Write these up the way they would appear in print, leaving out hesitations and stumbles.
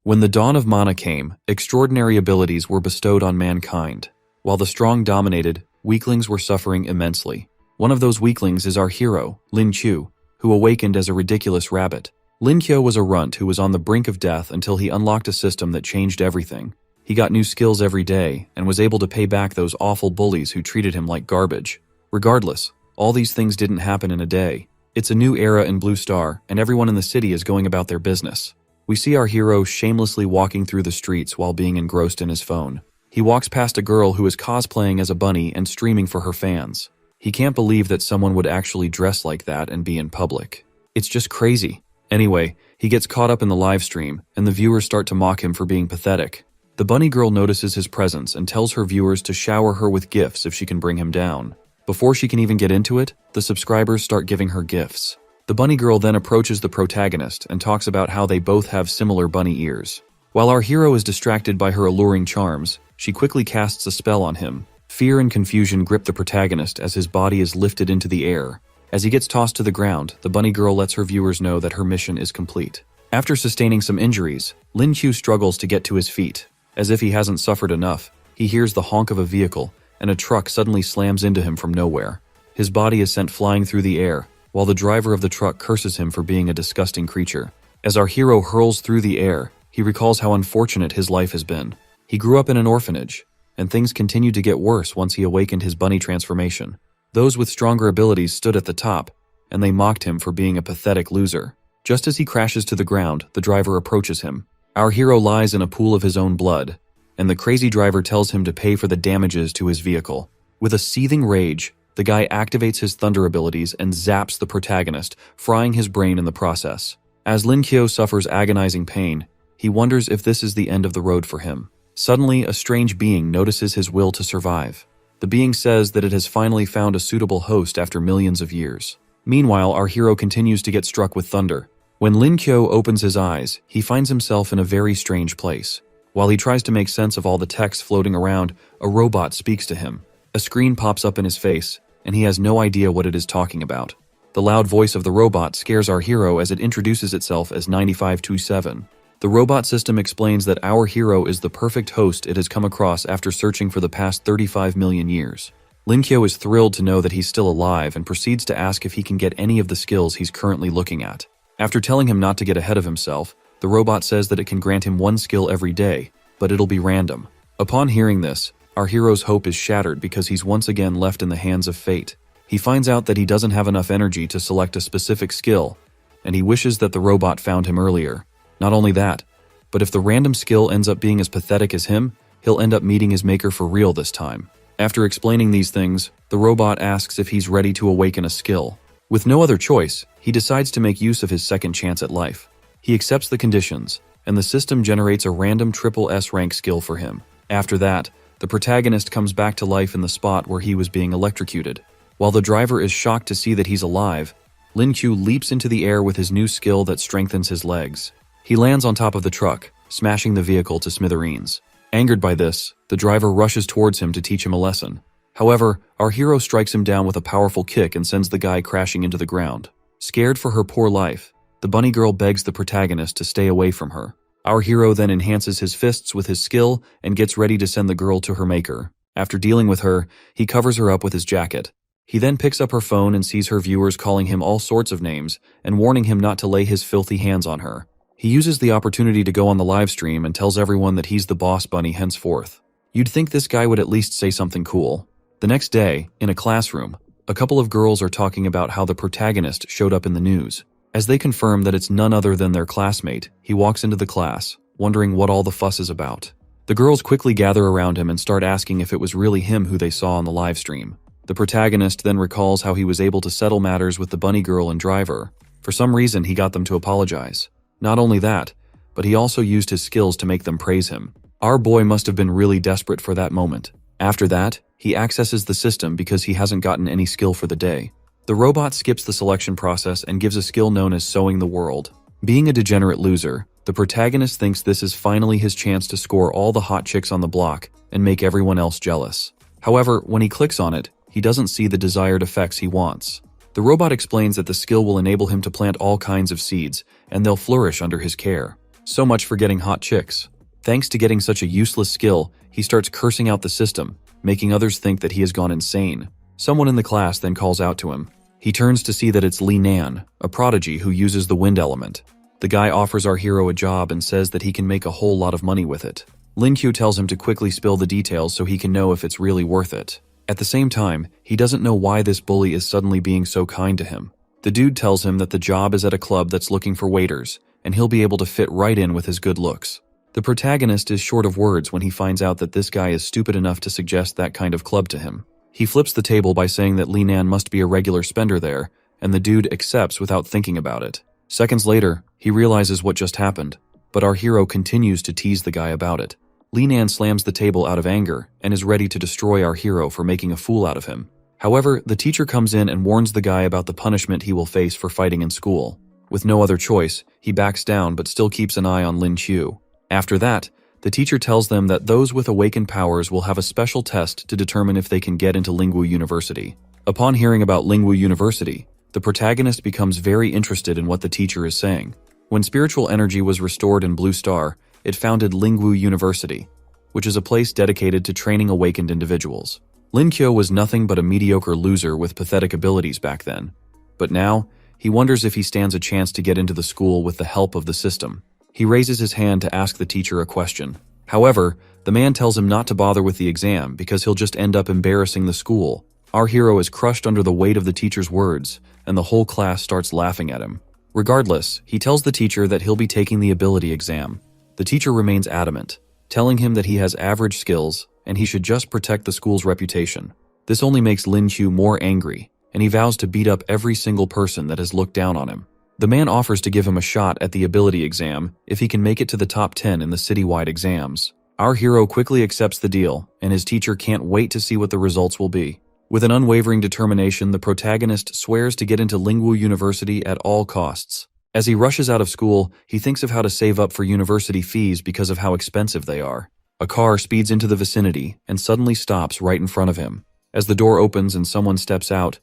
When the dawn of Mana came, extraordinary abilities were bestowed on mankind. While the strong dominated, weaklings were suffering immensely. One of those weaklings is our hero, Lin Qiu, who awakened as a ridiculous rabbit. Lin Qiu was a runt who was on the brink of death until he unlocked a system that changed everything. He got new skills every day and was able to pay back those awful bullies who treated him like garbage. Regardless, all these things didn't happen in a day. It's a new era in Blue Star, and everyone in the city is going about their business. We see our hero shamelessly walking through the streets while being engrossed in his phone. He walks past a girl who is cosplaying as a bunny and streaming for her fans. He can't believe that someone would actually dress like that and be in public. It's just crazy. Anyway, he gets caught up in the live stream, and the viewers start to mock him for being pathetic. The bunny girl notices his presence and tells her viewers to shower her with gifts if she can bring him down. Before she can even get into it, the subscribers start giving her gifts. The bunny girl then approaches the protagonist and talks about how they both have similar bunny ears. While our hero is distracted by her alluring charms, she quickly casts a spell on him. Fear and confusion grip the protagonist as his body is lifted into the air. As he gets tossed to the ground, the bunny girl lets her viewers know that her mission is complete. After sustaining some injuries, Lin Qiu struggles to get to his feet. As if he hasn't suffered enough, he hears the honk of a vehicle, and a truck suddenly slams into him from nowhere. His body is sent flying through the air, while the driver of the truck curses him for being a disgusting creature. As our hero hurls through the air, he recalls how unfortunate his life has been. He grew up in an orphanage, and things continued to get worse once he awakened his bunny transformation. Those with stronger abilities stood at the top, and they mocked him for being a pathetic loser. Just as he crashes to the ground, the driver approaches him. Our hero lies in a pool of his own blood, and the crazy driver tells him to pay for the damages to his vehicle. With a seething rage, the guy activates his thunder abilities and zaps the protagonist, frying his brain in the process. As Lin Qiu suffers agonizing pain, he wonders if this is the end of the road for him. Suddenly, a strange being notices his will to survive. The being says that it has finally found a suitable host after millions of years. Meanwhile, our hero continues to get struck with thunder. When Lin Qiu opens his eyes, he finds himself in a very strange place. While he tries to make sense of all the text floating around, a robot speaks to him. A screen pops up in his face, and he has no idea what it is talking about. The loud voice of the robot scares our hero as it introduces itself as 9527. The robot system explains that our hero is the perfect host it has come across after searching for the past 35 million years. Lin Qiu is thrilled to know that he's still alive and proceeds to ask if he can get any of the skills he's currently looking at. After telling him not to get ahead of himself, the robot says that it can grant him one skill every day, but it'll be random. Upon hearing this, our hero's hope is shattered because he's once again left in the hands of fate. He finds out that he doesn't have enough energy to select a specific skill, and he wishes that the robot found him earlier. Not only that, but if the random skill ends up being as pathetic as him, he'll end up meeting his maker for real this time. After explaining these things, the robot asks if he's ready to awaken a skill. With no other choice, he decides to make use of his second chance at life. He accepts the conditions, and the system generates a random triple S rank skill for him. After that, the protagonist comes back to life in the spot where he was being electrocuted. While the driver is shocked to see that he's alive, Lin Qiu leaps into the air with his new skill that strengthens his legs. He lands on top of the truck, smashing the vehicle to smithereens. Angered by this, the driver rushes towards him to teach him a lesson. However, our hero strikes him down with a powerful kick and sends the guy crashing into the ground. Scared for her poor life, the bunny girl begs the protagonist to stay away from her. Our hero then enhances his fists with his skill and gets ready to send the girl to her maker. After dealing with her, he covers her up with his jacket. He then picks up her phone and sees her viewers calling him all sorts of names and warning him not to lay his filthy hands on her. He uses the opportunity to go on the live stream and tells everyone that he's the boss bunny henceforth. You'd think this guy would at least say something cool. The next day, in a classroom, a couple of girls are talking about how the protagonist showed up in the news. As they confirm that it's none other than their classmate, he walks into the class, wondering what all the fuss is about. The girls quickly gather around him and start asking if it was really him who they saw on the live stream. The protagonist then recalls how he was able to settle matters with the bunny girl and driver. For some reason, he got them to apologize. Not only that, but he also used his skills to make them praise him. Our boy must have been really desperate for that moment. After that, he accesses the system because he hasn't gotten any skill for the day. The robot skips the selection process and gives a skill known as sewing the world. Being a degenerate loser, the protagonist thinks this is finally his chance to score all the hot chicks on the block and make everyone else jealous. However, when he clicks on it, he doesn't see the desired effects he wants. The robot explains that the skill will enable him to plant all kinds of seeds, and they'll flourish under his care. So much for getting hot chicks. Thanks to getting such a useless skill, he starts cursing out the system, making others think that he has gone insane. Someone in the class then calls out to him. He turns to see that it's Li Nan, a prodigy who uses the wind element. The guy offers our hero a job and says that he can make a whole lot of money with it. Lin Q tells him to quickly spill the details so he can know if it's really worth it. At the same time, he doesn't know why this bully is suddenly being so kind to him. The dude tells him that the job is at a club that's looking for waiters, and he'll be able to fit right in with his good looks. The protagonist is short of words when he finds out that this guy is stupid enough to suggest that kind of club to him. He flips the table by saying that Li Nan must be a regular spender there, and the dude accepts without thinking about it. Seconds later, he realizes what just happened, but our hero continues to tease the guy about it. Li Nan slams the table out of anger and is ready to destroy our hero for making a fool out of him. However, the teacher comes in and warns the guy about the punishment he will face for fighting in school. With no other choice, he backs down but still keeps an eye on Lin Qiu. After that, the teacher tells them that those with awakened powers will have a special test to determine if they can get into Lingwu University. Upon hearing about Lingwu University, the protagonist becomes very interested in what the teacher is saying. When spiritual energy was restored in Blue Star, it founded Lingwu University, which is a place dedicated to training awakened individuals. Lin Qiu was nothing but a mediocre loser with pathetic abilities back then. But now, he wonders if he stands a chance to get into the school with the help of the system. He raises his hand to ask the teacher a question. However, the man tells him not to bother with the exam because he'll just end up embarrassing the school. Our hero is crushed under the weight of the teacher's words, and the whole class starts laughing at him. Regardless, he tells the teacher that he'll be taking the ability exam. The teacher remains adamant, telling him that he has average skills and he should just protect the school's reputation. This only makes Lin Qiu more angry, and he vows to beat up every single person that has looked down on him. The man offers to give him a shot at the ability exam if he can make it to the top 10 in the citywide exams. Our hero quickly accepts the deal, and his teacher can't wait to see what the results will be. With an unwavering determination, the protagonist swears to get into Lingwu University at all costs. As he rushes out of school, he thinks of how to save up for university fees because of how expensive they are. A car speeds into the vicinity and suddenly stops right in front of him. As the door opens and someone steps out,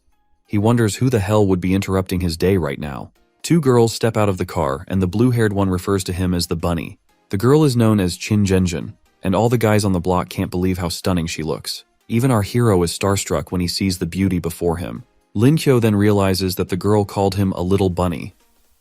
he wonders who the hell would be interrupting his day right now. Two girls step out of the car, and the blue-haired one refers to him as the bunny. The girl is known as Qin Zhenjin, and all the guys on the block can't believe how stunning she looks. Even our hero is starstruck when he sees the beauty before him. Lin Qiu then realizes that the girl called him a little bunny,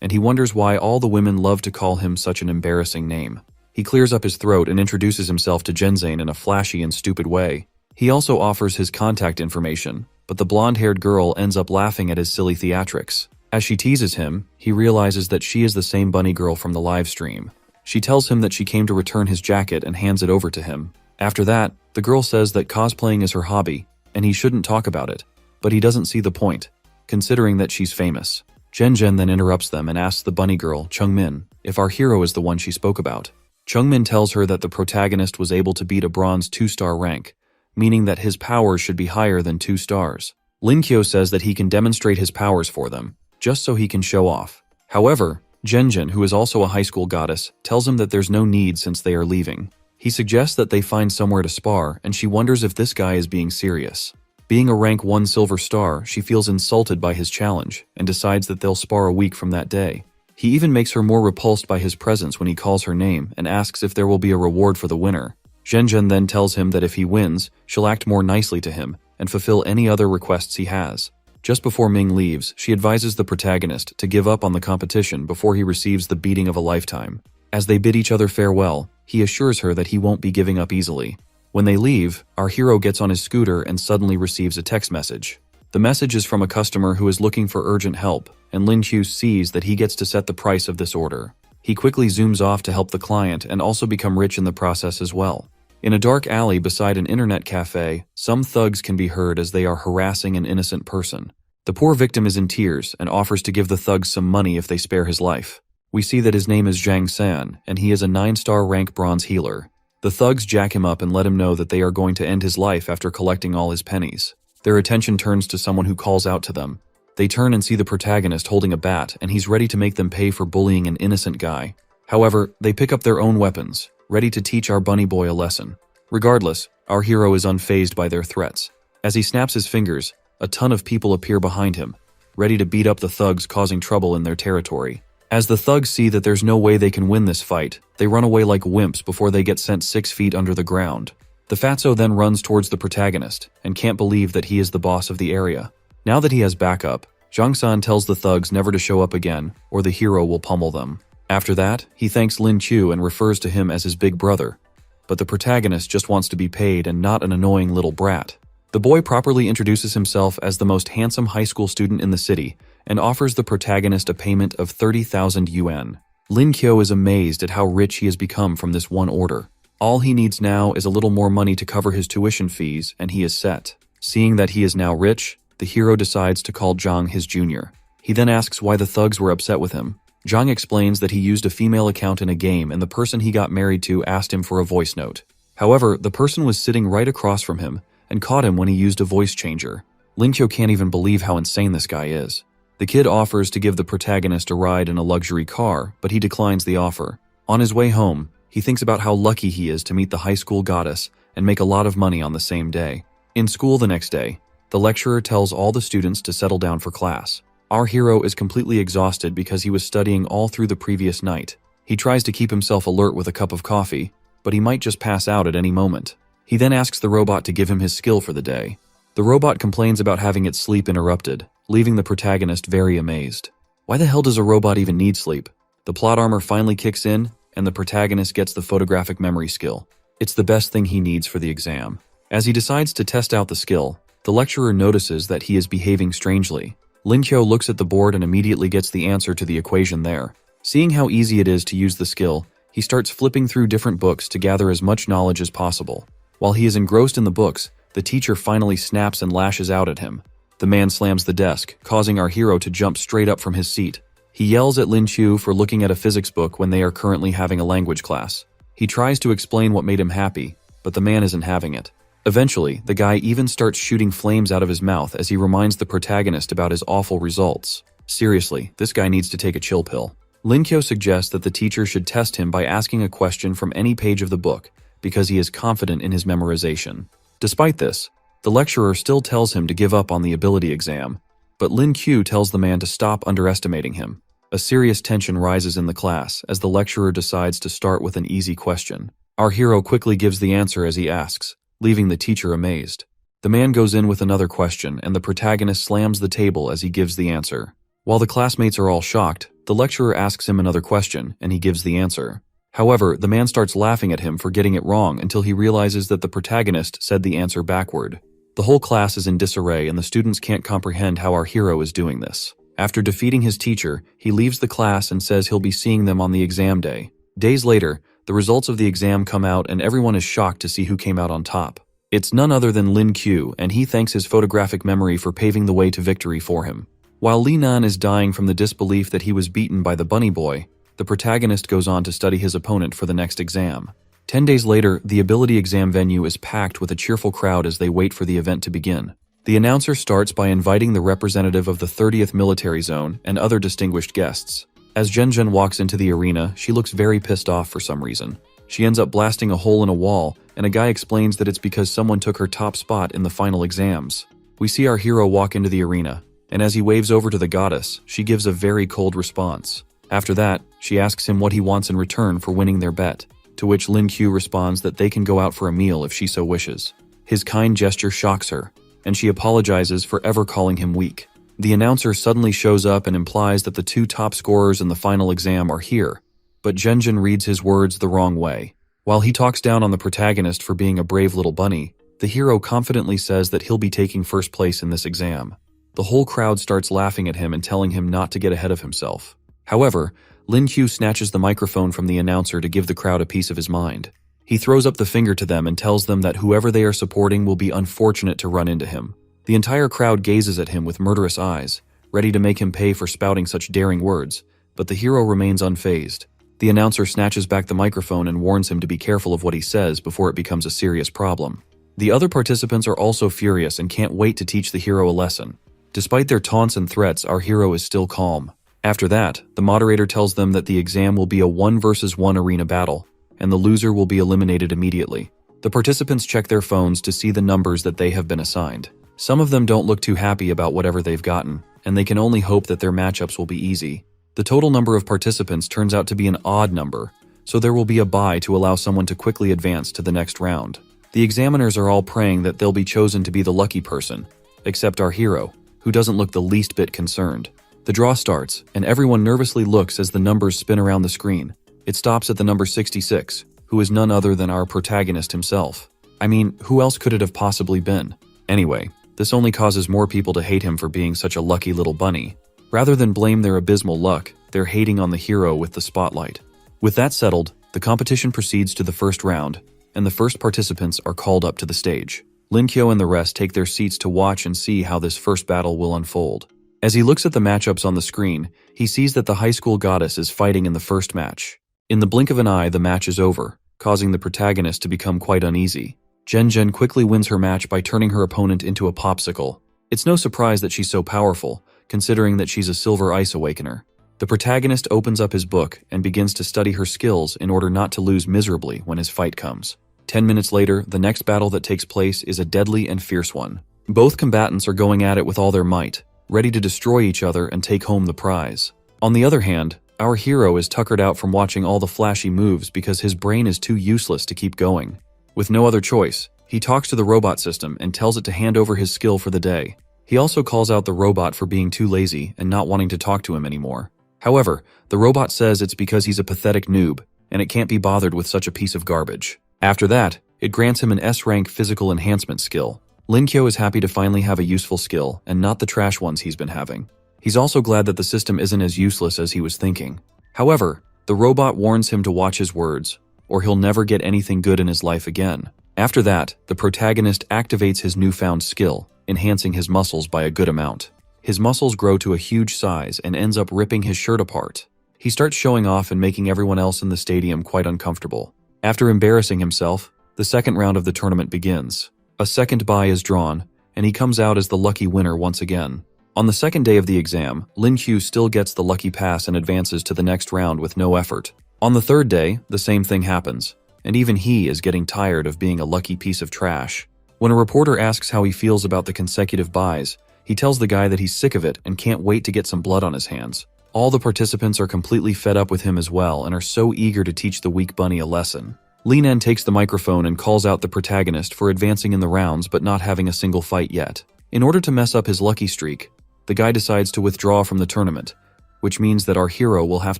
and he wonders why all the women love to call him such an embarrassing name. He clears up his throat and introduces himself to Zhenzane in a flashy and stupid way. He also offers his contact information, but the blonde-haired girl ends up laughing at his silly theatrics. As she teases him, he realizes that she is the same bunny girl from the live stream. She tells him that she came to return his jacket and hands it over to him. After that, the girl says that cosplaying is her hobby, and he shouldn't talk about it. But he doesn't see the point, considering that she's famous. Zhen then interrupts them and asks the bunny girl, Chungmin, if our hero is the one she spoke about. Chungmin tells her that the protagonist was able to beat a bronze 2-star rank, meaning that his powers should be higher than 2 stars. Lin Qiu says that he can demonstrate his powers for them, just so he can show off. However, Zhenjin, who is also a high school goddess, tells him that there's no need since they are leaving. He suggests that they find somewhere to spar, and she wonders if this guy is being serious. Being a rank 1 silver star, she feels insulted by his challenge, and decides that they'll spar a week from that day. He even makes her more repulsed by his presence when he calls her name and asks if there will be a reward for the winner. Zhenjin then tells him that if he wins, she'll act more nicely to him and fulfill any other requests he has. Just before Ming leaves, she advises the protagonist to give up on the competition before he receives the beating of a lifetime. As they bid each other farewell, he assures her that he won't be giving up easily. When they leave, our hero gets on his scooter and suddenly receives a text message. The message is from a customer who is looking for urgent help, and Lin Qiu sees that he gets to set the price of this order. He quickly zooms off to help the client and also become rich in the process as well. In a dark alley beside an internet cafe, some thugs can be heard as they are harassing an innocent person. The poor victim is in tears and offers to give the thugs some money if they spare his life. We see that his name is Zhang San, and he is a 9-star rank bronze healer. The thugs jack him up and let him know that they are going to end his life after collecting all his pennies. Their attention turns to someone who calls out to them. They turn and see the protagonist holding a bat, and he's ready to make them pay for bullying an innocent guy. However, they pick up their own weapons, ready to teach our bunny boy a lesson. Regardless, our hero is unfazed by their threats. As he snaps his fingers, a ton of people appear behind him, ready to beat up the thugs causing trouble in their territory. As the thugs see that there's no way they can win this fight, they run away like wimps before they get sent 6 feet under the ground. The fatso then runs towards the protagonist and can't believe that he is the boss of the area. Now that he has backup, Jang-san tells the thugs never to show up again or the hero will pummel them. After that, he thanks Lin Chu and refers to him as his big brother. But the protagonist just wants to be paid and not an annoying little brat. The boy properly introduces himself as the most handsome high school student in the city and offers the protagonist a payment of 30,000 yuan. Lin Kyo is amazed at how rich he has become from this one order. All he needs now is a little more money to cover his tuition fees and he is set. Seeing that he is now rich, the hero decides to call Zhang his junior. He then asks why the thugs were upset with him. Zhang explains that he used a female account in a game and the person he got married to asked him for a voice note. However, the person was sitting right across from him and caught him when he used a voice changer. Lin Kyo can't even believe how insane this guy is. The kid offers to give the protagonist a ride in a luxury car, but he declines the offer. On his way home, he thinks about how lucky he is to meet the high school goddess and make a lot of money on the same day. In school the next day, the lecturer tells all the students to settle down for class. Our hero is completely exhausted because he was studying all through the previous night. He tries to keep himself alert with a cup of coffee, but he might just pass out at any moment. He then asks the robot to give him his skill for the day. The robot complains about having its sleep interrupted, leaving the protagonist very amazed. Why the hell does a robot even need sleep? The plot armor finally kicks in, and the protagonist gets the photographic memory skill. It's the best thing he needs for the exam. As he decides to test out the skill, the lecturer notices that he is behaving strangely. Lin Kyo looks at the board and immediately gets the answer to the equation there. Seeing how easy it is to use the skill, he starts flipping through different books to gather as much knowledge as possible. While he is engrossed in the books, the teacher finally snaps and lashes out at him. The man slams the desk, causing our hero to jump straight up from his seat. He yells at Lin Chu for looking at a physics book when they are currently having a language class. He tries to explain what made him happy, but the man isn't having it. Eventually, the guy even starts shooting flames out of his mouth as he reminds the protagonist about his awful results. Seriously, this guy needs to take a chill pill. Lin Kyo suggests that the teacher should test him by asking a question from any page of the book, because he is confident in his memorization. Despite this, the lecturer still tells him to give up on the ability exam, but Lin Q tells the man to stop underestimating him. A serious tension rises in the class as the lecturer decides to start with an easy question. Our hero quickly gives the answer as he asks, leaving the teacher amazed. The man goes in with another question and the protagonist slams the table as he gives the answer. While the classmates are all shocked, the lecturer asks him another question and he gives the answer. However, the man starts laughing at him for getting it wrong until he realizes that the protagonist said the answer backward. The whole class is in disarray and the students can't comprehend how our hero is doing this. After defeating his teacher, he leaves the class and says he'll be seeing them on the exam day. Days later, the results of the exam come out and everyone is shocked to see who came out on top. It's none other than Lin Q, and he thanks his photographic memory for paving the way to victory for him. While Li Nan is dying from the disbelief that he was beaten by the bunny boy, the protagonist goes on to study his opponent for the next exam. 10 days later, the ability exam venue is packed with a cheerful crowd as they wait for the event to begin. The announcer starts by inviting the representative of the 30th Military Zone and other distinguished guests. As Zhen walks into the arena, she looks very pissed off for some reason. She ends up blasting a hole in a wall, and a guy explains that it's because someone took her top spot in the final exams. We see our hero walk into the arena, and as he waves over to the goddess, she gives a very cold response. After that, she asks him what he wants in return for winning their bet, to which Lin Q responds that they can go out for a meal if she so wishes. His kind gesture shocks her, and she apologizes for ever calling him weak. The announcer suddenly shows up and implies that the 2 top scorers in the final exam are here, but Zhen reads his words the wrong way. While he talks down on the protagonist for being a brave little bunny, the hero confidently says that he'll be taking first place in this exam. The whole crowd starts laughing at him and telling him not to get ahead of himself. However, Lin Q snatches the microphone from the announcer to give the crowd a piece of his mind. He throws up the finger to them and tells them that whoever they are supporting will be unfortunate to run into him. The entire crowd gazes at him with murderous eyes, ready to make him pay for spouting such daring words, but the hero remains unfazed. The announcer snatches back the microphone and warns him to be careful of what he says before it becomes a serious problem. The other participants are also furious and can't wait to teach the hero a lesson. Despite their taunts and threats, our hero is still calm. After that, the moderator tells them that the exam will be a 1 versus 1 arena battle, and the loser will be eliminated immediately. The participants check their phones to see the numbers that they have been assigned. Some of them don't look too happy about whatever they've gotten, and they can only hope that their matchups will be easy. The total number of participants turns out to be an odd number, so there will be a bye to allow someone to quickly advance to the next round. The examiners are all praying that they'll be chosen to be the lucky person, except our hero, who doesn't look the least bit concerned. The draw starts, and everyone nervously looks as the numbers spin around the screen. It stops at the number 66, who is none other than our protagonist himself. I mean, who else could it have possibly been? Anyway, this only causes more people to hate him for being such a lucky little bunny. Rather than blame their abysmal luck, they're hating on the hero with the spotlight. With that settled, the competition proceeds to the first round, and the first participants are called up to the stage. Lin Kyo and the rest take their seats to watch and see how this first battle will unfold. As he looks at the matchups on the screen, he sees that the high school goddess is fighting in the first match. In the blink of an eye, the match is over, causing the protagonist to become quite uneasy. Jen quickly wins her match by turning her opponent into a popsicle. It's no surprise that she's so powerful, considering that she's a Silver Ice Awakener. The protagonist opens up his book and begins to study her skills in order not to lose miserably when his fight comes. 10 minutes later, the next battle that takes place is a deadly and fierce one. Both combatants are going at it with all their might, ready to destroy each other and take home the prize. On the other hand, our hero is tuckered out from watching all the flashy moves because his brain is too useless to keep going. With no other choice, he talks to the robot system and tells it to hand over his skill for the day. He also calls out the robot for being too lazy and not wanting to talk to him anymore. However, the robot says it's because he's a pathetic noob, and it can't be bothered with such a piece of garbage. After that, it grants him an S-rank physical enhancement skill. Lin Kyo is happy to finally have a useful skill, and not the trash ones he's been having. He's also glad that the system isn't as useless as he was thinking. However, the robot warns him to watch his words, or he'll never get anything good in his life again. After that, the protagonist activates his newfound skill, enhancing his muscles by a good amount. His muscles grow to a huge size and ends up ripping his shirt apart. He starts showing off and making everyone else in the stadium quite uncomfortable. After embarrassing himself, the second round of the tournament begins. A second bye is drawn, and he comes out as the lucky winner once again. On the second day of the exam, Lin Kyo still gets the lucky pass and advances to the next round with no effort. On the third day, the same thing happens, and even he is getting tired of being a lucky piece of trash. When a reporter asks how he feels about the consecutive byes, he tells the guy that he's sick of it and can't wait to get some blood on his hands. All the participants are completely fed up with him as well and are so eager to teach the weak bunny a lesson. Linan takes the microphone and calls out the protagonist for advancing in the rounds but not having a single fight yet. In order to mess up his lucky streak, the guy decides to withdraw from the tournament, which means that our hero will have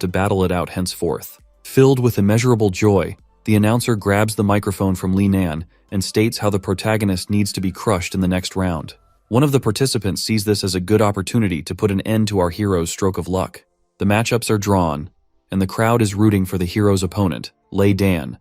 to battle it out henceforth. Filled with immeasurable joy, the announcer grabs the microphone from Linan and states how the protagonist needs to be crushed in the next round. One of the participants sees this as a good opportunity to put an end to our hero's stroke of luck. The matchups are drawn, and the crowd is rooting for the hero's opponent, Lei Dan,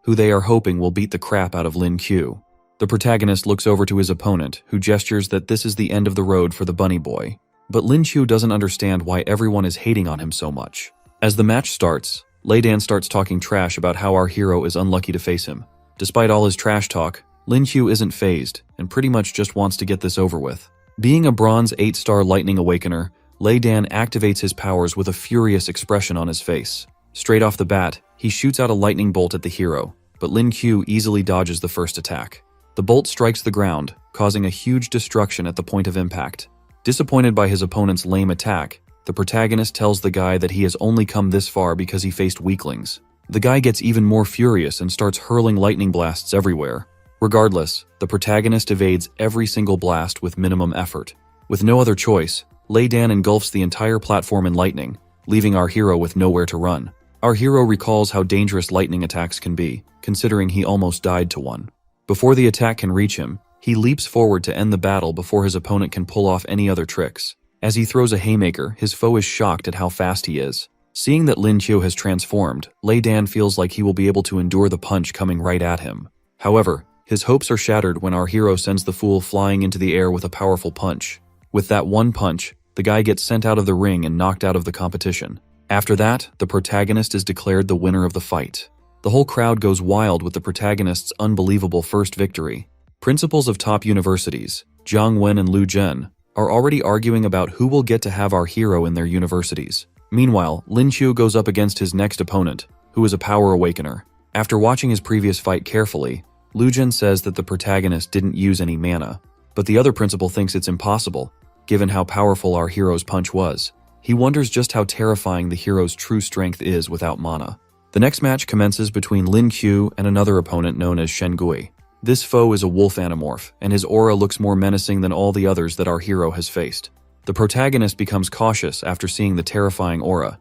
who they are hoping will beat the crap out of Lin Kyo. The protagonist looks over to his opponent, who gestures that this is the end of the road for the bunny boy. But Lin Kyo doesn't understand why everyone is hating on him so much. As the match starts, Lei Dan starts talking trash about how our hero is unlucky to face him. Despite all his trash talk, Lin Kyo isn't fazed and pretty much just wants to get this over with. Being a bronze 8-star lightning awakener, Lei Dan activates his powers with a furious expression on his face. Straight off the bat, he shoots out a lightning bolt at the hero, but Lin Kyo easily dodges the first attack. The bolt strikes the ground, causing a huge destruction at the point of impact. Disappointed by his opponent's lame attack, the protagonist tells the guy that he has only come this far because he faced weaklings. The guy gets even more furious and starts hurling lightning blasts everywhere. Regardless, the protagonist evades every single blast with minimum effort. With no other choice, Lei Dan engulfs the entire platform in lightning, leaving our hero with nowhere to run. Our hero recalls how dangerous lightning attacks can be, considering he almost died to one. Before the attack can reach him, he leaps forward to end the battle before his opponent can pull off any other tricks. As he throws a haymaker, his foe is shocked at how fast he is. Seeing that Lin Kyo has transformed, Lei Dan feels like he will be able to endure the punch coming right at him. However, his hopes are shattered when our hero sends the fool flying into the air with a powerful punch. With that one punch, the guy gets sent out of the ring and knocked out of the competition. After that, the protagonist is declared the winner of the fight. The whole crowd goes wild with the protagonist's unbelievable first victory. Principals of top universities, Jiang Wen and Lu Zhen, are already arguing about who will get to have our hero in their universities. Meanwhile, Lin Kyo goes up against his next opponent, who is a power awakener. After watching his previous fight carefully, Lu Zhen says that the protagonist didn't use any mana, but the other principal thinks it's impossible, given how powerful our hero's punch was. He wonders just how terrifying the hero's true strength is without mana. The next match commences between Lin Qiu and another opponent known as Shen Gui. This foe is a wolf animorph, and his aura looks more menacing than all the others that our hero has faced. The protagonist becomes cautious after seeing the terrifying aura,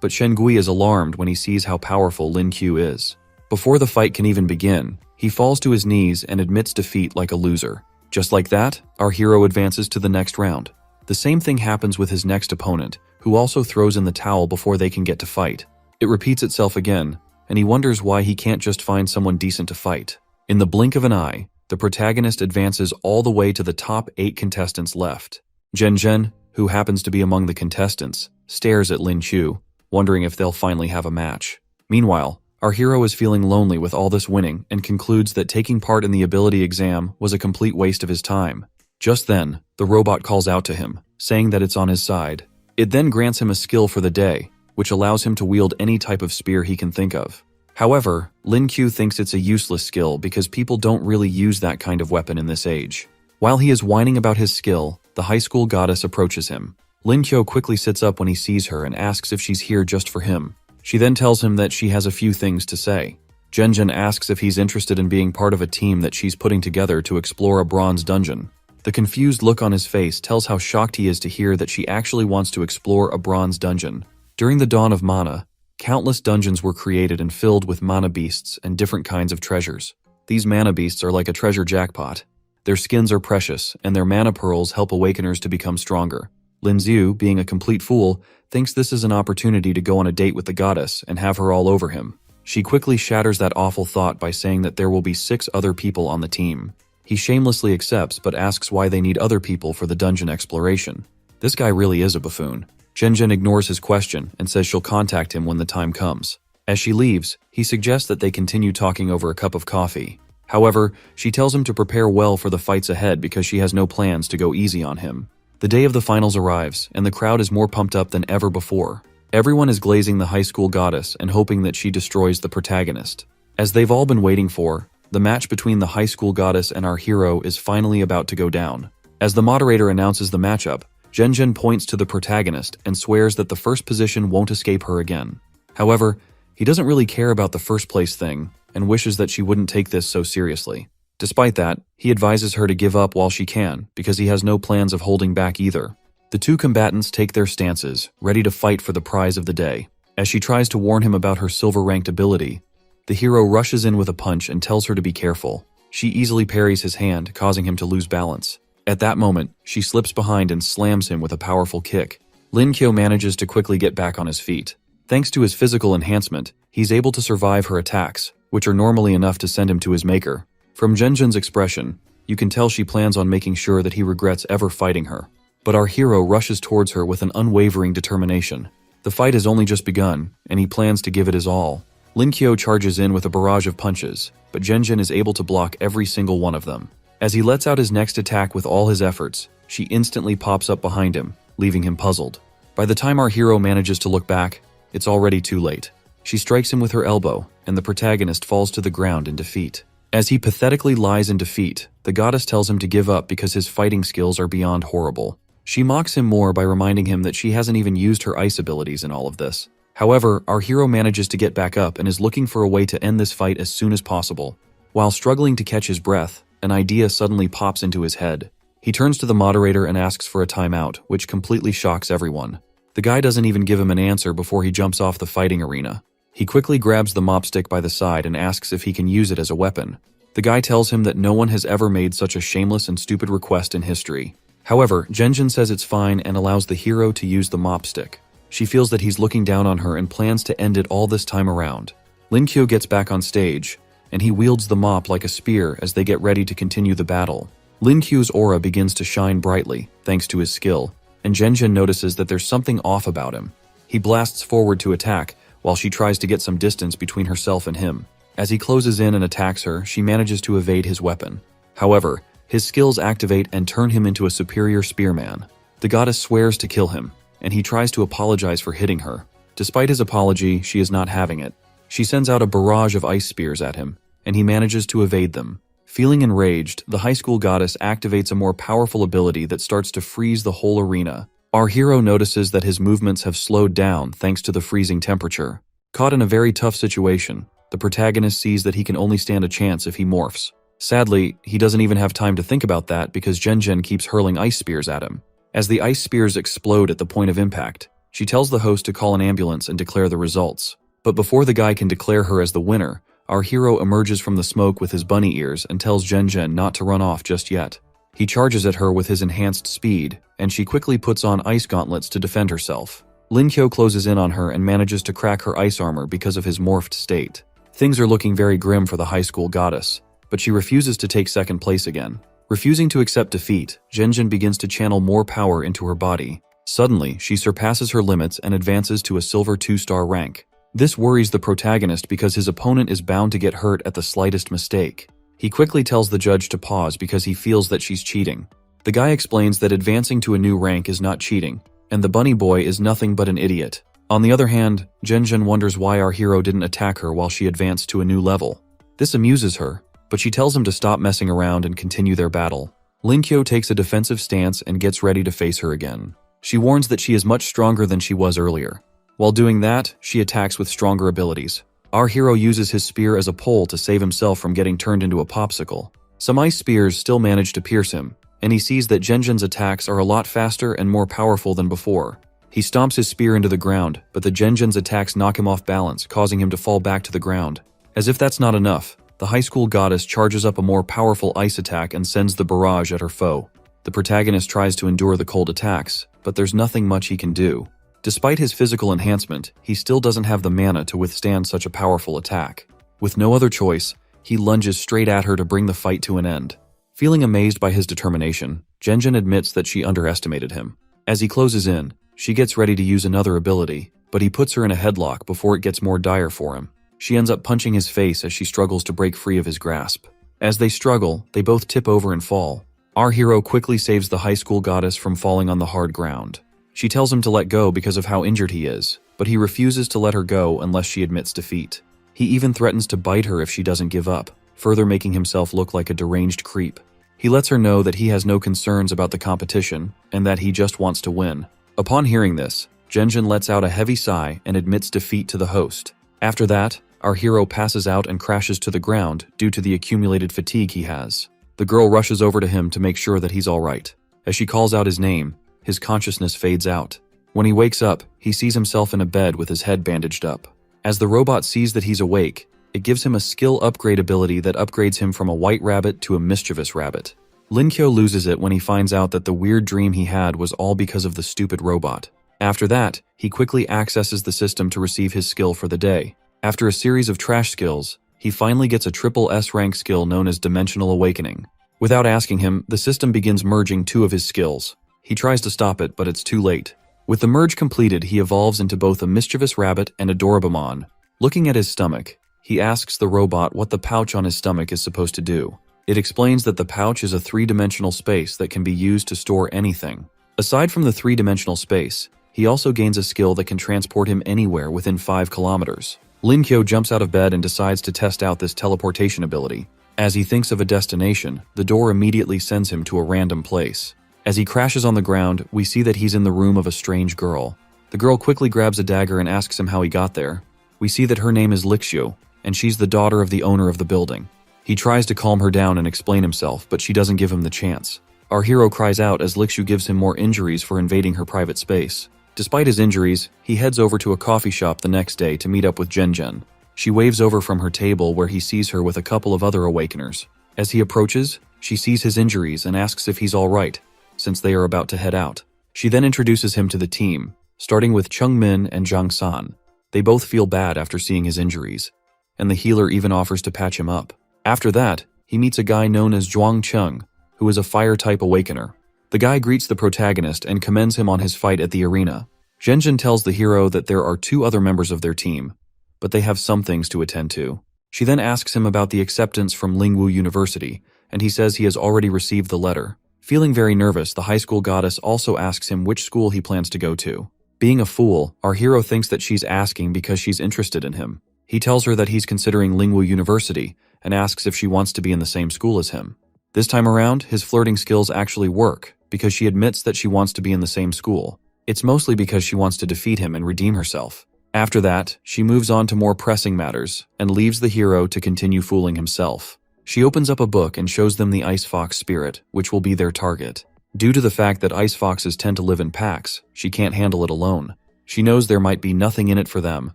but Shen Gui is alarmed when he sees how powerful Lin Qiu is. Before the fight can even begin, he falls to his knees and admits defeat like a loser. Just like that, our hero advances to the next round. The same thing happens with his next opponent, who also throws in the towel before they can get to fight. It repeats itself again, and he wonders why he can't just find someone decent to fight. In the blink of an eye, the protagonist advances all the way to the top 8 contestants left. Zhen, who happens to be among the contestants, stares at Lin Qiu, wondering if they'll finally have a match. Meanwhile, our hero is feeling lonely with all this winning and concludes that taking part in the ability exam was a complete waste of his time. Just then, the robot calls out to him, saying that it's on his side. It then grants him a skill for the day, which allows him to wield any type of spear he can think of. However, Lin Qiu thinks it's a useless skill because people don't really use that kind of weapon in this age. While he is whining about his skill, the high school goddess approaches him. Lin Qiu quickly sits up when he sees her and asks if she's here just for him. She then tells him that she has a few things to say. Zhen asks if he's interested in being part of a team that she's putting together to explore a bronze dungeon. The confused look on his face tells how shocked he is to hear that she actually wants to explore a bronze dungeon. During the dawn of mana, countless dungeons were created and filled with mana beasts and different kinds of treasures. These mana beasts are like a treasure jackpot. Their skins are precious, and their mana pearls help awakeners to become stronger. Lin Xiu, being a complete fool, thinks this is an opportunity to go on a date with the goddess and have her all over him. She quickly shatters that awful thought by saying that there will be 6 other people on the team. He shamelessly accepts but asks why they need other people for the dungeon exploration. This guy really is a buffoon. Zhen ignores his question and says she'll contact him when the time comes. As she leaves, he suggests that they continue talking over a cup of coffee. However, she tells him to prepare well for the fights ahead because she has no plans to go easy on him. The day of the finals arrives, and the crowd is more pumped up than ever before. Everyone is glazing the high school goddess and hoping that she destroys the protagonist. As they've all been waiting for, the match between the high school goddess and our hero is finally about to go down. As the moderator announces the matchup, Zhen points to the protagonist and swears that the first position won't escape her again. However, he doesn't really care about the first place thing and wishes that she wouldn't take this so seriously. Despite that, he advises her to give up while she can because he has no plans of holding back either. The two combatants take their stances, ready to fight for the prize of the day. As she tries to warn him about her silver-ranked ability, the hero rushes in with a punch and tells her to be careful. She easily parries his hand, causing him to lose balance. At that moment, she slips behind and slams him with a powerful kick. Lin Qiu manages to quickly get back on his feet. Thanks to his physical enhancement, he's able to survive her attacks, which are normally enough to send him to his maker. From Zhen's expression, you can tell she plans on making sure that he regrets ever fighting her. But our hero rushes towards her with an unwavering determination. The fight has only just begun, and he plans to give it his all. Lin Qiu charges in with a barrage of punches, but Zhen is able to block every single one of them. As he lets out his next attack with all his efforts, she instantly pops up behind him, leaving him puzzled. By the time our hero manages to look back, it's already too late. She strikes him with her elbow, and the protagonist falls to the ground in defeat. As he pathetically lies in defeat, the goddess tells him to give up because his fighting skills are beyond horrible. She mocks him more by reminding him that she hasn't even used her ice abilities in all of this. However, our hero manages to get back up and is looking for a way to end this fight as soon as possible. While struggling to catch his breath, an idea suddenly pops into his head. He turns to the moderator and asks for a timeout, which completely shocks everyone. The guy doesn't even give him an answer before he jumps off the fighting arena. He quickly grabs the mop stick by the side and asks if he can use it as a weapon. The guy tells him that no one has ever made such a shameless and stupid request in history. However, Zhen says it's fine and allows the hero to use the mop stick. She feels that he's looking down on her and plans to end it all this time around. Lin Qiu gets back on stage, and he wields the mop like a spear as they get ready to continue the battle. Lin Qiu's aura begins to shine brightly, thanks to his skill, and Zhen notices that there's something off about him. He blasts forward to attack, while she tries to get some distance between herself and him. As he closes in and attacks her, she manages to evade his weapon. However, his skills activate and turn him into a superior spearman. The goddess swears to kill him, and he tries to apologize for hitting her. Despite his apology, she is not having it. She sends out a barrage of ice spears at him, and he manages to evade them. Feeling enraged, the high school goddess activates a more powerful ability that starts to freeze the whole arena. Our hero notices that his movements have slowed down thanks to the freezing temperature. Caught in a very tough situation, the protagonist sees that he can only stand a chance if he morphs. Sadly, he doesn't even have time to think about that because Zhen keeps hurling ice spears at him. As the ice spears explode at the point of impact, she tells the host to call an ambulance and declare the results. But before the guy can declare her as the winner, our hero emerges from the smoke with his bunny ears and tells Zhen not to run off just yet. He charges at her with his enhanced speed, and she quickly puts on ice gauntlets to defend herself. Lin Qiu closes in on her and manages to crack her ice armor because of his morphed state. Things are looking very grim for the high school goddess, but she refuses to take second place again. Refusing to accept defeat, Zhen begins to channel more power into her body. Suddenly, she surpasses her limits and advances to a silver 2-star rank. This worries the protagonist because his opponent is bound to get hurt at the slightest mistake. He quickly tells the judge to pause because he feels that she's cheating. The guy explains that advancing to a new rank is not cheating, and the bunny boy is nothing but an idiot. On the other hand, Zhen wonders why our hero didn't attack her while she advanced to a new level. This amuses her, but she tells him to stop messing around and continue their battle. Lin Qiu takes a defensive stance and gets ready to face her again. She warns that she is much stronger than she was earlier. While doing that, she attacks with stronger abilities. Our hero uses his spear as a pole to save himself from getting turned into a popsicle. Some ice spears still manage to pierce him, and he sees that Zhen's attacks are a lot faster and more powerful than before. He stomps his spear into the ground, but the Zhen's attacks knock him off balance, causing him to fall back to the ground. As if that's not enough, the high school goddess charges up a more powerful ice attack and sends the barrage at her foe. The protagonist tries to endure the cold attacks, but there's nothing much he can do. Despite his physical enhancement, he still doesn't have the mana to withstand such a powerful attack. With no other choice, he lunges straight at her to bring the fight to an end. Feeling amazed by his determination, Zhen admits that she underestimated him. As he closes in, she gets ready to use another ability, but he puts her in a headlock before it gets more dire for him. She ends up punching his face as she struggles to break free of his grasp. As they struggle, they both tip over and fall. Our hero quickly saves the high school goddess from falling on the hard ground. She tells him to let go because of how injured he is, but he refuses to let her go unless she admits defeat. He even threatens to bite her if she doesn't give up, further making himself look like a deranged creep. He lets her know that he has no concerns about the competition and that he just wants to win. Upon hearing this, Zhen lets out a heavy sigh and admits defeat to the host. After that, our hero passes out and crashes to the ground due to the accumulated fatigue he has. The girl rushes over to him to make sure that he's all right. As she calls out his name, his consciousness fades out. When he wakes up, he sees himself in a bed with his head bandaged up. As the robot sees that he's awake, it gives him a skill upgrade ability that upgrades him from a white rabbit to a mischievous rabbit. Lin Qiu loses it when he finds out that the weird dream he had was all because of the stupid robot. After that, he quickly accesses the system to receive his skill for the day. After a series of trash skills, he finally gets a triple S rank skill known as Dimensional Awakening. Without asking him, the system begins merging 2 of his skills. He tries to stop it, but it's too late. With the merge completed, he evolves into both a mischievous rabbit and a Dorabamon. Looking at his stomach, he asks the robot what the pouch on his stomach is supposed to do. It explains that the pouch is a 3-dimensional space that can be used to store anything. Aside from the 3-dimensional space, he also gains a skill that can transport him anywhere within 5 kilometers. Lin Qiu jumps out of bed and decides to test out this teleportation ability. As he thinks of a destination, the door immediately sends him to a random place. As he crashes on the ground, we see that he's in the room of a strange girl. The girl quickly grabs a dagger and asks him how he got there. We see that her name is Lixu, and she's the daughter of the owner of the building. He tries to calm her down and explain himself, but she doesn't give him the chance. Our hero cries out as Lixu gives him more injuries for invading her private space. Despite his injuries, he heads over to a coffee shop the next day to meet up with Zhen. She waves over from her table where he sees her with a couple of other awakeners. As he approaches, she sees his injuries and asks if he's all right, since they are about to head out. She then introduces him to the team, starting with Chung Min and Zhang San. They both feel bad after seeing his injuries, and the healer even offers to patch him up. After that, he meets a guy known as Zhuang Cheng, who is a fire-type awakener. The guy greets the protagonist and commends him on his fight at the arena. Zhen tells the hero that there are 2 other members of their team, but they have some things to attend to. She then asks him about the acceptance from Lingwu University, and he says he has already received the letter. Feeling very nervous, the high school goddess also asks him which school he plans to go to. Being a fool, our hero thinks that she's asking because she's interested in him. He tells her that he's considering Lingwu University and asks if she wants to be in the same school as him. This time around, his flirting skills actually work because she admits that she wants to be in the same school. It's mostly because she wants to defeat him and redeem herself. After that, she moves on to more pressing matters and leaves the hero to continue fooling himself. She opens up a book and shows them the ice fox spirit, which will be their target. Due to the fact that ice foxes tend to live in packs, she can't handle it alone. She knows there might be nothing in it for them,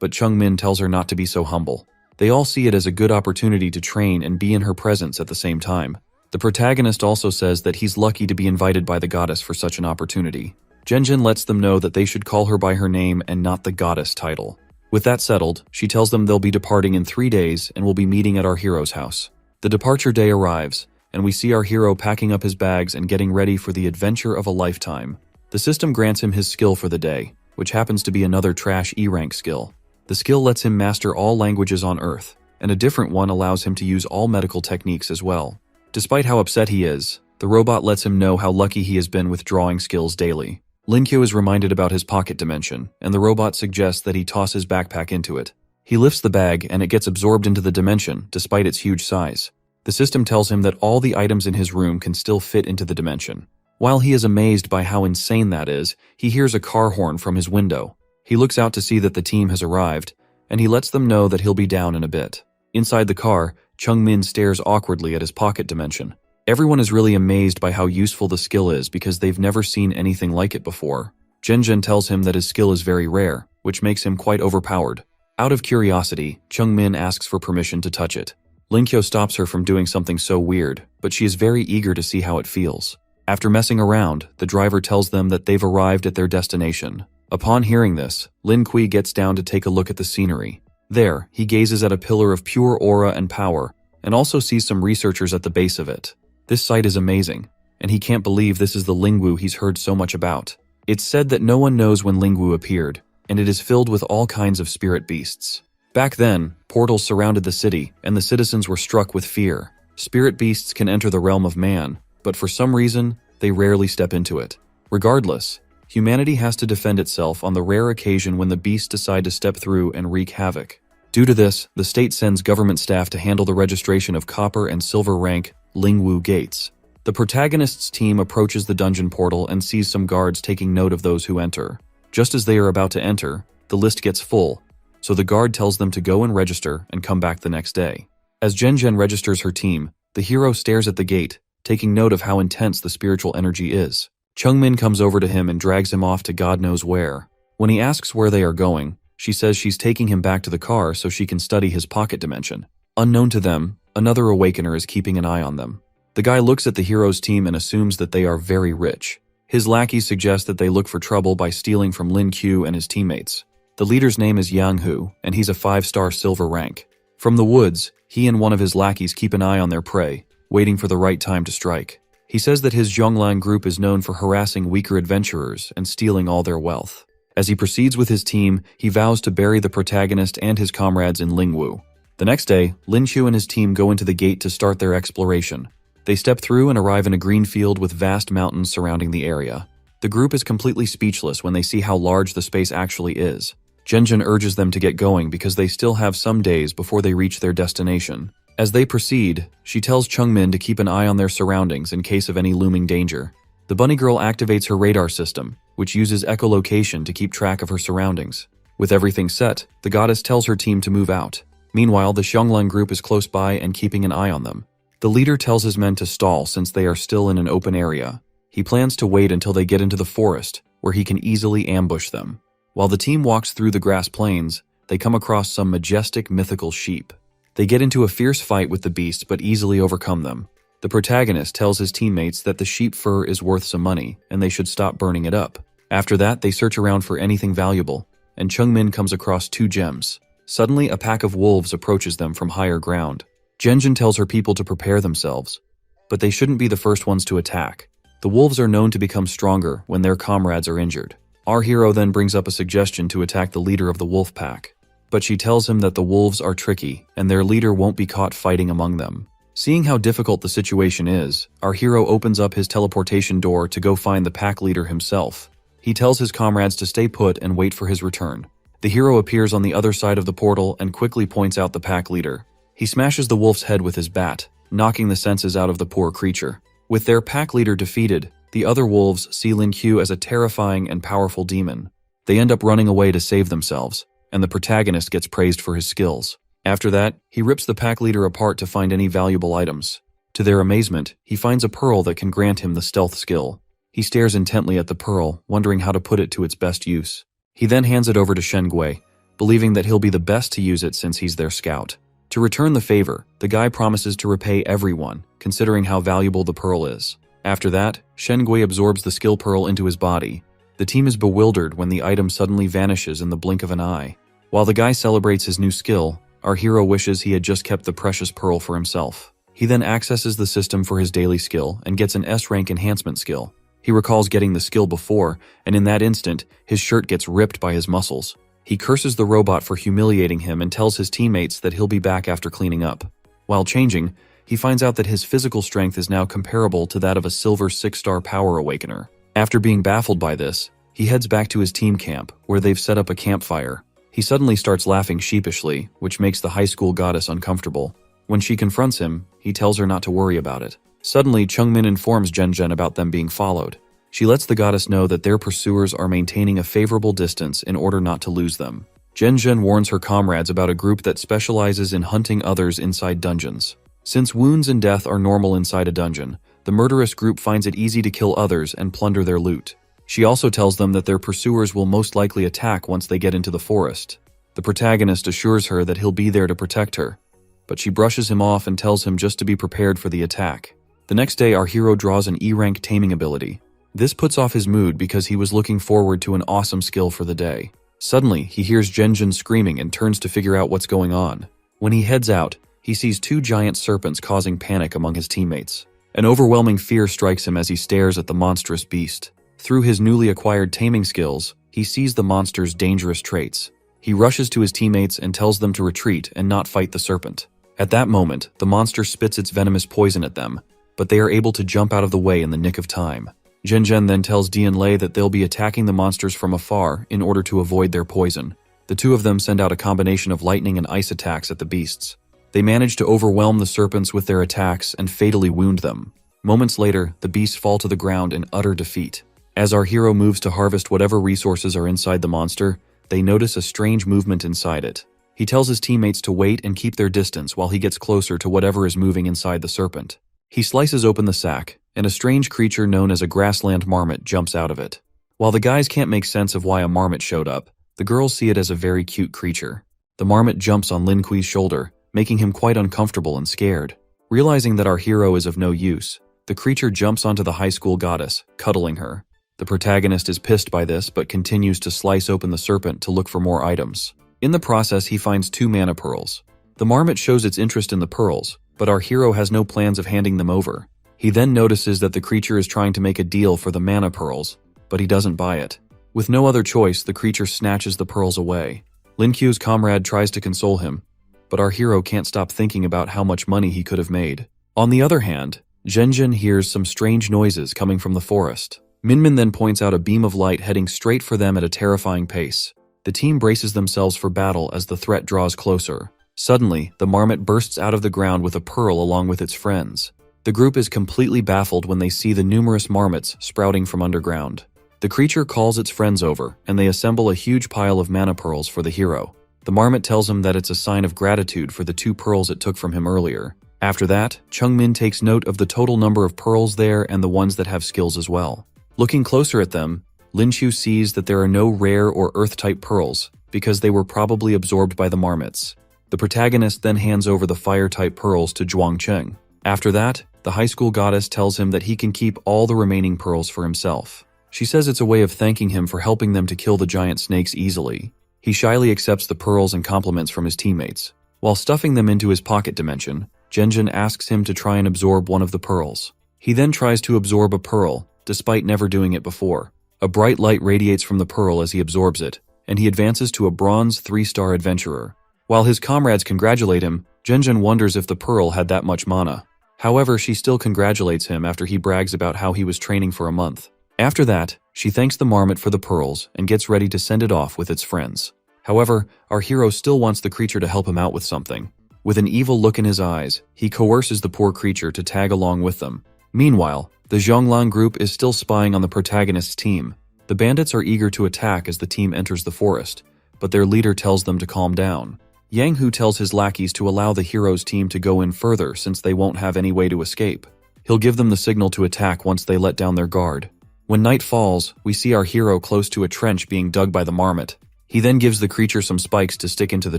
but Chung-min tells her not to be so humble. They all see it as a good opportunity to train and be in her presence at the same time. The protagonist also says that he's lucky to be invited by the goddess for such an opportunity. Genjin lets them know that they should call her by her name and not the goddess title. With that settled, she tells them they'll be departing in 3 days and will be meeting at our hero's house. The departure day arrives, and we see our hero packing up his bags and getting ready for the adventure of a lifetime. The system grants him his skill for the day, which happens to be another trash E-rank skill. The skill lets him master all languages on Earth, and a different one allows him to use all medical techniques as well. Despite how upset he is, the robot lets him know how lucky he has been with drawing skills daily. Lin-Kyo is reminded about his pocket dimension, and the robot suggests that he toss his backpack into it. He lifts the bag and it gets absorbed into the dimension, despite its huge size. The system tells him that all the items in his room can still fit into the dimension. While he is amazed by how insane that is, he hears a car horn from his window. He looks out to see that the team has arrived, and he lets them know that he'll be down in a bit. Inside the car, Chung-min stares awkwardly at his pocket dimension. Everyone is really amazed by how useful the skill is because they've never seen anything like it before. Genjin tells him that his skill is very rare, which makes him quite overpowered. Out of curiosity, Chung-min asks for permission to touch it. Lin-Kyo stops her from doing something so weird, but she is very eager to see how it feels. After messing around, the driver tells them that they've arrived at their destination. Upon hearing this, Lin Kui gets down to take a look at the scenery. There, he gazes at a pillar of pure aura and power, and also sees some researchers at the base of it. This sight is amazing, and he can't believe this is the Lingwu he's heard so much about. It's said that no one knows when Lingwu appeared, and it is filled with all kinds of spirit beasts. Back then, portals surrounded the city, and the citizens were struck with fear. Spirit beasts can enter the realm of man, but for some reason, they rarely step into it. Regardless, humanity has to defend itself on the rare occasion when the beasts decide to step through and wreak havoc. Due to this, the state sends government staff to handle the registration of copper and silver rank Lingwu gates. The protagonist's team approaches the dungeon portal and sees some guards taking note of those who enter. Just as they are about to enter, the list gets full, so the guard tells them to go and register and come back the next day. As Genjen registers her team, the hero stares at the gate, taking note of how intense the spiritual energy is. Chung-min comes over to him and drags him off to God knows where. When he asks where they are going, she says she's taking him back to the car so she can study his pocket dimension. Unknown to them, another awakener is keeping an eye on them. The guy looks at the hero's team and assumes that they are very rich. His lackeys suggest that they look for trouble by stealing from Lin Q and his teammates. The leader's name is Yang Hu, and he's a 5-star silver rank. From the woods, he and one of his lackeys keep an eye on their prey, waiting for the right time to strike. He says that his Zhonglan group is known for harassing weaker adventurers and stealing all their wealth. As he proceeds with his team, he vows to bury the protagonist and his comrades in Lingwu. The next day, Lin Qiu and his team go into the gate to start their exploration. They step through and arrive in a green field with vast mountains surrounding the area. The group is completely speechless when they see how large the space actually is. Genjin urges them to get going because they still have some days before they reach their destination. As they proceed, she tells Chung-min to keep an eye on their surroundings in case of any looming danger. The bunny girl activates her radar system, which uses echolocation to keep track of her surroundings. With everything set, the goddess tells her team to move out. Meanwhile, the Xionglan group is close by and keeping an eye on them. The leader tells his men to stall since they are still in an open area. He plans to wait until they get into the forest, where he can easily ambush them. While the team walks through the grass plains, they come across some majestic mythical sheep. They get into a fierce fight with the beasts but easily overcome them. The protagonist tells his teammates that the sheep fur is worth some money and they should stop burning it up. After that, they search around for anything valuable, and Chung-min comes across 2 gems. Suddenly, a pack of wolves approaches them from higher ground. Genjin tells her people to prepare themselves, but they shouldn't be the first ones to attack. The wolves are known to become stronger when their comrades are injured. Our hero then brings up a suggestion to attack the leader of the wolf pack, but she tells him that the wolves are tricky and their leader won't be caught fighting among them. Seeing how difficult the situation is, our hero opens up his teleportation door to go find the pack leader himself. He tells his comrades to stay put and wait for his return. The hero appears on the other side of the portal and quickly points out the pack leader. He smashes the wolf's head with his bat, knocking the senses out of the poor creature. With their pack leader defeated, The other wolves see Lin Q as a terrifying and powerful demon. They end up running away to save themselves, and the protagonist gets praised for his skills. After that, he rips the pack leader apart to find any valuable items. To their amazement, he finds a pearl that can grant him the stealth skill. He stares intently at the pearl, wondering how to put it to its best use. He then hands it over to Shen Gui, believing that he'll be the best to use it since he's their scout. To return the favor, the guy promises to repay everyone, considering how valuable the pearl is. After that, Shen Gui absorbs the skill pearl into his body. The team is bewildered when the item suddenly vanishes in the blink of an eye. While the guy celebrates his new skill, our hero wishes he had just kept the precious pearl for himself. He then accesses the system for his daily skill and gets an S-rank enhancement skill. He recalls getting the skill before, and in that instant, his shirt gets ripped by his muscles. He curses the robot for humiliating him and tells his teammates that he'll be back after cleaning up. While changing, he finds out that his physical strength is now comparable to that of a silver 6-star power awakener. After being baffled by this, he heads back to his team camp, where they've set up a campfire. He suddenly starts laughing sheepishly, which makes the high school goddess uncomfortable. When she confronts him, he tells her not to worry about it. Suddenly, Chungmin informs Zhen about them being followed. She lets the goddess know that their pursuers are maintaining a favorable distance in order not to lose them. Zhen warns her comrades about a group that specializes in hunting others inside dungeons. Since wounds and death are normal inside a dungeon, the murderous group finds it easy to kill others and plunder their loot. She also tells them that their pursuers will most likely attack once they get into the forest. The protagonist assures her that he'll be there to protect her, but she brushes him off and tells him just to be prepared for the attack. The next day, our hero draws an E-rank taming ability. This puts off his mood because he was looking forward to an awesome skill for the day. Suddenly, he hears Zhen screaming and turns to figure out what's going on. When he heads out, he sees 2 giant serpents causing panic among his teammates. An overwhelming fear strikes him as he stares at the monstrous beast. Through his newly acquired taming skills, he sees the monster's dangerous traits. He rushes to his teammates and tells them to retreat and not fight the serpent. At that moment, the monster spits its venomous poison at them, but they are able to jump out of the way in the nick of time. Zhen then tells Dian Lei that they'll be attacking the monsters from afar in order to avoid their poison. The two of them send out a combination of lightning and ice attacks at the beasts. They manage to overwhelm the serpents with their attacks and fatally wound them. Moments later, the beasts fall to the ground in utter defeat. As our hero moves to harvest whatever resources are inside the monster, they notice a strange movement inside it. He tells his teammates to wait and keep their distance while he gets closer to whatever is moving inside the serpent. He slices open the sack, and a strange creature known as a grassland marmot jumps out of it. While the guys can't make sense of why a marmot showed up, the girls see it as a very cute creature. The marmot jumps on Lin Kui's shoulder, making him quite uncomfortable and scared. Realizing that our hero is of no use, the creature jumps onto the high school goddess, cuddling her. The protagonist is pissed by this but continues to slice open the serpent to look for more items. In the process, he finds 2 mana pearls. The marmot shows its interest in the pearls, but our hero has no plans of handing them over. He then notices that the creature is trying to make a deal for the mana pearls, but he doesn't buy it. With no other choice, the creature snatches the pearls away. Lin Ku's comrade tries to console him, but our hero can't stop thinking about how much money he could have made. On the other hand, Zhen hears some strange noises coming from the forest. Minmin then points out a beam of light heading straight for them at a terrifying pace. The team braces themselves for battle as the threat draws closer. Suddenly, the marmot bursts out of the ground with a pearl along with its friends. The group is completely baffled when they see the numerous marmots sprouting from underground. The creature calls its friends over, and they assemble a huge pile of mana pearls for the hero. The marmot tells him that it's a sign of gratitude for the 2 pearls it took from him earlier. After that, Chungmin takes note of the total number of pearls there and the ones that have skills as well. Looking closer at them, Lin Chu sees that there are no rare or earth-type pearls, because they were probably absorbed by the marmots. The protagonist then hands over the fire-type pearls to Zhuangcheng. After that, the high school goddess tells him that he can keep all the remaining pearls for himself. She says it's a way of thanking him for helping them to kill the giant snakes easily. He shyly accepts the pearls and compliments from his teammates. While stuffing them into his pocket dimension, Zhen asks him to try and absorb one of the pearls. He then tries to absorb a pearl, despite never doing it before. A bright light radiates from the pearl as he absorbs it, and he advances to a bronze 3-star adventurer. While his comrades congratulate him, Zhen wonders if the pearl had that much mana. However, she still congratulates him after he brags about how he was training for a month. After that, she thanks the marmot for the pearls and gets ready to send it off with its friends. However, our hero still wants the creature to help him out with something. With an evil look in his eyes, he coerces the poor creature to tag along with them. Meanwhile, the Zhonglang group is still spying on the protagonist's team. The bandits are eager to attack as the team enters the forest, but their leader tells them to calm down. Yang Hu tells his lackeys to allow the hero's team to go in further since they won't have any way to escape. He'll give them the signal to attack once they let down their guard. When night falls, we see our hero close to a trench being dug by the marmot. He then gives the creature some spikes to stick into the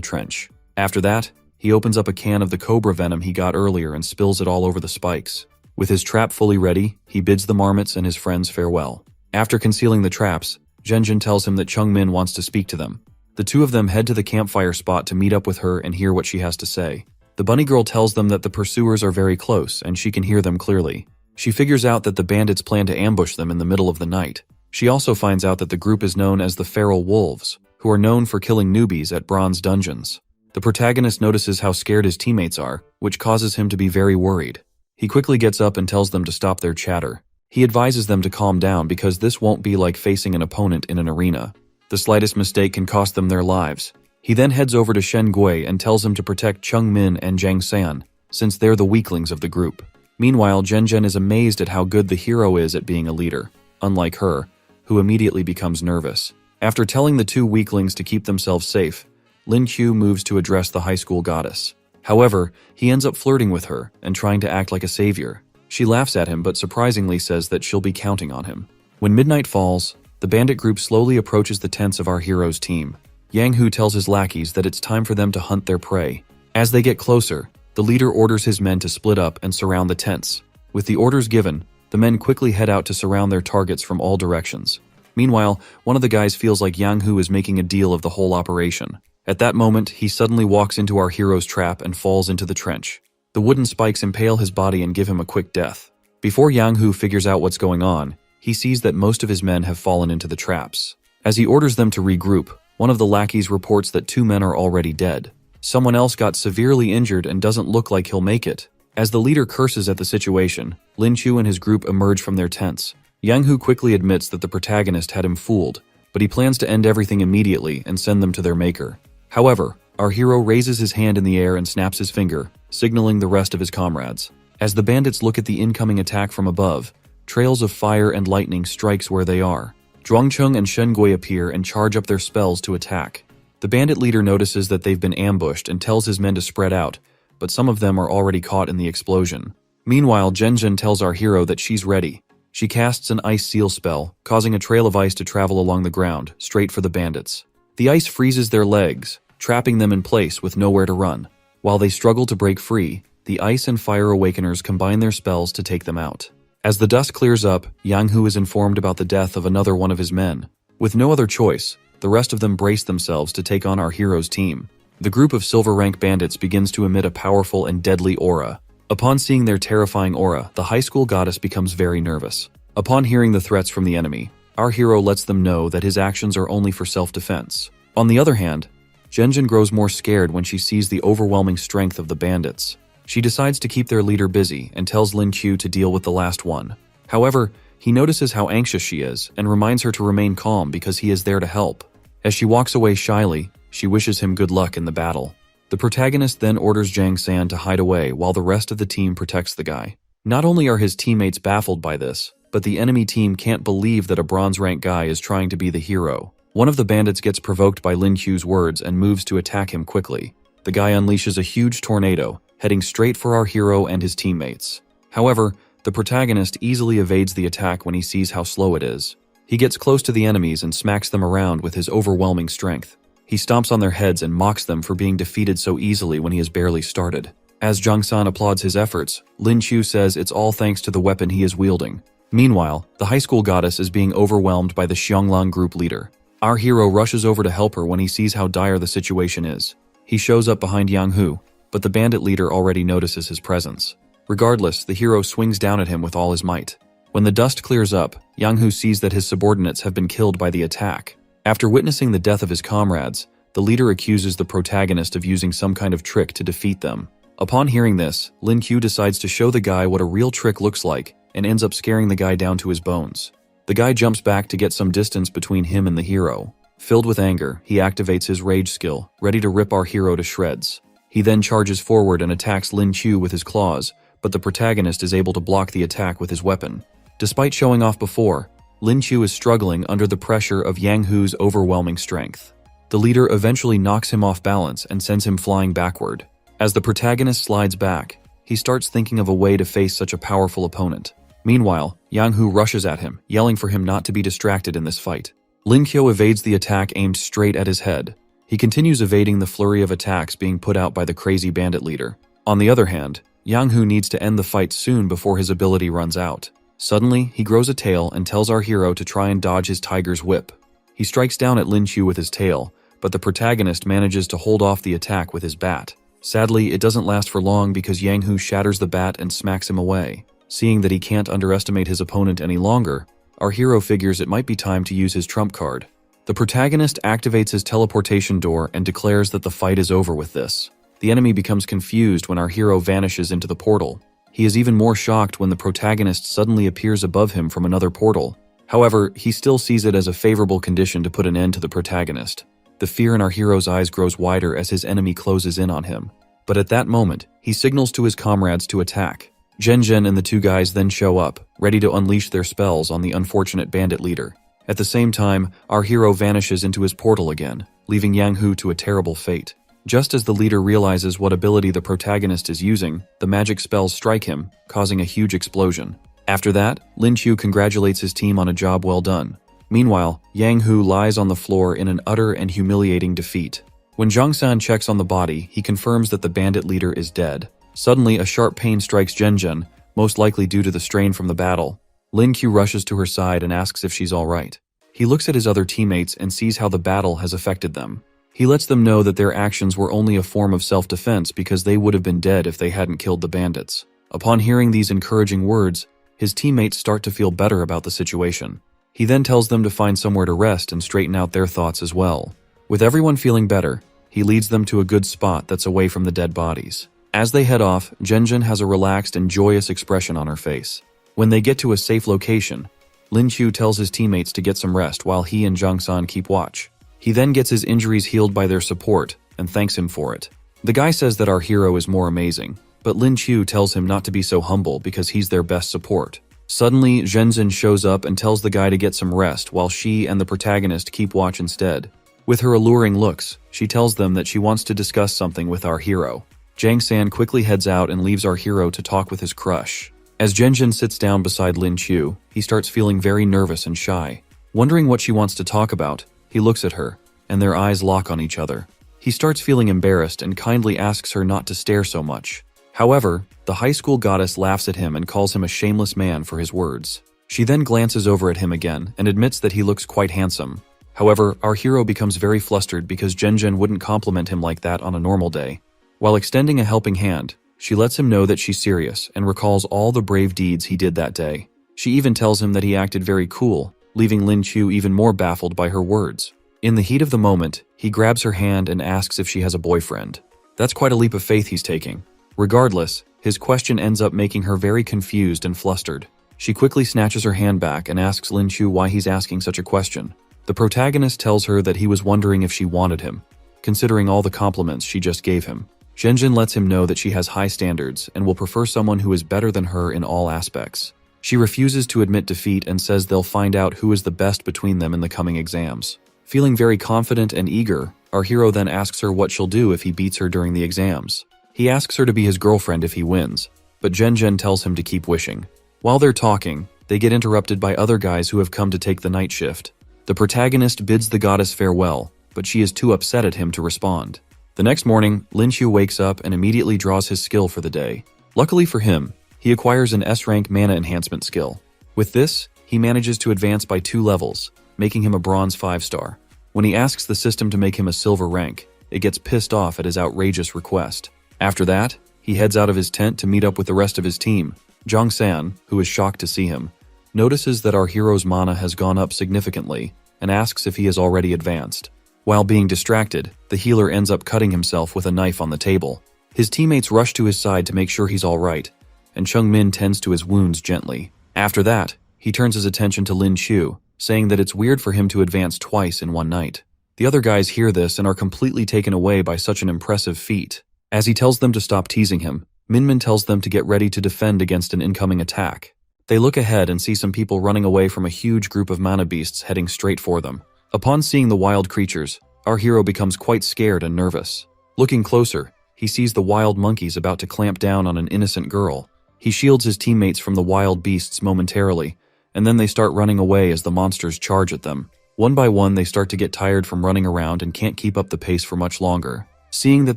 trench. After that, he opens up a can of the cobra venom he got earlier and spills it all over the spikes. With his trap fully ready, he bids the marmots and his friends farewell. After concealing the traps, Zhenjin tells him that Chungmin wants to speak to them. The two of them head to the campfire spot to meet up with her and hear what she has to say. The bunny girl tells them that the pursuers are very close and she can hear them clearly. She figures out that the bandits plan to ambush them in the middle of the night. She also finds out that the group is known as the Feral Wolves, who are known for killing newbies at bronze dungeons. The protagonist notices how scared his teammates are, which causes him to be very worried. He quickly gets up and tells them to stop their chatter. He advises them to calm down because this won't be like facing an opponent in an arena. The slightest mistake can cost them their lives. He then heads over to Shen Gui and tells him to protect Cheng Min and Zhang San, since they're the weaklings of the group. Meanwhile, Zhen is amazed at how good the hero is at being a leader, unlike her, who immediately becomes nervous. After telling the two weaklings to keep themselves safe, Lin Qiu moves to address the high school goddess. However, he ends up flirting with her and trying to act like a savior. She laughs at him but surprisingly says that she'll be counting on him. When midnight falls, the bandit group slowly approaches the tents of our hero's team. Yang Hu tells his lackeys that it's time for them to hunt their prey. As they get closer, the leader orders his men to split up and surround the tents. With the orders given, the men quickly head out to surround their targets from all directions. Meanwhile, one of the guys feels like Yang Hu is making a deal of the whole operation. At that moment, he suddenly walks into our hero's trap and falls into the trench. The wooden spikes impale his body and give him a quick death. Before Yang Hu figures out what's going on, he sees that most of his men have fallen into the traps. As he orders them to regroup, one of the lackeys reports that 2 men are already dead. Someone else got severely injured and doesn't look like he'll make it. As the leader curses at the situation, Lin Qiu and his group emerge from their tents. Yang Hu quickly admits that the protagonist had him fooled, but he plans to end everything immediately and send them to their maker. However, our hero raises his hand in the air and snaps his finger, signaling the rest of his comrades. As the bandits look at the incoming attack from above, trails of fire and lightning strikes where they are. Zhuangcheng and Shen Gui appear and charge up their spells to attack. The bandit leader notices that they've been ambushed and tells his men to spread out, but some of them are already caught in the explosion. Meanwhile, Zhen tells our hero that she's ready. She casts an ice seal spell, causing a trail of ice to travel along the ground, straight for the bandits. The ice freezes their legs, trapping them in place with nowhere to run. While they struggle to break free, the ice and fire awakeners combine their spells to take them out. As the dust clears up, Yang Hu is informed about the death of another one of his men. With no other choice, the rest of them brace themselves to take on our hero's team. The group of silver rank bandits begins to emit a powerful and deadly aura. Upon seeing their terrifying aura, the high school goddess becomes very nervous. Upon hearing the threats from the enemy, our hero lets them know that his actions are only for self-defense. On the other hand, Zhen grows more scared when she sees the overwhelming strength of the bandits. She decides to keep their leader busy and tells Lin Qiu to deal with the last one. However, he notices how anxious she is and reminds her to remain calm because he is there to help. As she walks away shyly, she wishes him good luck in the battle. The protagonist then orders Zhang San to hide away while the rest of the team protects the guy. Not only are his teammates baffled by this, but the enemy team can't believe that a bronze rank guy is trying to be the hero. One of the bandits gets provoked by Lin Qiu's words and moves to attack him quickly. The guy unleashes a huge tornado, heading straight for our hero and his teammates. However, the protagonist easily evades the attack when he sees how slow it is. He gets close to the enemies and smacks them around with his overwhelming strength. He stomps on their heads and mocks them for being defeated so easily when he has barely started. As Zhang San applauds his efforts, Lin Qiu says it's all thanks to the weapon he is wielding. Meanwhile, the high school goddess is being overwhelmed by the Xionglang group leader. Our hero rushes over to help her when he sees how dire the situation is. He shows up behind Yang Hu, but the bandit leader already notices his presence. Regardless, the hero swings down at him with all his might. When the dust clears up, Yang Hu sees that his subordinates have been killed by the attack. After witnessing the death of his comrades, the leader accuses the protagonist of using some kind of trick to defeat them. Upon hearing this, Lin Qiu decides to show the guy what a real trick looks like and ends up scaring the guy down to his bones. The guy jumps back to get some distance between him and the hero. Filled with anger, he activates his rage skill, ready to rip our hero to shreds. He then charges forward and attacks Lin Qiu with his claws, but the protagonist is able to block the attack with his weapon. Despite showing off before, Lin Chu is struggling under the pressure of Yang Hu's overwhelming strength. The leader eventually knocks him off balance and sends him flying backward. As the protagonist slides back, he starts thinking of a way to face such a powerful opponent. Meanwhile, Yang Hu rushes at him, yelling for him not to be distracted in this fight. Lin Qiu evades the attack aimed straight at his head. He continues evading the flurry of attacks being put out by the crazy bandit leader. On the other hand, Yang Hu needs to end the fight soon before his ability runs out. Suddenly, he grows a tail and tells our hero to try and dodge his tiger's whip. He strikes down at Lin Qiu with his tail, but the protagonist manages to hold off the attack with his bat. Sadly, it doesn't last for long because Yang Hu shatters the bat and smacks him away. Seeing that he can't underestimate his opponent any longer, our hero figures it might be time to use his trump card. The protagonist activates his teleportation door and declares that the fight is over with this. The enemy becomes confused when our hero vanishes into the portal. He is even more shocked when the protagonist suddenly appears above him from another portal. However, he still sees it as a favorable condition to put an end to the protagonist. The fear in our hero's eyes grows wider as his enemy closes in on him. But at that moment, he signals to his comrades to attack. Zhen and the two guys then show up, ready to unleash their spells on the unfortunate bandit leader. At the same time, our hero vanishes into his portal again, leaving Yang Hu to a terrible fate. Just as the leader realizes what ability the protagonist is using, the magic spells strike him, causing a huge explosion. After that, Lin Qiu congratulates his team on a job well done. Meanwhile, Yang Hu lies on the floor in an utter and humiliating defeat. When Zhang San checks on the body, he confirms that the bandit leader is dead. Suddenly, a sharp pain strikes Zhen, most likely due to the strain from the battle. Lin Qiu rushes to her side and asks if she's alright. He looks at his other teammates and sees how the battle has affected them. He lets them know that their actions were only a form of self-defense because they would have been dead if they hadn't killed the bandits. Upon hearing these encouraging words, his teammates start to feel better about the situation. He then tells them to find somewhere to rest and straighten out their thoughts as well. With everyone feeling better, he leads them to a good spot that's away from the dead bodies. As they head off, Zhen has a relaxed and joyous expression on her face. When they get to a safe location, Lin Qiu tells his teammates to get some rest while he and Zhang San keep watch. He then gets his injuries healed by their support and thanks him for it. The guy says that our hero is more amazing, but Lin Qiu tells him not to be so humble because he's their best support. Suddenly, Zhen shows up and tells the guy to get some rest while she and the protagonist keep watch instead. With her alluring looks, she tells them that she wants to discuss something with our hero. Zhang San quickly heads out and leaves our hero to talk with his crush. As Zhen sits down beside Lin Qiu, he starts feeling very nervous and shy. Wondering what she wants to talk about, he looks at her, and their eyes lock on each other. He starts feeling embarrassed and kindly asks her not to stare so much. However, the high school goddess laughs at him and calls him a shameless man for his words. She then glances over at him again and admits that he looks quite handsome. However, our hero becomes very flustered because Zhen wouldn't compliment him like that on a normal day. While extending a helping hand, she lets him know that she's serious and recalls all the brave deeds he did that day. She even tells him that he acted very cool, leaving Lin Qiu even more baffled by her words. In the heat of the moment, he grabs her hand and asks if she has a boyfriend. That's quite a leap of faith he's taking. Regardless, his question ends up making her very confused and flustered. She quickly snatches her hand back and asks Lin Qiu why he's asking such a question. The protagonist tells her that he was wondering if she wanted him, considering all the compliments she just gave him. Zhen lets him know that she has high standards and will prefer someone who is better than her in all aspects. She refuses to admit defeat and says they'll find out who is the best between them in the coming exams. Feeling very confident and eager, our hero then asks her what she'll do if he beats her during the exams. He asks her to be his girlfriend if he wins, but Zhen tells him to keep wishing. While they're talking, they get interrupted by other guys who have come to take the night shift. The protagonist bids the goddess farewell, but she is too upset at him to respond. The next morning, Lin Qiu wakes up and immediately draws his skill for the day. Luckily for him, he acquires an S-rank mana enhancement skill. With this, he manages to advance by 2 levels, making him a bronze 5-star. When he asks the system to make him a silver rank, it gets pissed off at his outrageous request. After that, he heads out of his tent to meet up with the rest of his team. Zhang San, who is shocked to see him, notices that our hero's mana has gone up significantly and asks if he has already advanced. While being distracted, the healer ends up cutting himself with a knife on the table. His teammates rush to his side to make sure he's alright, and Cheng Min tends to his wounds gently. After that, he turns his attention to Lin Qiu, saying that it's weird for him to advance twice in one night. The other guys hear this and are completely taken away by such an impressive feat. As he tells them to stop teasing him, Minmin tells them to get ready to defend against an incoming attack. They look ahead and see some people running away from a huge group of mana beasts heading straight for them. Upon seeing the wild creatures, our hero becomes quite scared and nervous. Looking closer, he sees the wild monkeys about to clamp down on an innocent girl. He shields his teammates from the wild beasts momentarily, and then they start running away as the monsters charge at them. One by one, they start to get tired from running around and can't keep up the pace for much longer. Seeing that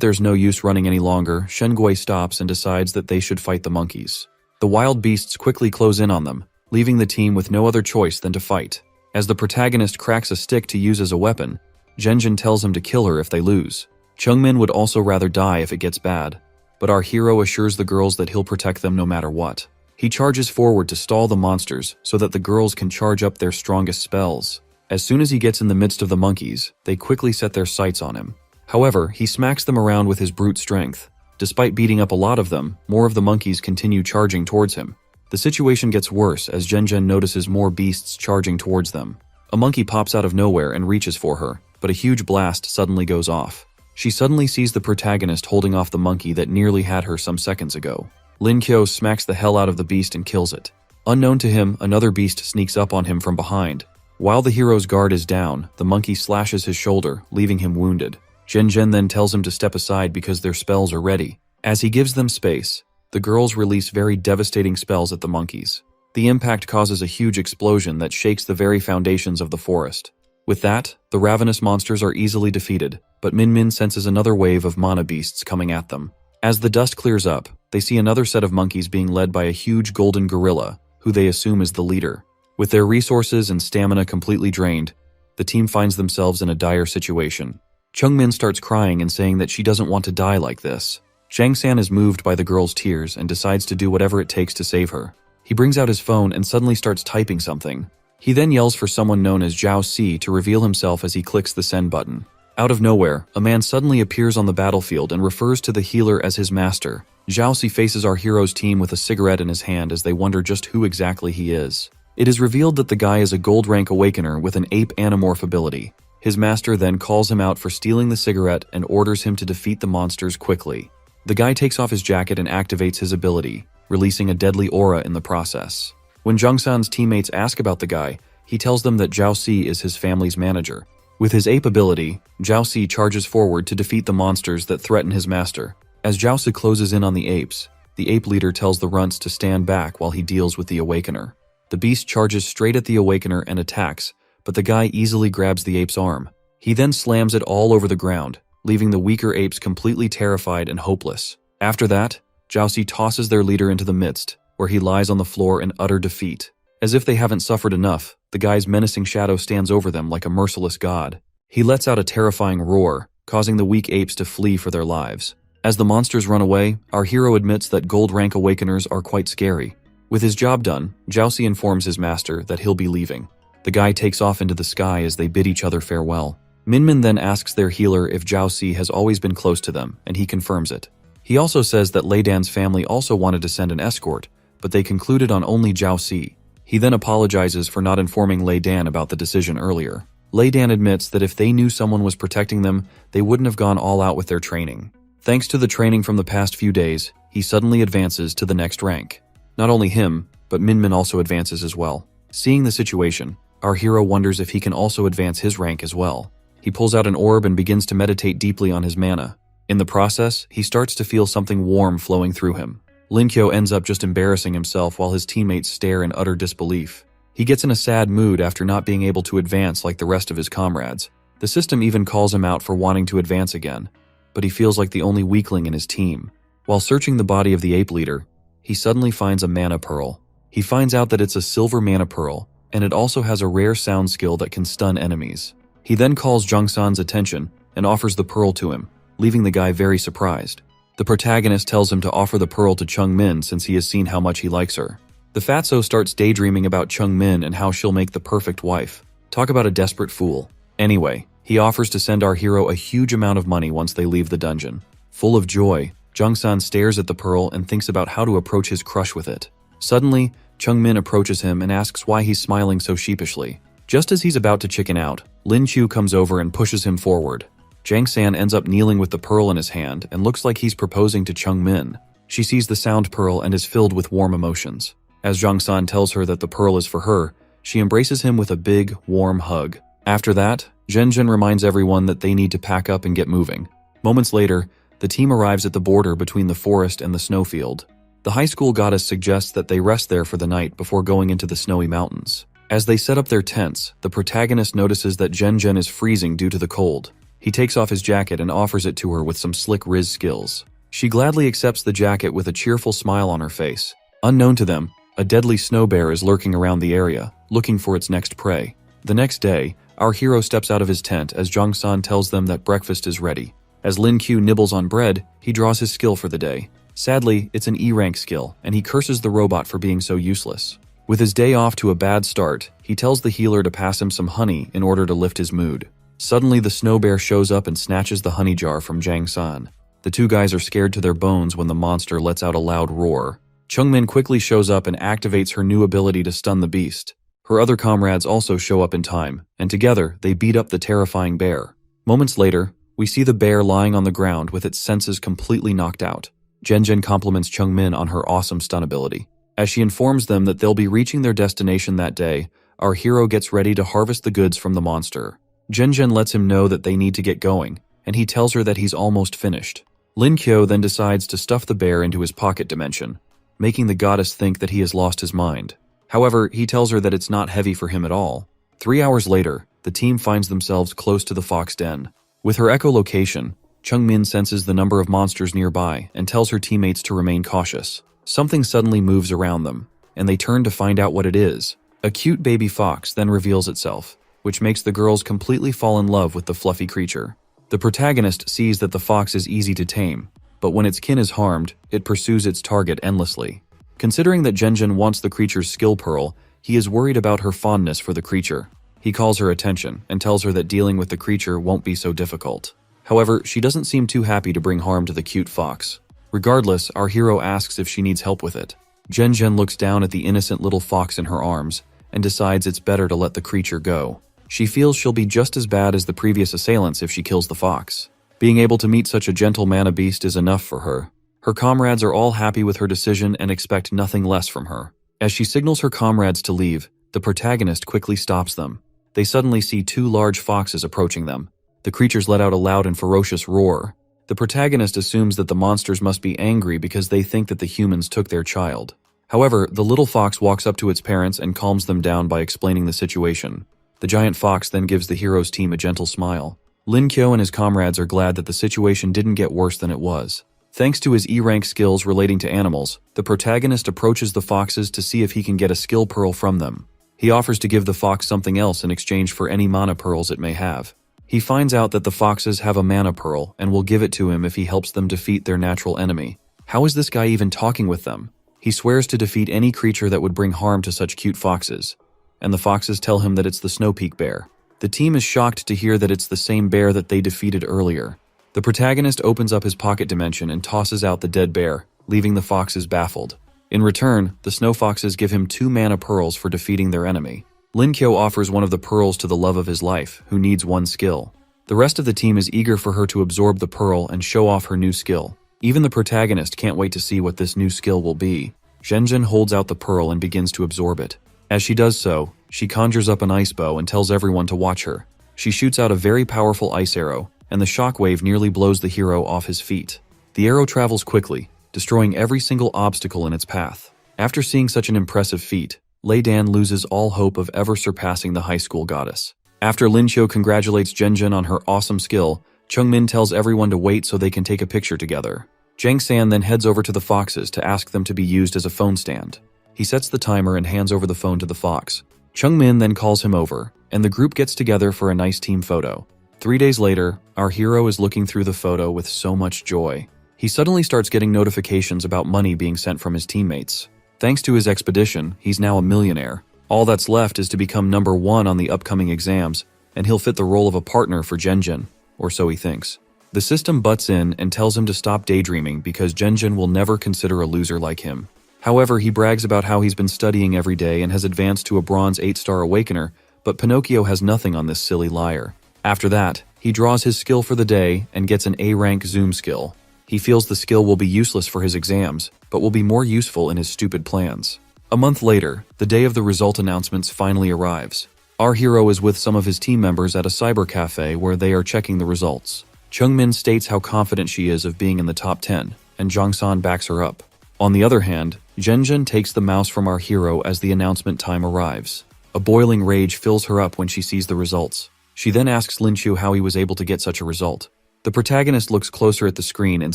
there's no use running any longer, Shengui stops and decides that they should fight the monkeys. The wild beasts quickly close in on them, leaving the team with no other choice than to fight. As the protagonist cracks a stick to use as a weapon, Zhenjin tells him to kill her if they lose. Chungmin would also rather die if it gets bad, but our hero assures the girls that he'll protect them no matter what. He charges forward to stall the monsters so that the girls can charge up their strongest spells. As soon as he gets in the midst of the monkeys, they quickly set their sights on him. However, he smacks them around with his brute strength. Despite beating up a lot of them, more of the monkeys continue charging towards him. The situation gets worse as Zhenjin notices more beasts charging towards them. A monkey pops out of nowhere and reaches for her, but a huge blast suddenly goes off. She suddenly sees the protagonist holding off the monkey that nearly had her some seconds ago. Lin Kyo smacks the hell out of the beast and kills it. Unknown to him, another beast sneaks up on him from behind. While the hero's guard is down, the monkey slashes his shoulder, leaving him wounded. Zhenjin then tells him to step aside because their spells are ready. As he gives them space, the girls release very devastating spells at the monkeys. The impact causes a huge explosion that shakes the very foundations of the forest. With that, the ravenous monsters are easily defeated, but Minmin senses another wave of mana beasts coming at them. As the dust clears up, they see another set of monkeys being led by a huge golden gorilla, who they assume is the leader. With their resources and stamina completely drained, the team finds themselves in a dire situation. Chungmin starts crying and saying that she doesn't want to die like this. Zhang-san is moved by the girl's tears and decides to do whatever it takes to save her. He brings out his phone and suddenly starts typing something. He then yells for someone known as Zhao Si to reveal himself as he clicks the send button. Out of nowhere, a man suddenly appears on the battlefield and refers to the healer as his master. Zhao Si faces our hero's team with a cigarette in his hand as they wonder just who exactly he is. It is revealed that the guy is a gold rank awakener with an ape anamorph ability. His master then calls him out for stealing the cigarette and orders him to defeat the monsters quickly. The guy takes off his jacket and activates his ability, releasing a deadly aura in the process. When Zhang-san's teammates ask about the guy, he tells them that Zhao Si is his family's manager. With his ape ability, Zhao Si charges forward to defeat the monsters that threaten his master. As Zhao Si closes in on the apes, the ape leader tells the runts to stand back while he deals with the awakener. The beast charges straight at the awakener and attacks, but the guy easily grabs the ape's arm. He then slams it all over the ground, leaving the weaker apes completely terrified and hopeless. After that, Zhao Si tosses their leader into the midst, where he lies on the floor in utter defeat. As if they haven't suffered enough, the guy's menacing shadow stands over them like a merciless god. He lets out a terrifying roar, causing the weak apes to flee for their lives. As the monsters run away, our hero admits that gold rank awakeners are quite scary. With his job done, Zhao Si informs his master that he'll be leaving. The guy takes off into the sky as they bid each other farewell. Minmin then asks their healer if Zhao Si has always been close to them, and he confirms it. He also says that Lei Dan's family also wanted to send an escort, but they concluded on only Zhao Si. He then apologizes for not informing Lei Dan about the decision earlier. Lei Dan admits that if they knew someone was protecting them, they wouldn't have gone all out with their training. Thanks to the training from the past few days, he suddenly advances to the next rank. Not only him, but Minmin also advances as well. Seeing the situation, our hero wonders if he can also advance his rank as well. He pulls out an orb and begins to meditate deeply on his mana. In the process, he starts to feel something warm flowing through him. Lin Kyo ends up just embarrassing himself while his teammates stare in utter disbelief. He gets in a sad mood after not being able to advance like the rest of his comrades. The system even calls him out for wanting to advance again, but he feels like the only weakling in his team. While searching the body of the ape leader, he suddenly finds a mana pearl. He finds out that it's a silver mana pearl, and it also has a rare sound skill that can stun enemies. He then calls Zhang-san's attention and offers the pearl to him, leaving the guy very surprised. The protagonist tells him to offer the pearl to Chung-min since he has seen how much he likes her. The fatso starts daydreaming about Chung-min and how she'll make the perfect wife. Talk about a desperate fool. Anyway, he offers to send our hero a huge amount of money once they leave the dungeon. Full of joy, Zhang-san stares at the pearl and thinks about how to approach his crush with it. Suddenly, Chung-min approaches him and asks why he's smiling so sheepishly. Just as he's about to chicken out, Lin Chu comes over and pushes him forward. Zhang-san ends up kneeling with the pearl in his hand and looks like he's proposing to Chung-min. She sees the sound pearl and is filled with warm emotions. As Jong-san tells her that the pearl is for her, she embraces him with a big, warm hug. After that, Zhenjin reminds everyone that they need to pack up and get moving. Moments later, the team arrives at the border between the forest and the snowfield. The high school goddess suggests that they rest there for the night before going into the snowy mountains. As they set up their tents, the protagonist notices that Zhenjin is freezing due to the cold. He takes off his jacket and offers it to her with some slick riz skills. She gladly accepts the jacket with a cheerful smile on her face. Unknown to them, a deadly snow bear is lurking around the area, looking for its next prey. The next day, our hero steps out of his tent as Jong-san tells them that breakfast is ready. As Lin Q nibbles on bread, he draws his skill for the day. Sadly, it's an E-rank skill, and he curses the robot for being so useless. With his day off to a bad start, he tells the healer to pass him some honey in order to lift his mood. Suddenly, the snow bear shows up and snatches the honey jar from Jang-san. The two guys are scared to their bones when the monster lets out a loud roar. Chung-min quickly shows up and activates her new ability to stun the beast. Her other comrades also show up in time, and together they beat up the terrifying bear. Moments later, we see the bear lying on the ground with its senses completely knocked out. Zhenjin compliments Chung-min on her awesome stun ability. As she informs them that they'll be reaching their destination that day, our hero gets ready to harvest the goods from the monster. Zhenjin lets him know that they need to get going, and he tells her that he's almost finished. Lin Kyo then decides to stuff the bear into his pocket dimension, making the goddess think that he has lost his mind. However, he tells her that it's not heavy for him at all. 3 hours later, the team finds themselves close to the fox den. With her echolocation, Chung-min senses the number of monsters nearby and tells her teammates to remain cautious. Something suddenly moves around them, and they turn to find out what it is. A cute baby fox then reveals itself, which makes the girls completely fall in love with the fluffy creature. The protagonist sees that the fox is easy to tame, but when its kin is harmed, it pursues its target endlessly. Considering that Zhenjin wants the creature's skill pearl, he is worried about her fondness for the creature. He calls her attention and tells her that dealing with the creature won't be so difficult. However, she doesn't seem too happy to bring harm to the cute fox. Regardless, our hero asks if she needs help with it. Zhenjin looks down at the innocent little fox in her arms and decides it's better to let the creature go. She feels she'll be just as bad as the previous assailants if she kills the fox. Being able to meet such a gentle mana-beast is enough for her. Her comrades are all happy with her decision and expect nothing less from her. As she signals her comrades to leave, the protagonist quickly stops them. They suddenly see 2 large foxes approaching them. The creatures let out a loud and ferocious roar. The protagonist assumes that the monsters must be angry because they think that the humans took their child. However, the little fox walks up to its parents and calms them down by explaining the situation. The giant fox then gives the hero's team a gentle smile. Lin Kyo and his comrades are glad that the situation didn't get worse than it was. Thanks to his E-rank skills relating to animals, the protagonist approaches the foxes to see if he can get a skill pearl from them. He offers to give the fox something else in exchange for any mana pearls it may have. He finds out that the foxes have a mana pearl and will give it to him if he helps them defeat their natural enemy. How is this guy even talking with them? He swears to defeat any creature that would bring harm to such cute foxes. And the foxes tell him that it's the Snow Peak bear. The team is shocked to hear that it's the same bear that they defeated earlier. The protagonist opens up his pocket dimension and tosses out the dead bear, leaving the foxes baffled. In return, the snow foxes give him 2 mana pearls for defeating their enemy. Lin Kyo offers one of the pearls to the love of his life, who needs 1 skill. The rest of the team is eager for her to absorb the pearl and show off her new skill. Even the protagonist can't wait to see what this new skill will be. Zhenjin holds out the pearl and begins to absorb it. As she does so, she conjures up an ice bow and tells everyone to watch her. She shoots out a very powerful ice arrow, and the shockwave nearly blows the hero off his feet. The arrow travels quickly, destroying every single obstacle in its path. After seeing such an impressive feat, Lei Dan loses all hope of ever surpassing the high school goddess. After Lin Qiu congratulates Zhenjin on her awesome skill, Chung-min tells everyone to wait so they can take a picture together. Jang San then heads over to the foxes to ask them to be used as a phone stand. He sets the timer and hands over the phone to the fox. Chung-min then calls him over, and the group gets together for a nice team photo. 3 days later, our hero is looking through the photo with so much joy. He suddenly starts getting notifications about money being sent from his teammates. Thanks to his expedition, he's now a millionaire. All that's left is to become number 1 on the upcoming exams, and he'll fit the role of a partner for Zhenjin, or so he thinks. The system butts in and tells him to stop daydreaming because Zhenjin will never consider a loser like him. However, he brags about how he's been studying every day and has advanced to a bronze 8-star awakener, but Pinocchio has nothing on this silly liar. After that, he draws his skill for the day and gets an A-rank zoom skill. He feels the skill will be useless for his exams, but will be more useful in his stupid plans. A month later, the day of the result announcements finally arrives. Our hero is with some of his team members at a cyber cafe where they are checking the results. Chung-min states how confident she is of being in the top 10, and Jong-san backs her up. On the other hand, Jen takes the mouse from our hero as the announcement time arrives. A boiling rage fills her up when she sees the results. She then asks Lin Chu how he was able to get such a result. The protagonist looks closer at the screen and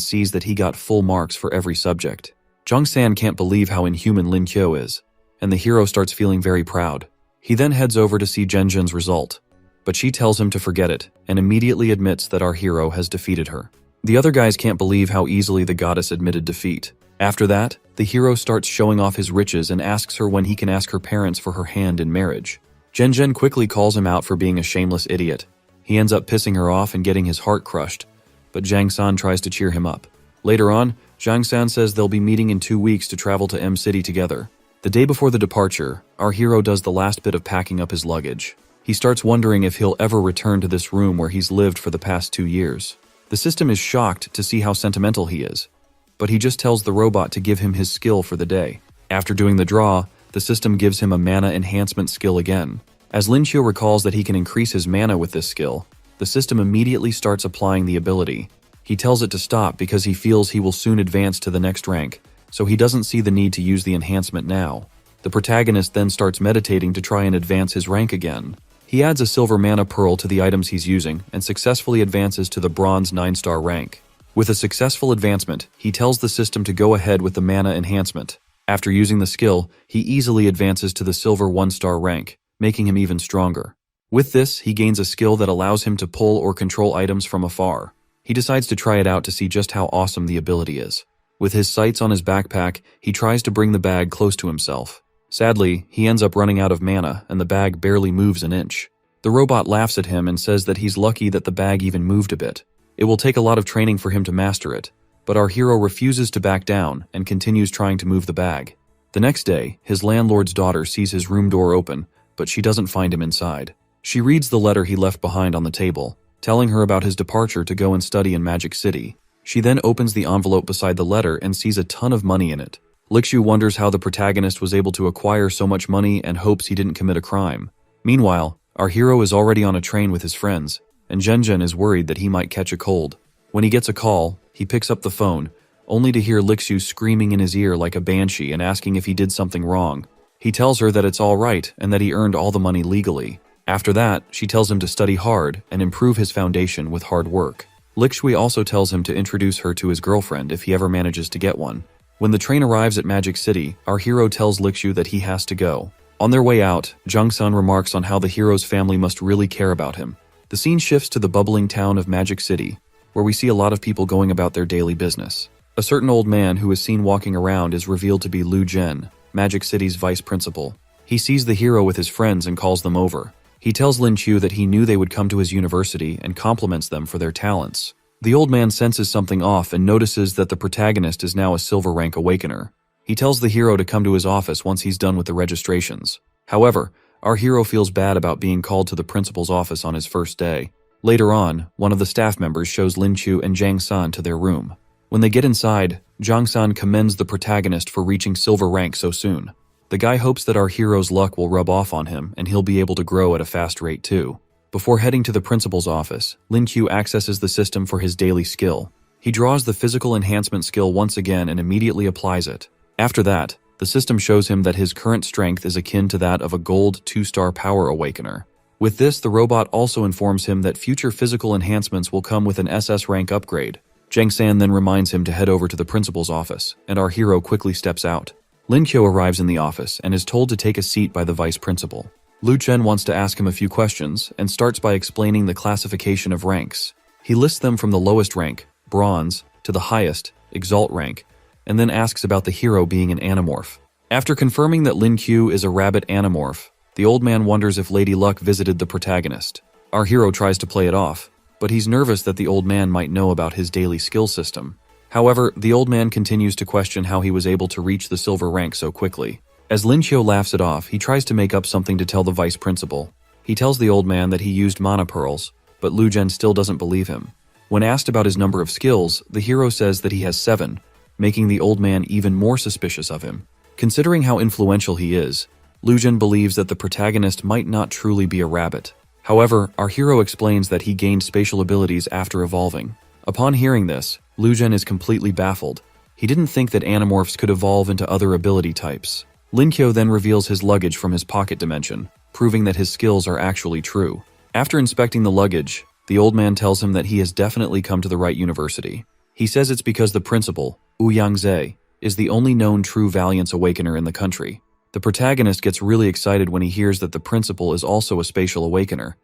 sees that he got full marks for every subject. Jong-san can't believe how inhuman Lin Kyo is, and the hero starts feeling very proud. He then heads over to see Jen's result, but she tells him to forget it and immediately admits that our hero has defeated her. The other guys can't believe how easily the goddess admitted defeat. After that, the hero starts showing off his riches and asks her when he can ask her parents for her hand in marriage. Jen quickly calls him out for being a shameless idiot. He ends up pissing her off and getting his heart crushed, but Jang-san tries to cheer him up. Later on, Jang-san says they'll be meeting in 2 weeks to travel to M City together. The day before the departure, our hero does the last bit of packing up his luggage. He starts wondering if he'll ever return to this room where he's lived for the past 2 years. The system is shocked to see how sentimental he is, but he just tells the robot to give him his skill for the day. After doing the draw, the system gives him a mana enhancement skill again. As Lin Qiu recalls that he can increase his mana with this skill, the system immediately starts applying the ability. He tells it to stop because he feels he will soon advance to the next rank, so he doesn't see the need to use the enhancement now. The protagonist then starts meditating to try and advance his rank again. He adds a silver mana pearl to the items he's using and successfully advances to the bronze 9-star rank. With a successful advancement, he tells the system to go ahead with the mana enhancement. After using the skill, he easily advances to the silver 1-star rank, making him even stronger. With this, he gains a skill that allows him to pull or control items from afar. He decides to try it out to see just how awesome the ability is. With his sights on his backpack, he tries to bring the bag close to himself. Sadly, he ends up running out of mana and the bag barely moves an inch. The robot laughs at him and says that he's lucky that the bag even moved a bit. It will take a lot of training for him to master it, but our hero refuses to back down and continues trying to move the bag. The next day, his landlord's daughter sees his room door open, but she doesn't find him inside. She reads the letter he left behind on the table, telling her about his departure to go and study in Magic City. She then opens the envelope beside the letter and sees a ton of money in it. Lixu wonders how the protagonist was able to acquire so much money and hopes he didn't commit a crime. Meanwhile, our hero is already on a train with his friends, and Jen is worried that he might catch a cold. When he gets a call, he picks up the phone, only to hear Lixu screaming in his ear like a banshee and asking if he did something wrong. He tells her that it's all right and that he earned all the money legally. After that, she tells him to study hard and improve his foundation with hard work. Lixu also tells him to introduce her to his girlfriend if he ever manages to get one. When the train arrives at Magic City, our hero tells Lixu that he has to go. On their way out, Jung-sun remarks on how the hero's family must really care about him. The scene shifts to the bubbling town of Magic City, where we see a lot of people going about their daily business. A certain old man who is seen walking around is revealed to be Lu Zhen, Magic City's vice principal. He sees the hero with his friends and calls them over. He tells Lin Qiu that he knew they would come to his university and compliments them for their talents. The old man senses something off and notices that the protagonist is now a silver rank awakener. He tells the hero to come to his office once he's done with the registrations. However, our hero feels bad about being called to the principal's office on his first day. Later on, one of the staff members shows Lin Qiu and Jang-san to their room. When they get inside, Jang-san commends the protagonist for reaching silver rank so soon. The guy hopes that our hero's luck will rub off on him and he'll be able to grow at a fast rate too. Before heading to the principal's office, Lin Qiu accesses the system for his daily skill. He draws the physical enhancement skill once again and immediately applies it. After that, the system shows him that his current strength is akin to that of a gold 2-star power awakener. With this, the robot also informs him that future physical enhancements will come with an SS rank upgrade. Jang-san then reminds him to head over to the principal's office, and our hero quickly steps out. Lin Qiu arrives in the office and is told to take a seat by the vice principal. Lu Chen wants to ask him a few questions and starts by explaining the classification of ranks. He lists them from the lowest rank, bronze, to the highest, exalt rank, and then asks about the hero being an animorph. After confirming that Lin Qiu is a rabbit animorph, the old man wonders if Lady Luck visited the protagonist. Our hero tries to play it off, but he's nervous that the old man might know about his daily skill system. However, the old man continues to question how he was able to reach the silver rank so quickly. As Lin Qiu laughs it off, he tries to make up something to tell the vice principal. He tells the old man that he used mana pearls, but Lu Zhen still doesn't believe him. When asked about his number of skills, the hero says that he has 7, making the old man even more suspicious of him. Considering how influential he is, Lujin believes that the protagonist might not truly be a rabbit. However, our hero explains that he gained spatial abilities after evolving. Upon hearing this, Lujin is completely baffled. He didn't think that animorphs could evolve into other ability types. Linkyo then reveals his luggage from his pocket dimension, proving that his skills are actually true. After inspecting the luggage, the old man tells him that he has definitely come to the right university. He says it's because the principal, Ouyang is the only known true Valiance Awakener in the country. The protagonist gets really excited when he hears that the principal is also a spatial awakener,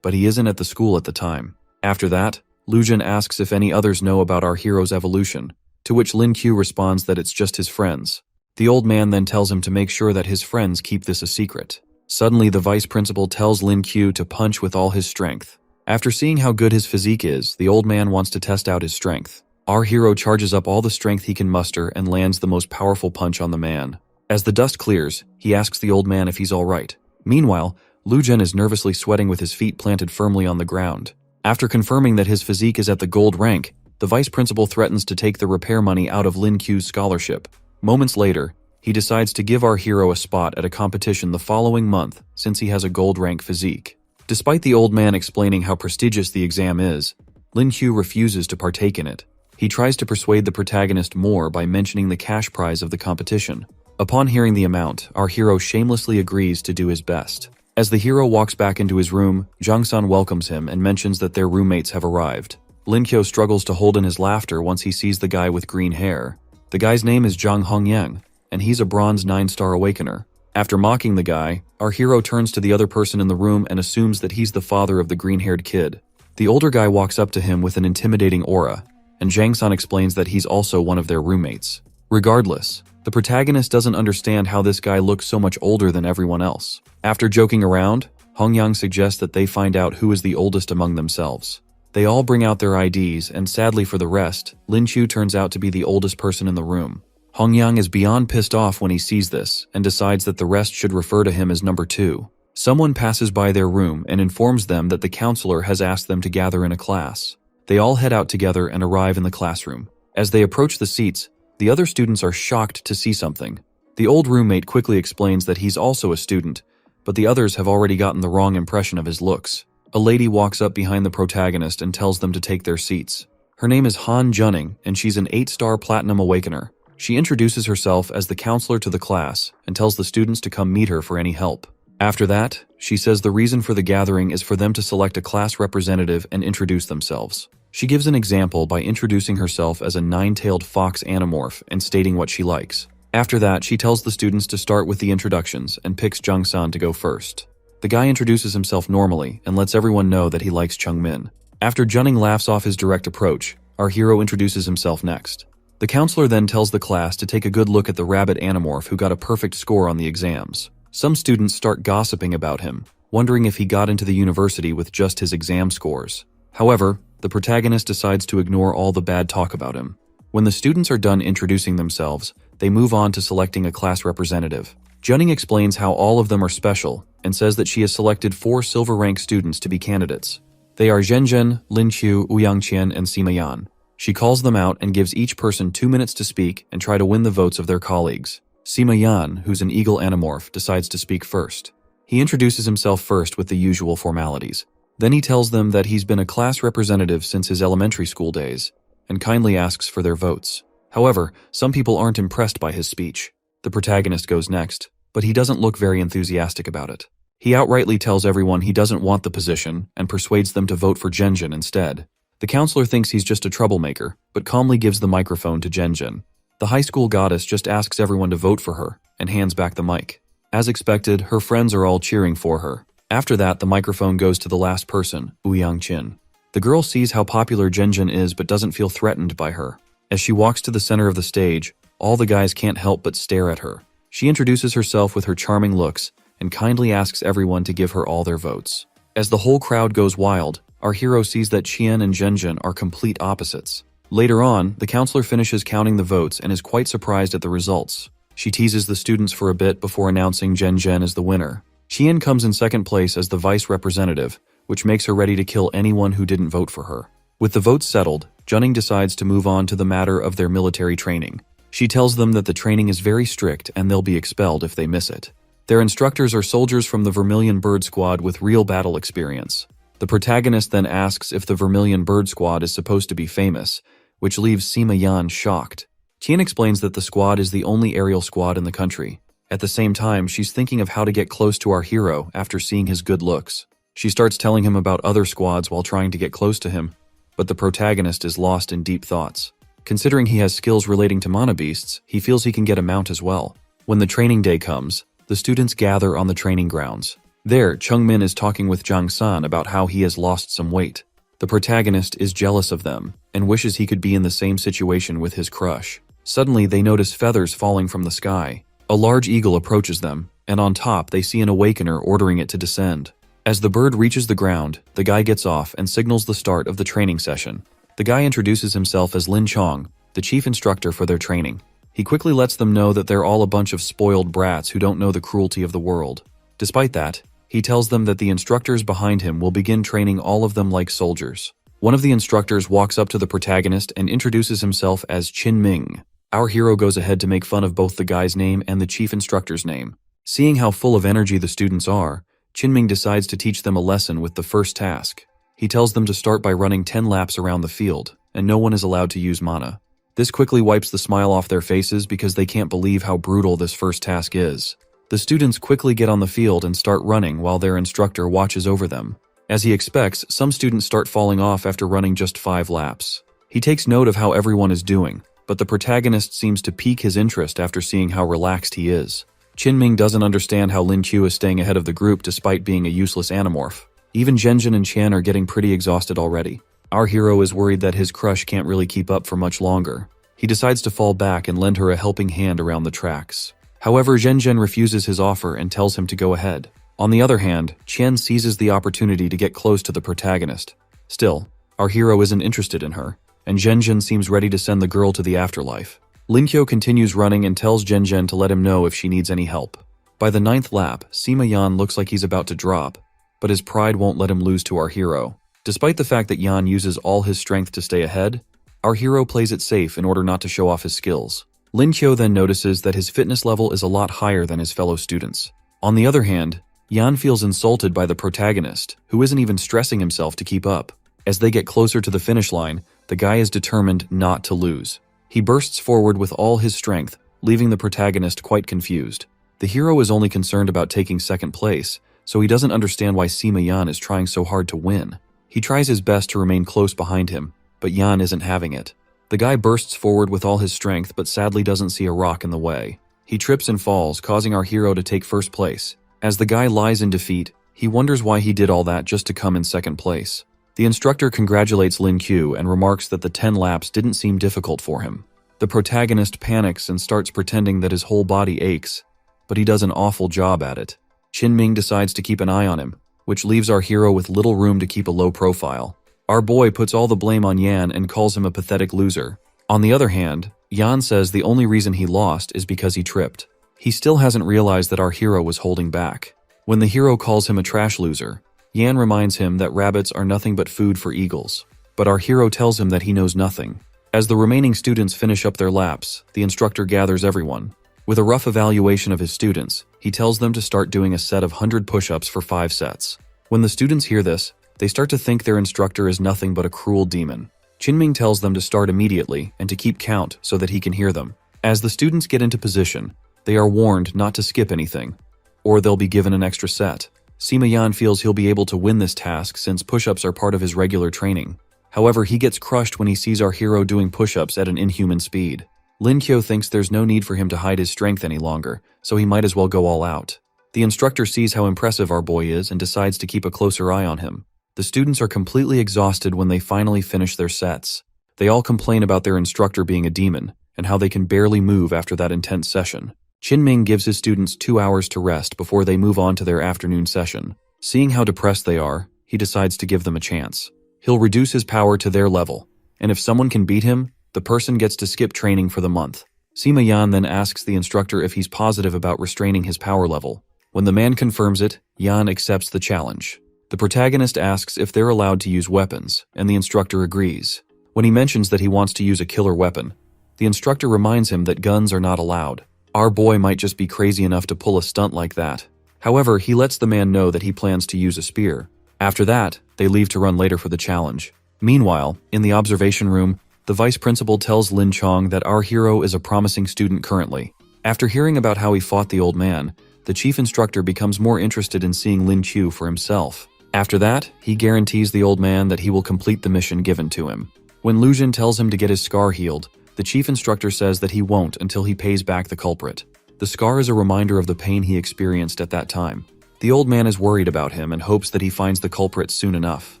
but he isn't at the school at the time. After that, Lujin asks if any others know about our hero's evolution, to which Lin Q responds that it's just his friends. The old man then tells him to make sure that his friends keep this a secret. Suddenly, the vice principal tells Lin Q to punch with all his strength. After seeing how good his physique is, the old man wants to test out his strength. Our hero charges up all the strength he can muster and lands the most powerful punch on the man. As the dust clears, he asks the old man if he's alright. Meanwhile, Lujin is nervously sweating with his feet planted firmly on the ground. After confirming that his physique is at the gold rank, the vice principal threatens to take the repair money out of Lin Q's scholarship. Moments later, he decides to give our hero a spot at a competition the following month since he has a gold rank physique. Despite the old man explaining how prestigious the exam is, Lin Q refuses to partake in it. He tries to persuade the protagonist more by mentioning the cash prize of the competition. Upon hearing the amount, our hero shamelessly agrees to do his best. As the hero walks back into his room, Jung-san welcomes him and mentions that their roommates have arrived. Lin Q struggles to hold in his laughter once he sees the guy with green hair. The guy's name is Zhang Hongyang, and he's a bronze 9-star awakener. After mocking the guy, our hero turns to the other person in the room and assumes that he's the father of the green-haired kid. The older guy walks up to him with an intimidating aura, and Jang-san explains that he's also one of their roommates. Regardless, the protagonist doesn't understand how this guy looks so much older than everyone else. After joking around, Hongyang suggests that they find out who is the oldest among themselves. They all bring out their IDs, and sadly for the rest, Lin Chu turns out to be the oldest person in the room. Hongyang is beyond pissed off when he sees this, and decides that the rest should refer to him as number 2. Someone passes by their room and informs them that the counselor has asked them to gather in a class. They all head out together and arrive in the classroom. As they approach the seats, the other students are shocked to see something. The old roommate quickly explains that he's also a student, but the others have already gotten the wrong impression of his looks. A lady walks up behind the protagonist and tells them to take their seats. Her name is Han Junning, and she's an 8-star Platinum Awakener. She introduces herself as the counselor to the class and tells the students to come meet her for any help. After that, she says the reason for the gathering is for them to select a class representative and introduce themselves. She gives an example by introducing herself as a 9-tailed fox animorph and stating what she likes. After that, she tells the students to start with the introductions and picks Jung-san to go first. The guy introduces himself normally and lets everyone know that he likes Chung-min. After Junning laughs off his direct approach, our hero introduces himself next. The counselor then tells the class to take a good look at the rabbit animorph who got a perfect score on the exams. Some students start gossiping about him, wondering if he got into the university with just his exam scores. However, the protagonist decides to ignore all the bad talk about him. When the students are done introducing themselves, they move on to selecting a class representative. Junning explains how all of them are special and says that she has selected 4 silver rank students to be candidates. They are Zhenzhen, Linqiu, Ouyangqian, and Sima Yan. She calls them out and gives each person 2 minutes to speak and try to win the votes of their colleagues. Sima Yan, who's an eagle animorph, decides to speak first. He introduces himself first with the usual formalities. Then he tells them that he's been a class representative since his elementary school days, and kindly asks for their votes. However, some people aren't impressed by his speech. The protagonist goes next, but he doesn't look very enthusiastic about it. He outrightly tells everyone he doesn't want the position and persuades them to vote for Zhenzhen instead. The counselor thinks he's just a troublemaker, but calmly gives the microphone to Zhenzhen. The high school goddess just asks everyone to vote for her and hands back the mic. As expected, her friends are all cheering for her. After that, the microphone goes to the last person, Ouyangqian. The girl sees how popular Zhenzhen is but doesn't feel threatened by her. As she walks to the center of the stage, all the guys can't help but stare at her. She introduces herself with her charming looks and kindly asks everyone to give her all their votes. As the whole crowd goes wild, our hero sees that Qian and Zhenzhen are complete opposites. Later on, the counselor finishes counting the votes and is quite surprised at the results. She teases the students for a bit before announcing Zhenzhen as the winner. Qian comes in second place as the vice representative, which makes her ready to kill anyone who didn't vote for her. With the votes settled, Junning decides to move on to the matter of their military training. She tells them that the training is very strict and they'll be expelled if they miss it. Their instructors are soldiers from the Vermilion Bird Squad with real battle experience. The protagonist then asks if the Vermilion Bird Squad is supposed to be famous, which leaves Sima Yan shocked. Qian explains that the squad is the only aerial squad in the country. At the same time, she's thinking of how to get close to our hero after seeing his good looks. She starts telling him about other squads while trying to get close to him, but the protagonist is lost in deep thoughts. Considering he has skills relating to mana beasts, he feels he can get a mount as well. When the training day comes, the students gather on the training grounds. There, Chungmin is talking with Zhang San about how he has lost some weight. The protagonist is jealous of them and wishes he could be in the same situation with his crush. Suddenly, they notice feathers falling from the sky. A large eagle approaches them, and on top they see an awakener ordering it to descend. As the bird reaches the ground, the guy gets off and signals the start of the training session. The guy introduces himself as Lin Chong, the chief instructor for their training. He quickly lets them know that they're all a bunch of spoiled brats who don't know the cruelty of the world. Despite that, he tells them that the instructors behind him will begin training all of them like soldiers. One of the instructors walks up to the protagonist and introduces himself as Qin Ming. Our hero goes ahead to make fun of both the guy's name and the chief instructor's name. Seeing how full of energy the students are, Qin Ming decides to teach them a lesson with the first task. He tells them to start by running 10 laps around the field, and no one is allowed to use mana. This quickly wipes the smile off their faces because they can't believe how brutal this first task is. The students quickly get on the field and start running while their instructor watches over them. As he expects, some students start falling off after running just 5 laps. He takes note of how everyone is doing, but the protagonist seems to pique his interest after seeing how relaxed he is. Qin Ming doesn't understand how Lin Qiu is staying ahead of the group despite being a useless anamorph. Even Zhenjin and Qian are getting pretty exhausted already. Our hero is worried that his crush can't really keep up for much longer. He decides to fall back and lend her a helping hand around the tracks. However, Zhenjin refuses his offer and tells him to go ahead. On the other hand, Qian seizes the opportunity to get close to the protagonist. Still, our hero isn't interested in her, and Zhenjin seems ready to send the girl to the afterlife. Lin Qiu continues running and tells Zhenjin to let him know if she needs any help. By the 9th lap, Sima Yan looks like he's about to drop, but his pride won't let him lose to our hero. Despite the fact that Yan uses all his strength to stay ahead, our hero plays it safe in order not to show off his skills. Lin Qiu then notices that his fitness level is a lot higher than his fellow students. On the other hand, Yan feels insulted by the protagonist, who isn't even stressing himself to keep up. As they get closer to the finish line, the guy is determined not to lose. He bursts forward with all his strength, leaving the protagonist quite confused. The hero is only concerned about taking second place, so he doesn't understand why Sima Yan is trying so hard to win. He tries his best to remain close behind him, but Yan isn't having it. The guy bursts forward with all his strength but sadly doesn't see a rock in the way. He trips and falls, causing our hero to take first place. As the guy lies in defeat, he wonders why he did all that just to come in second place. The instructor congratulates Lin Qiu and remarks that the 10 laps didn't seem difficult for him. The protagonist panics and starts pretending that his whole body aches, but he does an awful job at it. Qin Ming decides to keep an eye on him, which leaves our hero with little room to keep a low profile. Our boy puts all the blame on Yan and calls him a pathetic loser. On the other hand, Yan says the only reason he lost is because he tripped. He still hasn't realized that our hero was holding back. When the hero calls him a trash loser, Yan reminds him that rabbits are nothing but food for eagles. But our hero tells him that he knows nothing. As the remaining students finish up their laps, the instructor gathers everyone. With a rough evaluation of his students, he tells them to start doing a set of 100 push-ups for 5 sets. When the students hear this, they start to think their instructor is nothing but a cruel demon. Qin Ming tells them to start immediately and to keep count so that he can hear them. As the students get into position, they are warned not to skip anything, or they'll be given an extra set. Sima Yan feels he'll be able to win this task since push-ups are part of his regular training. However, he gets crushed when he sees our hero doing push-ups at an inhuman speed. Lin Qiu thinks there's no need for him to hide his strength any longer, so he might as well go all out. The instructor sees how impressive our boy is and decides to keep a closer eye on him. The students are completely exhausted when they finally finish their sets. They all complain about their instructor being a demon, and how they can barely move after that intense session. Qin Ming gives his students 2 hours to rest before they move on to their afternoon session. Seeing how depressed they are, he decides to give them a chance. He'll reduce his power to their level, and if someone can beat him, the person gets to skip training for the month. Sima Yan then asks the instructor if he's positive about restraining his power level. When the man confirms it, Yan accepts the challenge. The protagonist asks if they're allowed to use weapons, and the instructor agrees. When he mentions that he wants to use a killer weapon, the instructor reminds him that guns are not allowed. Our boy might just be crazy enough to pull a stunt like that. However, he lets the man know that he plans to use a spear. After that, they leave to run later for the challenge. Meanwhile, in the observation room, the vice principal tells Lin Chong that our hero is a promising student currently. After hearing about how he fought the old man, the chief instructor becomes more interested in seeing Lin Chu for himself. After that, he guarantees the old man that he will complete the mission given to him. When Lu Jin tells him to get his scar healed, the chief instructor says that he won't until he pays back the culprit. The scar is a reminder of the pain he experienced at that time. The old man is worried about him and hopes that he finds the culprit soon enough.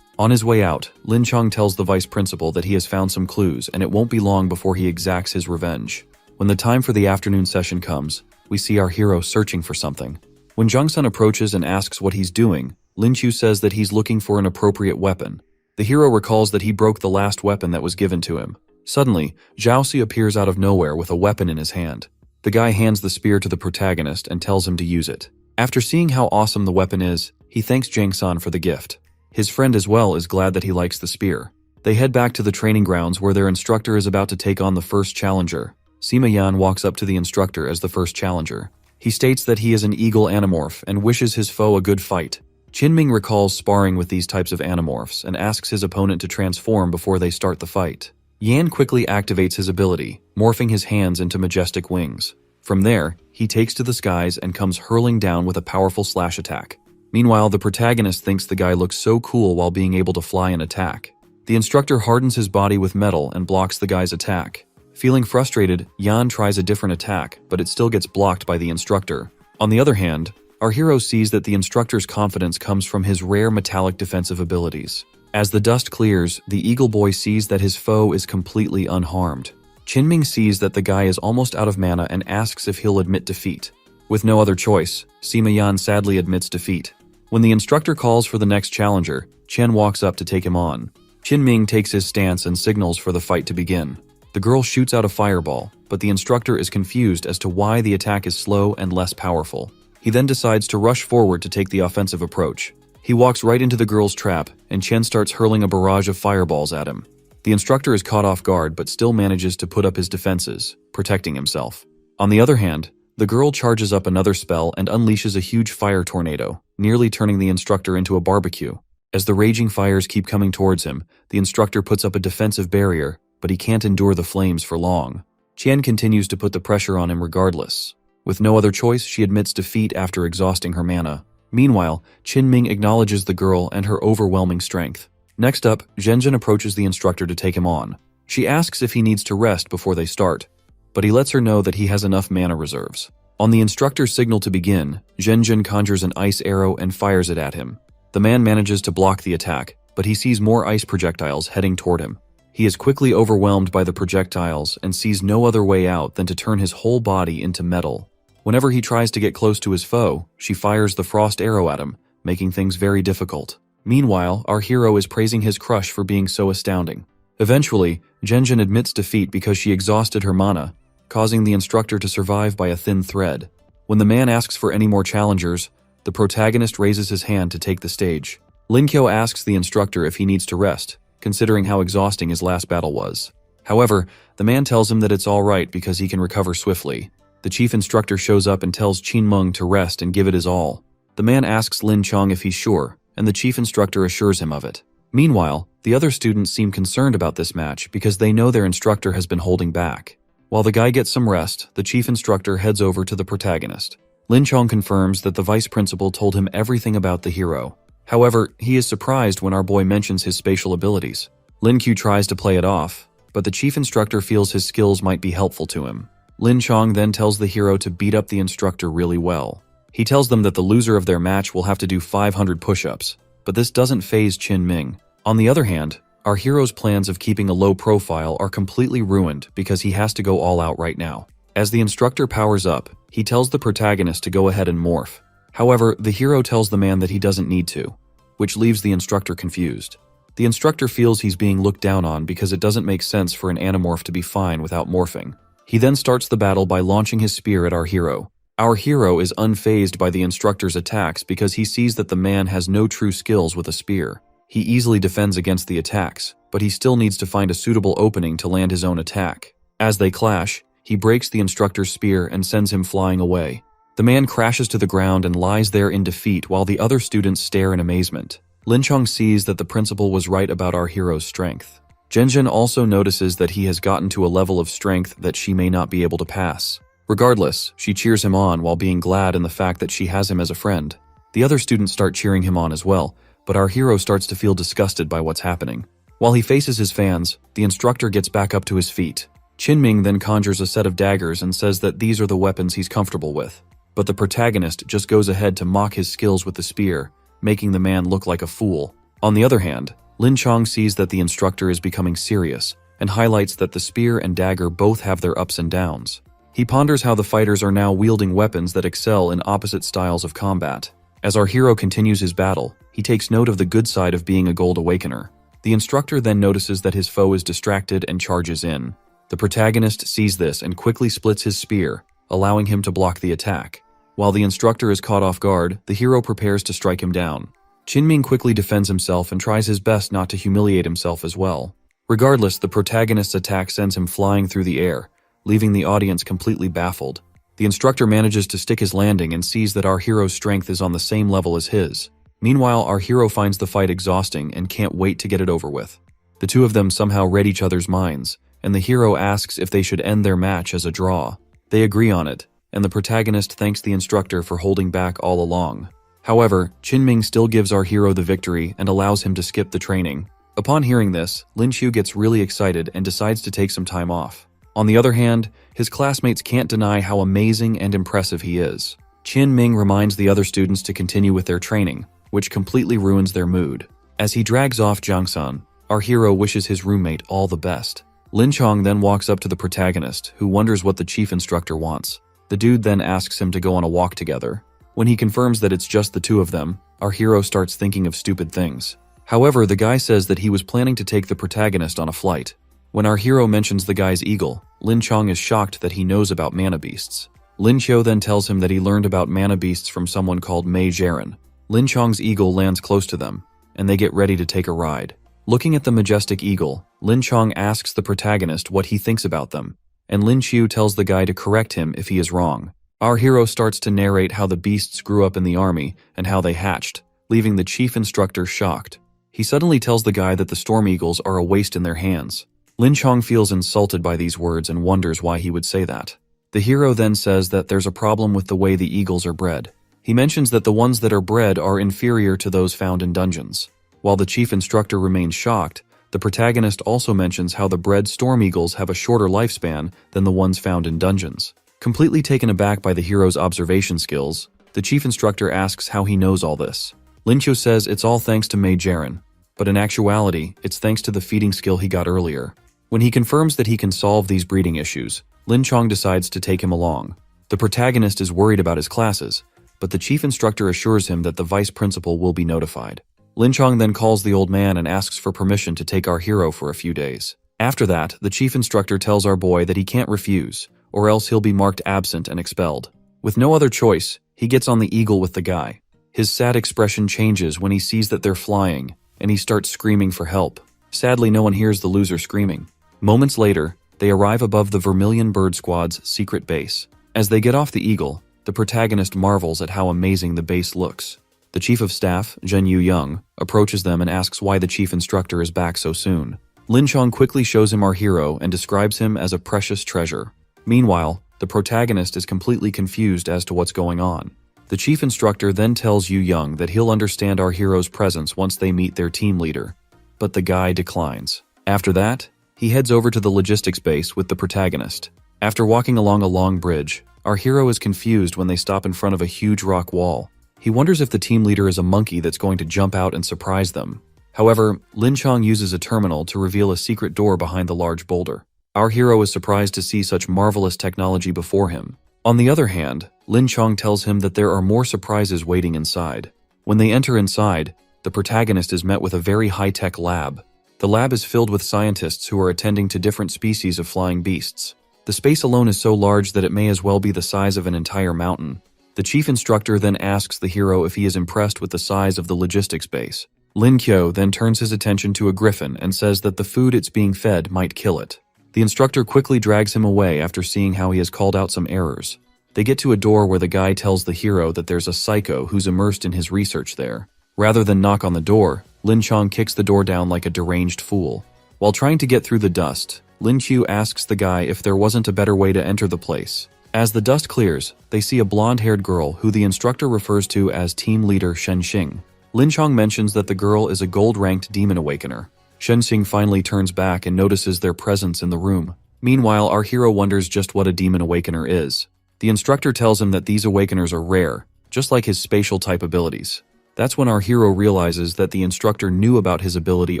On his way out, Lin Chong tells the vice principal that he has found some clues and it won't be long before he exacts his revenge. When the time for the afternoon session comes, we see our hero searching for something. When Jung-sun approaches and asks what he's doing, Lin Chu says that he's looking for an appropriate weapon. The hero recalls that he broke the last weapon that was given to him. Suddenly, Zhaoxi appears out of nowhere with a weapon in his hand. The guy hands the spear to the protagonist and tells him to use it. After seeing how awesome the weapon is, he thanks Jang-san for the gift. His friend as well is glad that he likes the spear. They head back to the training grounds where their instructor is about to take on the first challenger. Sima Yan walks up to the instructor as the first challenger. He states that he is an eagle animorph and wishes his foe a good fight. Qinming recalls sparring with these types of animorphs and asks his opponent to transform before they start the fight. Yan quickly activates his ability, morphing his hands into majestic wings. From there, he takes to the skies and comes hurling down with a powerful slash attack. Meanwhile, the protagonist thinks the guy looks so cool while being able to fly and attack. The instructor hardens his body with metal and blocks the guy's attack. Feeling frustrated, Yan tries a different attack, but it still gets blocked by the instructor. On the other hand, our hero sees that the instructor's confidence comes from his rare metallic defensive abilities. As the dust clears, the Eagle Boy sees that his foe is completely unharmed. Qinming sees that the guy is almost out of mana and asks if he'll admit defeat. With no other choice, Sima Yan sadly admits defeat. When the instructor calls for the next challenger, Chen walks up to take him on. Qinming takes his stance and signals for the fight to begin. The girl shoots out a fireball, but the instructor is confused as to why the attack is slow and less powerful. He then decides to rush forward to take the offensive approach. He walks right into the girl's trap, and Chen starts hurling a barrage of fireballs at him. The instructor is caught off guard but still manages to put up his defenses, protecting himself. On the other hand, the girl charges up another spell and unleashes a huge fire tornado, nearly turning the instructor into a barbecue. As the raging fires keep coming towards him, the instructor puts up a defensive barrier, but he can't endure the flames for long. Qian continues to put the pressure on him regardless. With no other choice, she admits defeat after exhausting her mana. Meanwhile, Qinming acknowledges the girl and her overwhelming strength. Next up, Zhenjin approaches the instructor to take him on. She asks if he needs to rest before they start, but he lets her know that he has enough mana reserves. On the instructor's signal to begin, Zhenjin conjures an ice arrow and fires it at him. The man manages to block the attack, but he sees more ice projectiles heading toward him. He is quickly overwhelmed by the projectiles and sees no other way out than to turn his whole body into metal. Whenever he tries to get close to his foe, she fires the frost arrow at him, making things very difficult. Meanwhile, our hero is praising his crush for being so astounding. Eventually, Zhenjin admits defeat because she exhausted her mana, causing the instructor to survive by a thin thread. When the man asks for any more challengers, the protagonist raises his hand to take the stage. Lin Kyo asks the instructor if he needs to rest, considering how exhausting his last battle was. However, the man tells him that it's alright because he can recover swiftly. The chief instructor shows up and tells Qinmeng to rest and give it his all. The man asks Lin Chong if he's sure, and the chief instructor assures him of it. Meanwhile, the other students seem concerned about this match because they know their instructor has been holding back. While the guy gets some rest, the chief instructor heads over to the protagonist. Lin Chong confirms that the vice principal told him everything about the hero. However, he is surprised when our boy mentions his spatial abilities. Lin Q tries to play it off, but the chief instructor feels his skills might be helpful to him. Lin Chong then tells the hero to beat up the instructor really well. He tells them that the loser of their match will have to do 500 push-ups, but this doesn't faze Qinming. On the other hand, our hero's plans of keeping a low profile are completely ruined because he has to go all out right now. As the instructor powers up, he tells the protagonist to go ahead and morph. However, the hero tells the man that he doesn't need to, which leaves the instructor confused. The instructor feels he's being looked down on because it doesn't make sense for an animorph to be fine without morphing. He then starts the battle by launching his spear at our hero. Our hero is unfazed by the instructor's attacks because he sees that the man has no true skills with a spear. He easily defends against the attacks, but he still needs to find a suitable opening to land his own attack. As they clash, he breaks the instructor's spear and sends him flying away. The man crashes to the ground and lies there in defeat while the other students stare in amazement. Lin Chong sees that the principal was right about our hero's strength. Zhenjin also notices that he has gotten to a level of strength that she may not be able to pass. Regardless, she cheers him on while being glad in the fact that she has him as a friend. The other students start cheering him on as well, but our hero starts to feel disgusted by what's happening. While he faces his fans, the instructor gets back up to his feet. Qinming then conjures a set of daggers and says that these are the weapons he's comfortable with. But the protagonist just goes ahead to mock his skills with the spear, making the man look like a fool. On the other hand, Lin Chong sees that the instructor is becoming serious and highlights that the spear and dagger both have their ups and downs. He ponders how the fighters are now wielding weapons that excel in opposite styles of combat. As our hero continues his battle, he takes note of the good side of being a Gold Awakener. The instructor then notices that his foe is distracted and charges in. The protagonist sees this and quickly splits his spear, allowing him to block the attack. While the instructor is caught off guard, the hero prepares to strike him down. Qinming quickly defends himself and tries his best not to humiliate himself as well. Regardless, the protagonist's attack sends him flying through the air, leaving the audience completely baffled. The instructor manages to stick his landing and sees that our hero's strength is on the same level as his. Meanwhile, our hero finds the fight exhausting and can't wait to get it over with. The two of them somehow read each other's minds, and the hero asks if they should end their match as a draw. They agree on it, and the protagonist thanks the instructor for holding back all along. However, Qinming still gives our hero the victory and allows him to skip the training. Upon hearing this, Lin Chu gets really excited and decides to take some time off. On the other hand, his classmates can't deny how amazing and impressive he is. Qinming reminds the other students to continue with their training, which completely ruins their mood. As he drags off Jiangsan, our hero wishes his roommate all the best. Lin Chong then walks up to the protagonist, who wonders what the chief instructor wants. The dude then asks him to go on a walk together. When he confirms that it's just the two of them, our hero starts thinking of stupid things. However, the guy says that he was planning to take the protagonist on a flight. When our hero mentions the guy's eagle, Lin Chong is shocked that he knows about mana beasts. Lin Qiu then tells him that he learned about mana beasts from someone called Mei Jiren. Lin Chong's eagle lands close to them, and they get ready to take a ride. Looking at the majestic eagle, Lin Chong asks the protagonist what he thinks about them, and Lin Qiu tells the guy to correct him if he is wrong. Our hero starts to narrate how the beasts grew up in the army and how they hatched, leaving the chief instructor shocked. He suddenly tells the guy that the storm eagles are a waste in their hands. Lin Chong feels insulted by these words and wonders why he would say that. The hero then says that there's a problem with the way the eagles are bred. He mentions that the ones that are bred are inferior to those found in dungeons. While the chief instructor remains shocked, the protagonist also mentions how the bred storm eagles have a shorter lifespan than the ones found in dungeons. Completely taken aback by the hero's observation skills, the chief instructor asks how he knows all this. Lin Qiu says it's all thanks to Mei Jiren, but in actuality, it's thanks to the feeding skill he got earlier. When he confirms that he can solve these breeding issues, Lin Chong decides to take him along. The protagonist is worried about his classes, but the chief instructor assures him that the vice principal will be notified. Lin Chong then calls the old man and asks for permission to take our hero for a few days. After that, the chief instructor tells our boy that he can't refuse, or else he'll be marked absent and expelled. With no other choice, he gets on the eagle with the guy. His sad expression changes when he sees that they're flying, and he starts screaming for help. Sadly, no one hears the loser screaming. Moments later, they arrive above the Vermilion Bird Squad's secret base. As they get off the eagle, the protagonist marvels at how amazing the base looks. The chief of staff, Zhen Yu-young, approaches them and asks why the chief instructor is back so soon. Lin Chong quickly shows him our hero and describes him as a precious treasure. Meanwhile, the protagonist is completely confused as to what's going on. The chief instructor then tells Yu-young that he'll understand our hero's presence once they meet their team leader, but the guy declines. After that, he heads over to the logistics base with the protagonist. After walking along a long bridge, our hero is confused when they stop in front of a huge rock wall. He wonders if the team leader is a monkey that's going to jump out and surprise them. However, Lin Chong uses a terminal to reveal a secret door behind the large boulder. Our hero is surprised to see such marvelous technology before him. On the other hand, Lin Chong tells him that there are more surprises waiting inside. When they enter inside, the protagonist is met with a very high-tech lab. The lab is filled with scientists who are attending to different species of flying beasts. The The space alone is so large that it may as well be the size of an entire mountain. The chief instructor then asks the hero if he is impressed with the size of the logistics base. Lin Kyo then turns his attention to a griffin and says that the food it's being fed might kill it. The instructor quickly drags him away after seeing how he has called out some errors. They get to a door where the guy tells the hero that there's a psycho who's immersed in his research there. Rather than knock on the door, Lin Chong kicks the door down like a deranged fool. While trying to get through the dust, Lin Qiu asks the guy if there wasn't a better way to enter the place. As the dust clears, they see a blonde-haired girl who the instructor refers to as team leader Shen Xing. Lin Chong mentions that the girl is a gold-ranked demon awakener. Shen Xing finally turns back and notices their presence in the room. Meanwhile, our hero wonders just what a demon awakener is. The instructor tells him that these awakeners are rare, just like his spatial type abilities. That's when our hero realizes that the instructor knew about his ability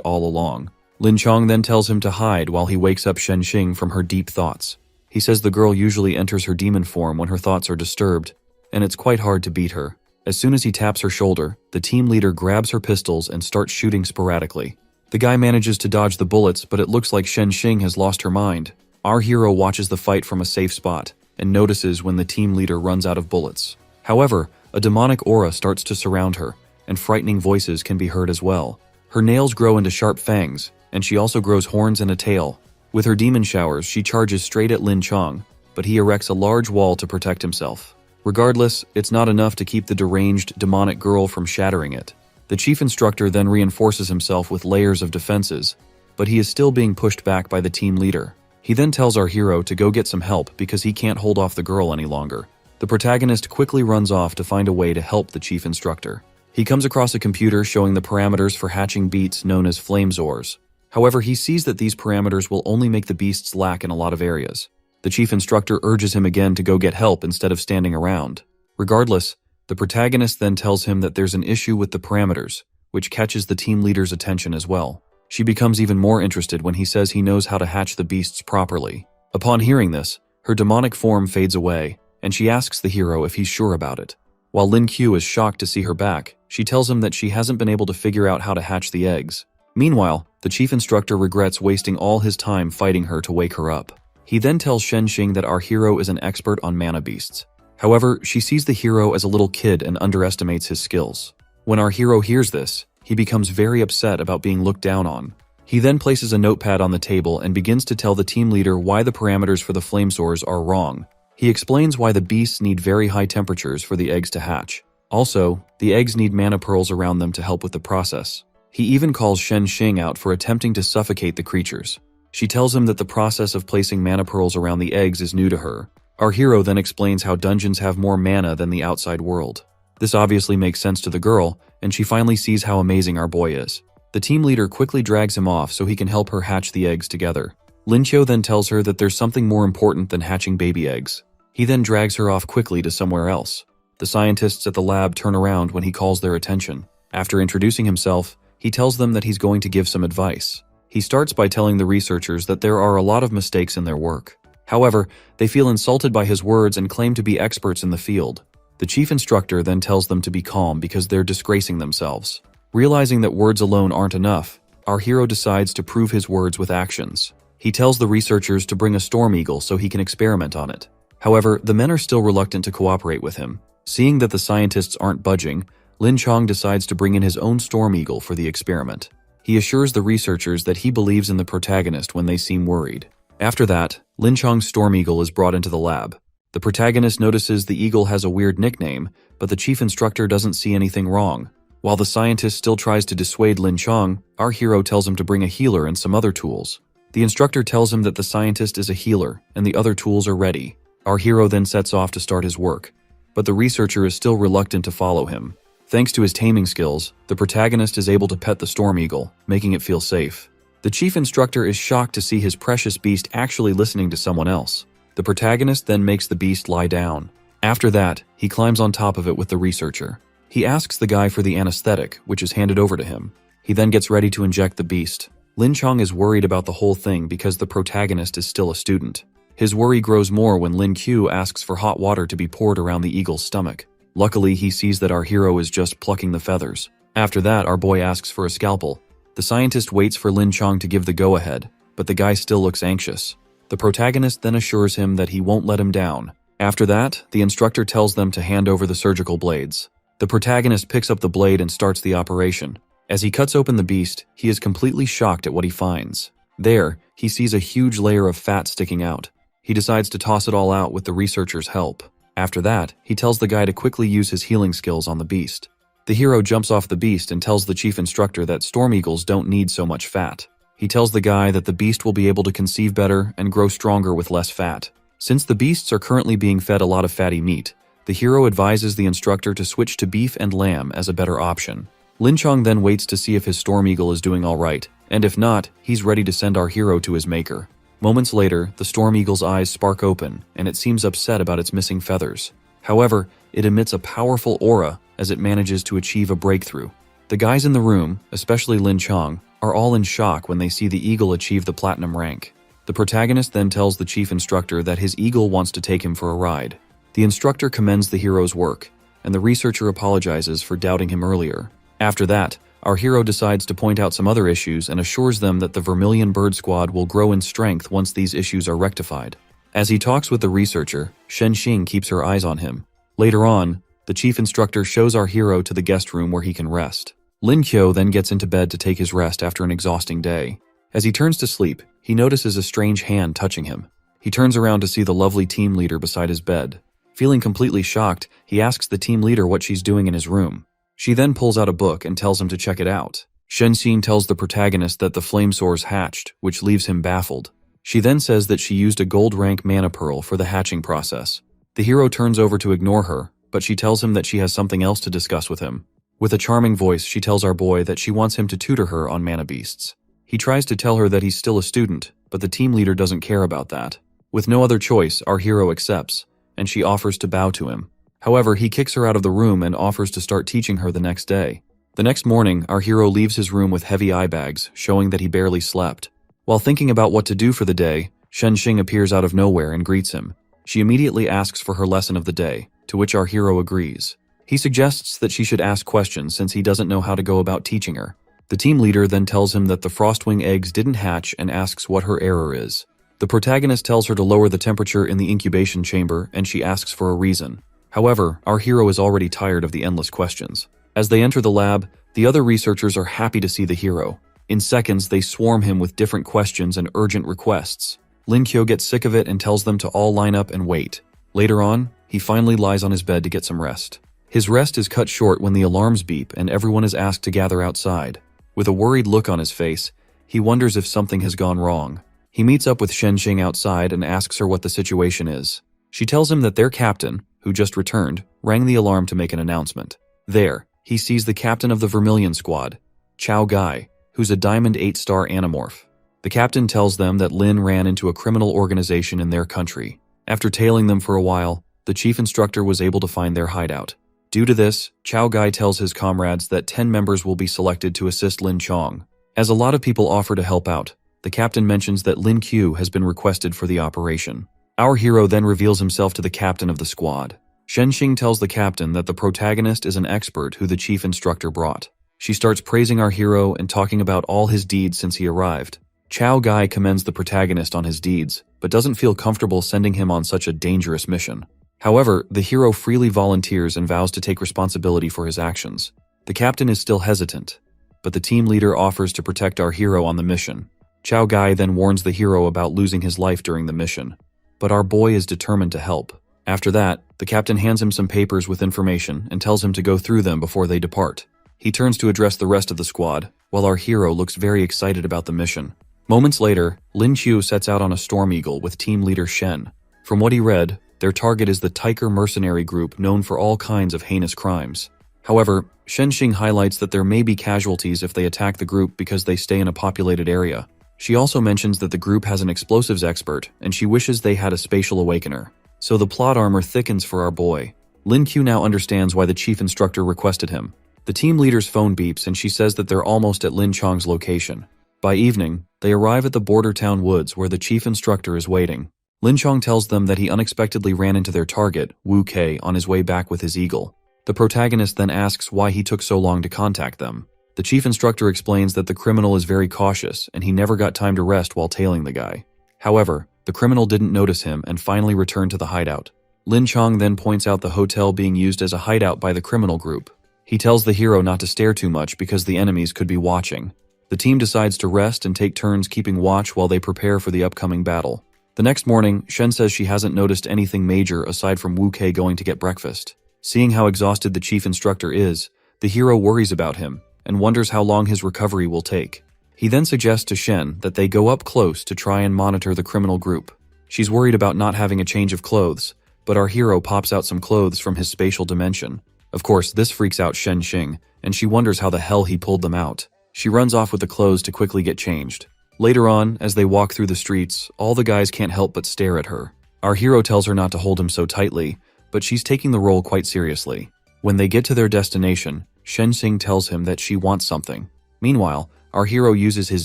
all along. Lin Chong then tells him to hide while he wakes up Shen Xing from her deep thoughts. He says the girl usually enters her demon form when her thoughts are disturbed, and it's quite hard to beat her. As soon as he taps her shoulder, the team leader grabs her pistols and starts shooting sporadically. The guy manages to dodge the bullets, but it looks like Shen Xing has lost her mind. Our hero watches the fight from a safe spot and notices when the team leader runs out of bullets. However, a demonic aura starts to surround her, and frightening voices can be heard as well. Her nails grow into sharp fangs, and she also grows horns and a tail. With her demon showers, she charges straight at Lin Chong, but he erects a large wall to protect himself. Regardless, it's not enough to keep the deranged, demonic girl from shattering it. The chief instructor then reinforces himself with layers of defenses, but he is still being pushed back by the team leader. He then tells our hero to go get some help because he can't hold off the girl any longer. The protagonist quickly runs off to find a way to help the chief instructor. He comes across a computer showing the parameters for hatching beasts known as flamezors. However, he sees that these parameters will only make the beasts lack in a lot of areas. The chief instructor urges him again to go get help instead of standing around. Regardless, the protagonist then tells him that there's an issue with the parameters, which catches the team leader's attention as well. She becomes even more interested when he says he knows how to hatch the beasts properly. Upon hearing this, her demonic form fades away, and she asks the hero if he's sure about it. While Lin Qiu is shocked to see her back, she tells him that she hasn't been able to figure out how to hatch the eggs. Meanwhile, the chief instructor regrets wasting all his time fighting her to wake her up. He then tells Shen Xing that our hero is an expert on mana beasts. However, she sees the hero as a little kid and underestimates his skills. When our hero hears this, he becomes very upset about being looked down on. He then places a notepad on the table and begins to tell the team leader why the parameters for the flamezors are wrong. He explains why the beasts need very high temperatures for the eggs to hatch. Also, the eggs need mana pearls around them to help with the process. He even calls Shen Xing out for attempting to suffocate the creatures. She tells him that the process of placing mana pearls around the eggs is new to her. Our hero then explains how dungeons have more mana than the outside world. This obviously makes sense to the girl, and she finally sees how amazing our boy is. The team leader quickly drags him off so he can help her hatch the eggs together. Lin Qiu then tells her that there's something more important than hatching baby eggs. He then drags her off quickly to somewhere else. The scientists at the lab turn around when he calls their attention. After introducing himself, he tells them that he's going to give some advice. He starts by telling the researchers that there are a lot of mistakes in their work. However, they feel insulted by his words and claim to be experts in the field. The chief instructor then tells them to be calm because they're disgracing themselves. Realizing that words alone aren't enough, our hero decides to prove his words with actions. He tells the researchers to bring a storm eagle so he can experiment on it. However, the men are still reluctant to cooperate with him. Seeing that the scientists aren't budging, Lin Chong decides to bring in his own storm eagle for the experiment. He assures the researchers that he believes in the protagonist when they seem worried. After that, Lin Chong's storm eagle is brought into the lab. The protagonist notices the eagle has a weird nickname, but the chief instructor doesn't see anything wrong. While the scientist still tries to dissuade Lin Chong, our hero tells him to bring a healer and some other tools. The instructor tells him that the scientist is a healer and the other tools are ready. Our hero then sets off to start his work, but the researcher is still reluctant to follow him. Thanks to his taming skills, the protagonist is able to pet the storm eagle, making it feel safe. The chief instructor is shocked to see his precious beast actually listening to someone else. The protagonist then makes the beast lie down. After that, he climbs on top of it with the researcher. He asks the guy for the anesthetic, which is handed over to him. He then gets ready to inject the beast. Lin Chong is worried about the whole thing because the protagonist is still a student. His worry grows more when Lin Qiu asks for hot water to be poured around the eagle's stomach. Luckily, he sees that our hero is just plucking the feathers. After that, our boy asks for a scalpel. The scientist waits for Lin Chong to give the go-ahead, but the guy still looks anxious. The protagonist then assures him that he won't let him down. After that, the instructor tells them to hand over the surgical blades. The protagonist picks up the blade and starts the operation. As he cuts open the beast, he is completely shocked at what he finds. There, he sees a huge layer of fat sticking out. He decides to toss it all out with the researcher's help. After that, he tells the guy to quickly use his healing skills on the beast. The hero jumps off the beast and tells the chief instructor that storm eagles don't need so much fat. He tells the guy that the beast will be able to conceive better and grow stronger with less fat. Since the beasts are currently being fed a lot of fatty meat, the hero advises the instructor to switch to beef and lamb as a better option. Lin Chong then waits to see if his storm eagle is doing alright, and if not, he's ready to send our hero to his maker. Moments later, the storm eagle's eyes spark open, and it seems upset about its missing feathers. However, it emits a powerful aura as it manages to achieve a breakthrough. The guys in the room, especially Lin Chong, are all in shock when they see the eagle achieve the platinum rank. The protagonist then tells the chief instructor that his eagle wants to take him for a ride. The instructor commends the hero's work, and the researcher apologizes for doubting him earlier. After that, our hero decides to point out some other issues and assures them that the Vermilion Bird Squad will grow in strength once these issues are rectified. As he talks with the researcher, Shen Xing keeps her eyes on him. Later on, the chief instructor shows our hero to the guest room where he can rest. Lin Qiu then gets into bed to take his rest after an exhausting day. As he turns to sleep, he notices a strange hand touching him. He turns around to see the lovely team leader beside his bed. Feeling completely shocked, he asks the team leader what she's doing in his room. She then pulls out a book and tells him to check it out. Shen Xin tells the protagonist that the flame source hatched, which leaves him baffled. She then says that she used a gold rank mana pearl for the hatching process. The hero turns over to ignore her, but she tells him that she has something else to discuss with him. With a charming voice, she tells our boy that she wants him to tutor her on mana beasts. He tries to tell her that he's still a student, but the team leader doesn't care about that. With no other choice, our hero accepts, and she offers to bow to him. However, he kicks her out of the room and offers to start teaching her the next day. The next morning, our hero leaves his room with heavy eye bags, showing that he barely slept. While thinking about what to do for the day, Shen Xing appears out of nowhere and greets him. She immediately asks for her lesson of the day, to which our hero agrees. He suggests that she should ask questions since he doesn't know how to go about teaching her. The team leader then tells him that the frostwing eggs didn't hatch and asks what her error is. The protagonist tells her to lower the temperature in the incubation chamber, and she asks for a reason. However, our hero is already tired of the endless questions. As they enter the lab, the other researchers are happy to see the hero. In seconds, they swarm him with different questions and urgent requests. Lin Qiu gets sick of it and tells them to all line up and wait. Later on, he finally lies on his bed to get some rest. His rest is cut short when the alarms beep and everyone is asked to gather outside. With a worried look on his face, he wonders if something has gone wrong. He meets up with Shen Xing outside and asks her what the situation is. She tells him that their captain, who just returned, rang the alarm to make an announcement. There, he sees the captain of the Vermilion Squad, Chao Gai, who's a Diamond 8-star Animorph. The captain tells them that Lin ran into a criminal organization in their country. After tailing them for a while, the chief instructor was able to find their hideout. Due to this, Chao Gai tells his comrades that 10 members will be selected to assist Lin Chong. As a lot of people offer to help out, the captain mentions that Lin Qiu has been requested for the operation. Our hero then reveals himself to the captain of the squad. Shen Xing tells the captain that the protagonist is an expert who the chief instructor brought. She starts praising our hero and talking about all his deeds since he arrived. Chao Gai commends the protagonist on his deeds, but doesn't feel comfortable sending him on such a dangerous mission. However, the hero freely volunteers and vows to take responsibility for his actions. The captain is still hesitant, but the team leader offers to protect our hero on the mission. Chao Gai then warns the hero about losing his life during the mission, but our boy is determined to help. After that, the captain hands him some papers with information and tells him to go through them before they depart. He turns to address the rest of the squad, while our hero looks very excited about the mission. Moments later, Lin Qiu sets out on a storm eagle with team leader Shen. From what he read, their target is the Tiger mercenary group known for all kinds of heinous crimes. However, Shen Xing highlights that there may be casualties if they attack the group because they stay in a populated area. She also mentions that the group has an explosives expert, and she wishes they had a spatial awakener. So the plot armor thickens for our boy. Lin Qiu now understands why the chief instructor requested him. The team leader's phone beeps and she says that they're almost at Lin Chong's location. By evening, they arrive at the border town woods where the chief instructor is waiting. Lin Chong tells them that he unexpectedly ran into their target, Wu Kei, on his way back with his eagle. The protagonist then asks why he took so long to contact them. The chief instructor explains that the criminal is very cautious and he never got time to rest while tailing the guy. However, The criminal didn't notice him and finally returned to the hideout. Lin Chong then points out the hotel being used as a hideout by the criminal group. He tells the hero not to stare too much because the enemies could be watching. The team decides to rest and take turns keeping watch while they prepare for the upcoming battle. The next morning, Shen says she hasn't noticed anything major aside from Wu Kei going to get breakfast. Seeing how exhausted the chief instructor is, the hero worries about him and wonders how long his recovery will take. He then suggests to Shen that they go up close to try and monitor the criminal group. She's worried about not having a change of clothes, but our hero pops out some clothes from his spatial dimension. Of course, this freaks out Shen Xing, and she wonders how the hell he pulled them out. She runs off with the clothes to quickly get changed. Later on, as they walk through the streets, all the guys can't help but stare at her. Our hero tells her not to hold him so tightly, but she's taking the role quite seriously. When they get to their destination, Shen Xing tells him that she wants something. Meanwhile, our hero uses his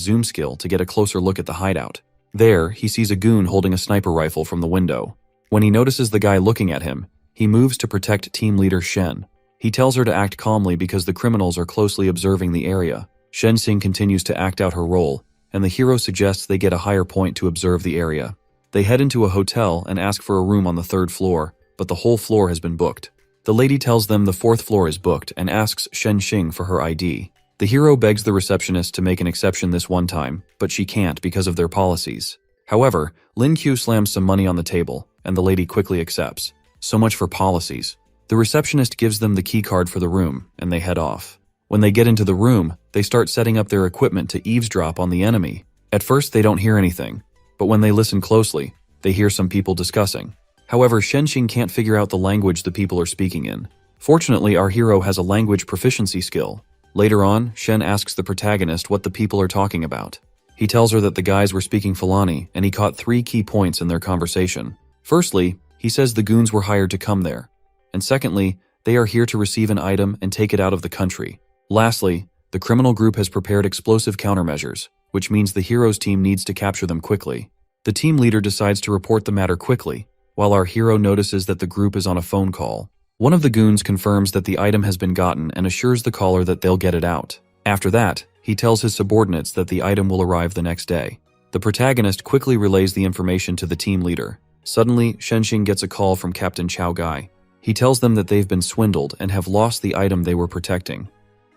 zoom skill to get a closer look at the hideout. There, he sees a goon holding a sniper rifle from the window. When he notices the guy looking at him, he moves to protect team leader Shen. He tells her to act calmly because the criminals are closely observing the area. Shen Xing continues to act out her role, and the hero suggests they get a higher point to observe the area. They head into a hotel and ask for a room on the 3rd floor, but the whole floor has been booked. The lady tells them the 4th floor is booked and asks Shen Xing for her ID. The hero begs the receptionist to make an exception this one time, but she can't because of their policies. However, Lin Q slams some money on the table, and the lady quickly accepts. So much for policies. The receptionist gives them the key card for the room, and they head off. When they get into the room, they start setting up their equipment to eavesdrop on the enemy. At first, they don't hear anything, but when they listen closely, they hear some people discussing. However, Shen Xing can't figure out the language the people are speaking in. Fortunately, our hero has a language proficiency skill. Later on, Shen asks the protagonist what the people are talking about. He tells her that the guys were speaking Fulani, and he caught 3 key points in their conversation. Firstly, he says the goons were hired to come there. And secondly, they are here to receive an item and take it out of the country. Lastly, the criminal group has prepared explosive countermeasures, which means the hero's team needs to capture them quickly. The team leader decides to report the matter quickly, while our hero notices that the group is on a phone call. One of the goons confirms that the item has been gotten and assures the caller that they'll get it out. After that, he tells his subordinates that the item will arrive the next day. The protagonist quickly relays the information to the team leader. Suddenly, Shen Xing gets a call from Captain Chao Gai. He tells them that they've been swindled and have lost the item they were protecting.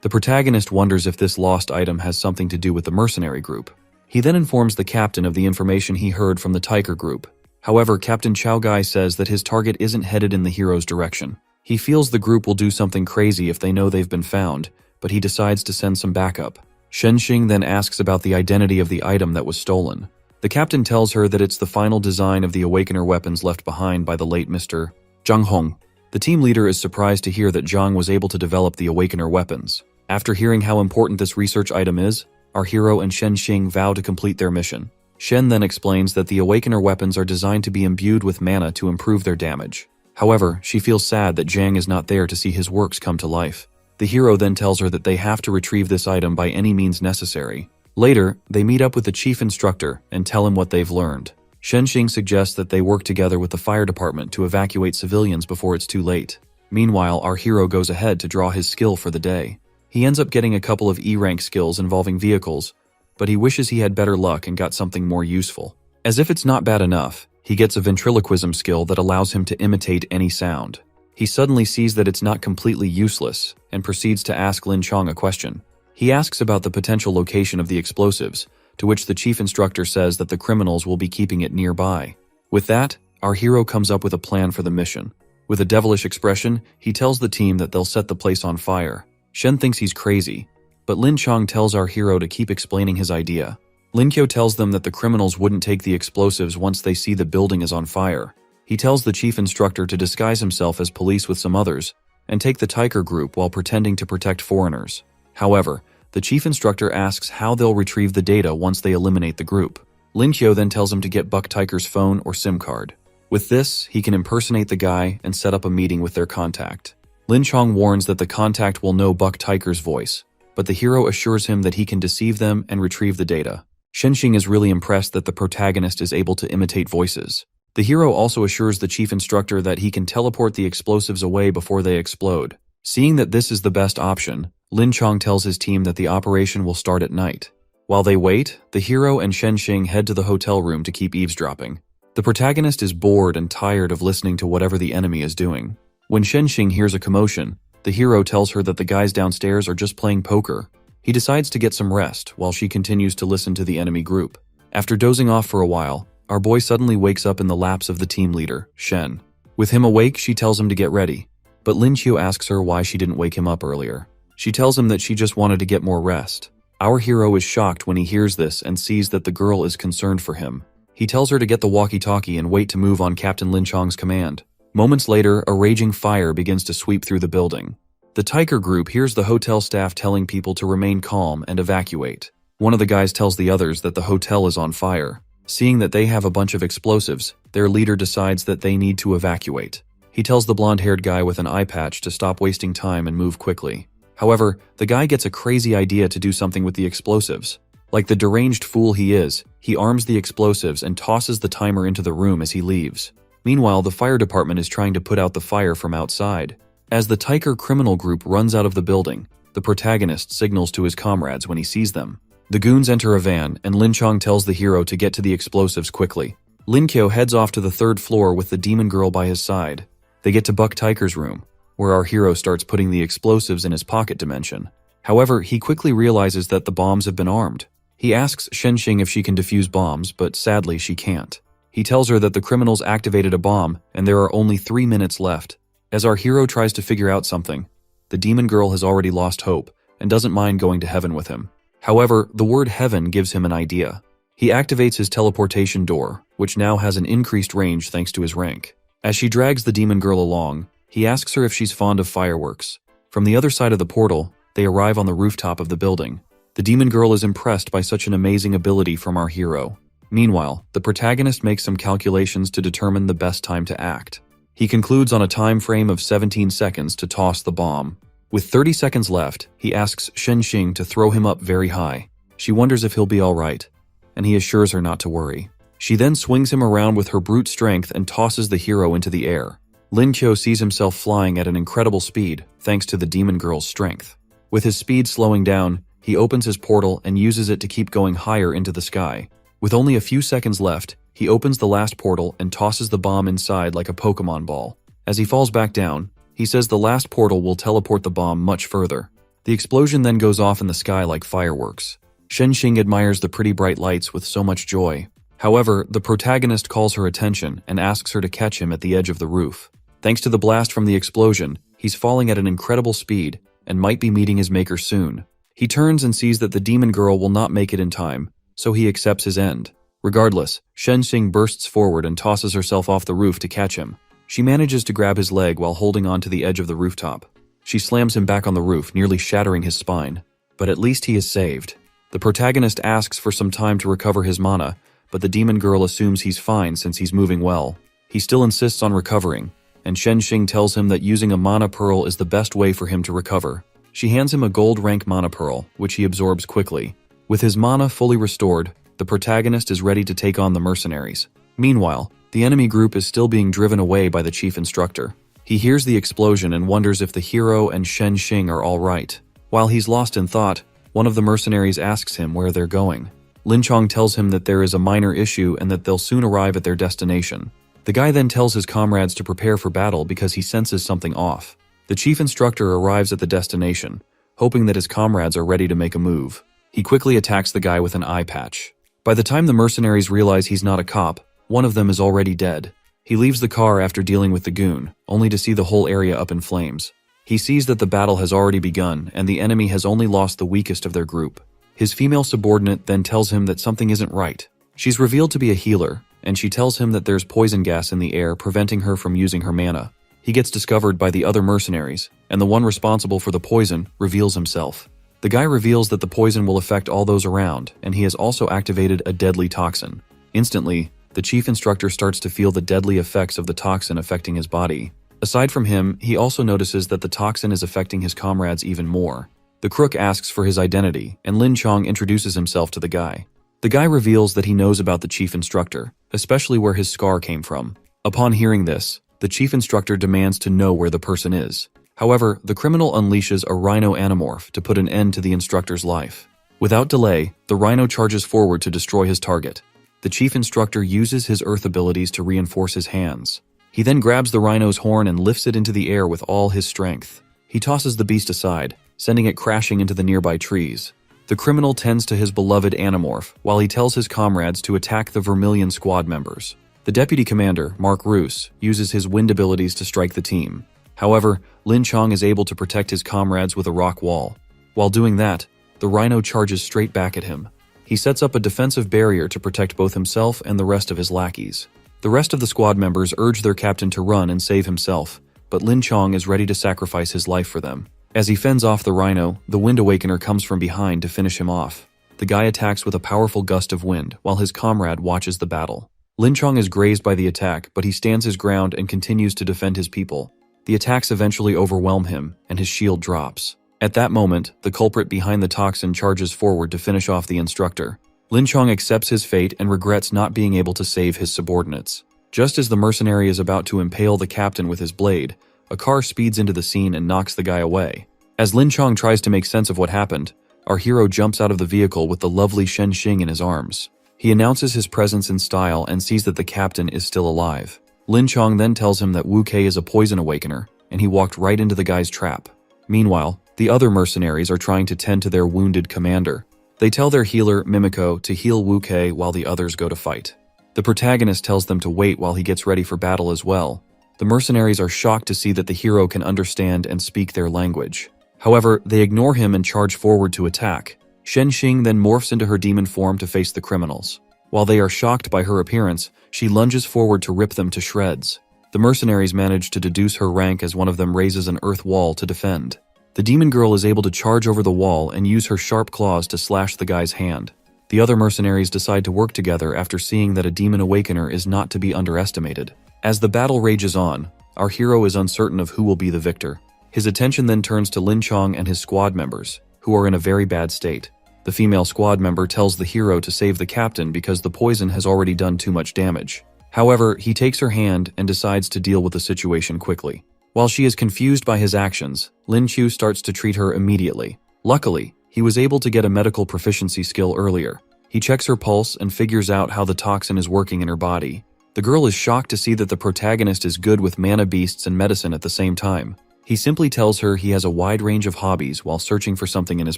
The protagonist wonders if this lost item has something to do with the mercenary group. He then informs the captain of the information he heard from the Tiger group. However, Captain Chao Gai says that his target isn't headed in the hero's direction. He feels the group will do something crazy if they know they've been found, but he decides to send some backup. Shen Xing then asks about the identity of the item that was stolen. The captain tells her that it's the final design of the Awakener weapons left behind by the late Mr. Zhang Hong. The team leader is surprised to hear that Zhang was able to develop the Awakener weapons. After hearing how important this research item is, our hero and Shen Xing vow to complete their mission. Shen then explains that the Awakener weapons are designed to be imbued with mana to improve their damage. However, she feels sad that Zhang is not there to see his works come to life. The hero then tells her that they have to retrieve this item by any means necessary. Later, they meet up with the chief instructor and tell him what they've learned. Shen Xing suggests that they work together with the fire department to evacuate civilians before it's too late. Meanwhile, our hero goes ahead to draw his skill for the day. He ends up getting a couple of E-rank skills involving vehicles, but he wishes he had better luck and got something more useful. As if it's not bad enough, he gets a ventriloquism skill that allows him to imitate any sound. He suddenly sees that it's not completely useless and proceeds to ask Lin Chong a question. He asks about the potential location of the explosives, to which the chief instructor says that the criminals will be keeping it nearby. With that, our hero comes up with a plan for the mission. With a devilish expression, he tells the team that they'll set the place on fire. Shen thinks he's crazy, but Lin Chong tells our hero to keep explaining his idea. Lin Kyo tells them that the criminals wouldn't take the explosives once they see the building is on fire. He tells the chief instructor to disguise himself as police with some others and take the Tiger group while pretending to protect foreigners. However, the chief instructor asks how they'll retrieve the data once they eliminate the group. Lin Kyo then tells him to get Buck Tiger's phone or SIM card. With this, he can impersonate the guy and set up a meeting with their contact. Lin Chong warns that the contact will know Buck Tiger's voice, but the hero assures him that he can deceive them and retrieve the data. Shen Xing is really impressed that the protagonist is able to imitate voices. The hero also assures the chief instructor that he can teleport the explosives away before they explode. Seeing that this is the best option, Lin Chong tells his team that the operation will start at night. While they wait, the hero and Shen Xing head to the hotel room to keep eavesdropping. The protagonist is bored and tired of listening to whatever the enemy is doing. When Shenxing hears a commotion, the hero tells her that the guys downstairs are just playing poker. He decides to get some rest while she continues to listen to the enemy group. After dozing off for a while, our boy suddenly wakes up in the laps of the team leader, Shen. With him awake, she tells him to get ready, but Lin Qiu asks her why she didn't wake him up earlier. She tells him that she just wanted to get more rest. Our hero is shocked when he hears this and sees that the girl is concerned for him. He tells her to get the walkie-talkie and wait to move on Captain Lin Chong's command. Moments later, a raging fire begins to sweep through the building. The Tiger group hears the hotel staff telling people to remain calm and evacuate. One of the guys tells the others that the hotel is on fire. Seeing that they have a bunch of explosives, their leader decides that they need to evacuate. He tells the blonde-haired guy with an eye patch to stop wasting time and move quickly. However, the guy gets a crazy idea to do something with the explosives. Like the deranged fool he is, he arms the explosives and tosses the timer into the room as he leaves. Meanwhile, the fire department is trying to put out the fire from outside. As the Tiger criminal group runs out of the building, the protagonist signals to his comrades when he sees them. The goons enter a van, and Lin Chong tells the hero to get to the explosives quickly. Lin Qiu heads off to the third floor with the demon girl by his side. They get to Buck Tiger's room, where our hero starts putting the explosives in his pocket dimension. However, he quickly realizes that the bombs have been armed. He asks Shenxing if she can defuse bombs, but sadly she can't. He tells her that the criminals activated a bomb, and there are only 3 minutes left. As our hero tries to figure out something, the demon girl has already lost hope, and doesn't mind going to heaven with him. However, the word heaven gives him an idea. He activates his teleportation door, which now has an increased range thanks to his rank. As she drags the demon girl along, he asks her if she's fond of fireworks. From the other side of the portal, they arrive on the rooftop of the building. The demon girl is impressed by such an amazing ability from our hero. Meanwhile, the protagonist makes some calculations to determine the best time to act. He concludes on a time frame of 17 seconds to toss the bomb. With 30 seconds left, he asks Shenxing to throw him up very high. She wonders if he'll be alright, and he assures her not to worry. She then swings him around with her brute strength and tosses the hero into the air. Lin Qiu sees himself flying at an incredible speed, thanks to the demon girl's strength. With his speed slowing down, he opens his portal and uses it to keep going higher into the sky. With only a few seconds left, he opens the last portal and tosses the bomb inside like a Pokemon ball. As he falls back down, he says the last portal will teleport the bomb much further. The explosion then goes off in the sky like fireworks. Shenxing admires the pretty bright lights with so much joy. However, the protagonist calls her attention and asks her to catch him at the edge of the roof. Thanks to the blast from the explosion, he's falling at an incredible speed and might be meeting his maker soon. He turns and sees that the demon girl will not make it in time, so he accepts his end. Regardless, Shenxing bursts forward and tosses herself off the roof to catch him. She manages to grab his leg while holding on to the edge of the rooftop. She slams him back on the roof, nearly shattering his spine. But at least he is saved. The protagonist asks for some time to recover his mana, but the demon girl assumes he's fine since he's moving well. He still insists on recovering, and Shenxing tells him that using a mana pearl is the best way for him to recover. She hands him a gold rank mana pearl, which he absorbs quickly. With his mana fully restored, the protagonist is ready to take on the mercenaries. Meanwhile, the enemy group is still being driven away by the chief instructor. He hears the explosion and wonders if the hero and Shenxing are all right. While he's lost in thought, one of the mercenaries asks him where they're going. Lin Chong tells him that there is a minor issue and that they'll soon arrive at their destination. The guy then tells his comrades to prepare for battle because he senses something off. The chief instructor arrives at the destination, hoping that his comrades are ready to make a move. He quickly attacks the guy with an eye patch. By the time the mercenaries realize he's not a cop, one of them is already dead. He leaves the car after dealing with the goon, only to see the whole area up in flames. He sees that the battle has already begun and the enemy has only lost the weakest of their group. His female subordinate then tells him that something isn't right. She's revealed to be a healer, and she tells him that there's poison gas in the air preventing her from using her mana. He gets discovered by the other mercenaries, and the one responsible for the poison reveals himself. The guy reveals that the poison will affect all those around, and he has also activated a deadly toxin. Instantly, the chief instructor starts to feel the deadly effects of the toxin affecting his body. Aside from him, he also notices that the toxin is affecting his comrades even more. The crook asks for his identity, and Lin Chong introduces himself to the guy. The guy reveals that he knows about the chief instructor, especially where his scar came from. Upon hearing this, the chief instructor demands to know where the person is. However, the criminal unleashes a rhino animorph to put an end to the instructor's life. Without delay, the rhino charges forward to destroy his target. The chief instructor uses his earth abilities to reinforce his hands. He then grabs the rhino's horn and lifts it into the air with all his strength. He tosses the beast aside, sending it crashing into the nearby trees. The criminal tends to his beloved Animorph, while he tells his comrades to attack the Vermilion squad members. The deputy commander, Mark Roos, uses his wind abilities to strike the team. However, Lin Chong is able to protect his comrades with a rock wall. While doing that, the rhino charges straight back at him. He sets up a defensive barrier to protect both himself and the rest of his lackeys. The rest of the squad members urge their captain to run and save himself, but Lin Chong is ready to sacrifice his life for them. As he fends off the rhino, the Wind Awakener comes from behind to finish him off. The guy attacks with a powerful gust of wind, while his comrade watches the battle. Lin Chong is grazed by the attack, but he stands his ground and continues to defend his people. The attacks eventually overwhelm him, and his shield drops. At that moment, the culprit behind the toxin charges forward to finish off the instructor. Lin Chong accepts his fate and regrets not being able to save his subordinates. Just as the mercenary is about to impale the captain with his blade, a car speeds into the scene and knocks the guy away. As Lin Chong tries to make sense of what happened, our hero jumps out of the vehicle with the lovely Shen Xing in his arms. He announces his presence in style and sees that the captain is still alive. Lin Chong then tells him that Wu Kei is a poison awakener, and he walked right into the guy's trap. Meanwhile, the other mercenaries are trying to tend to their wounded commander. They tell their healer, Mimiko, to heal Wu Kei while the others go to fight. The protagonist tells them to wait while he gets ready for battle as well. The mercenaries are shocked to see that the hero can understand and speak their language. However, they ignore him and charge forward to attack. Shen Xing then morphs into her demon form to face the criminals. While they are shocked by her appearance, she lunges forward to rip them to shreds. The mercenaries manage to deduce her rank as one of them raises an earth wall to defend. The demon girl is able to charge over the wall and use her sharp claws to slash the guy's hand. The other mercenaries decide to work together after seeing that a demon awakener is not to be underestimated. As the battle rages on, our hero is uncertain of who will be the victor. His attention then turns to Lin Chong and his squad members, who are in a very bad state. The female squad member tells the hero to save the captain because the poison has already done too much damage. However, he takes her hand and decides to deal with the situation quickly. While she is confused by his actions, Lin Chu starts to treat her immediately. Luckily, he was able to get a medical proficiency skill earlier. He checks her pulse and figures out how the toxin is working in her body. The girl is shocked to see that the protagonist is good with mana beasts and medicine at the same time. He simply tells her he has a wide range of hobbies while searching for something in his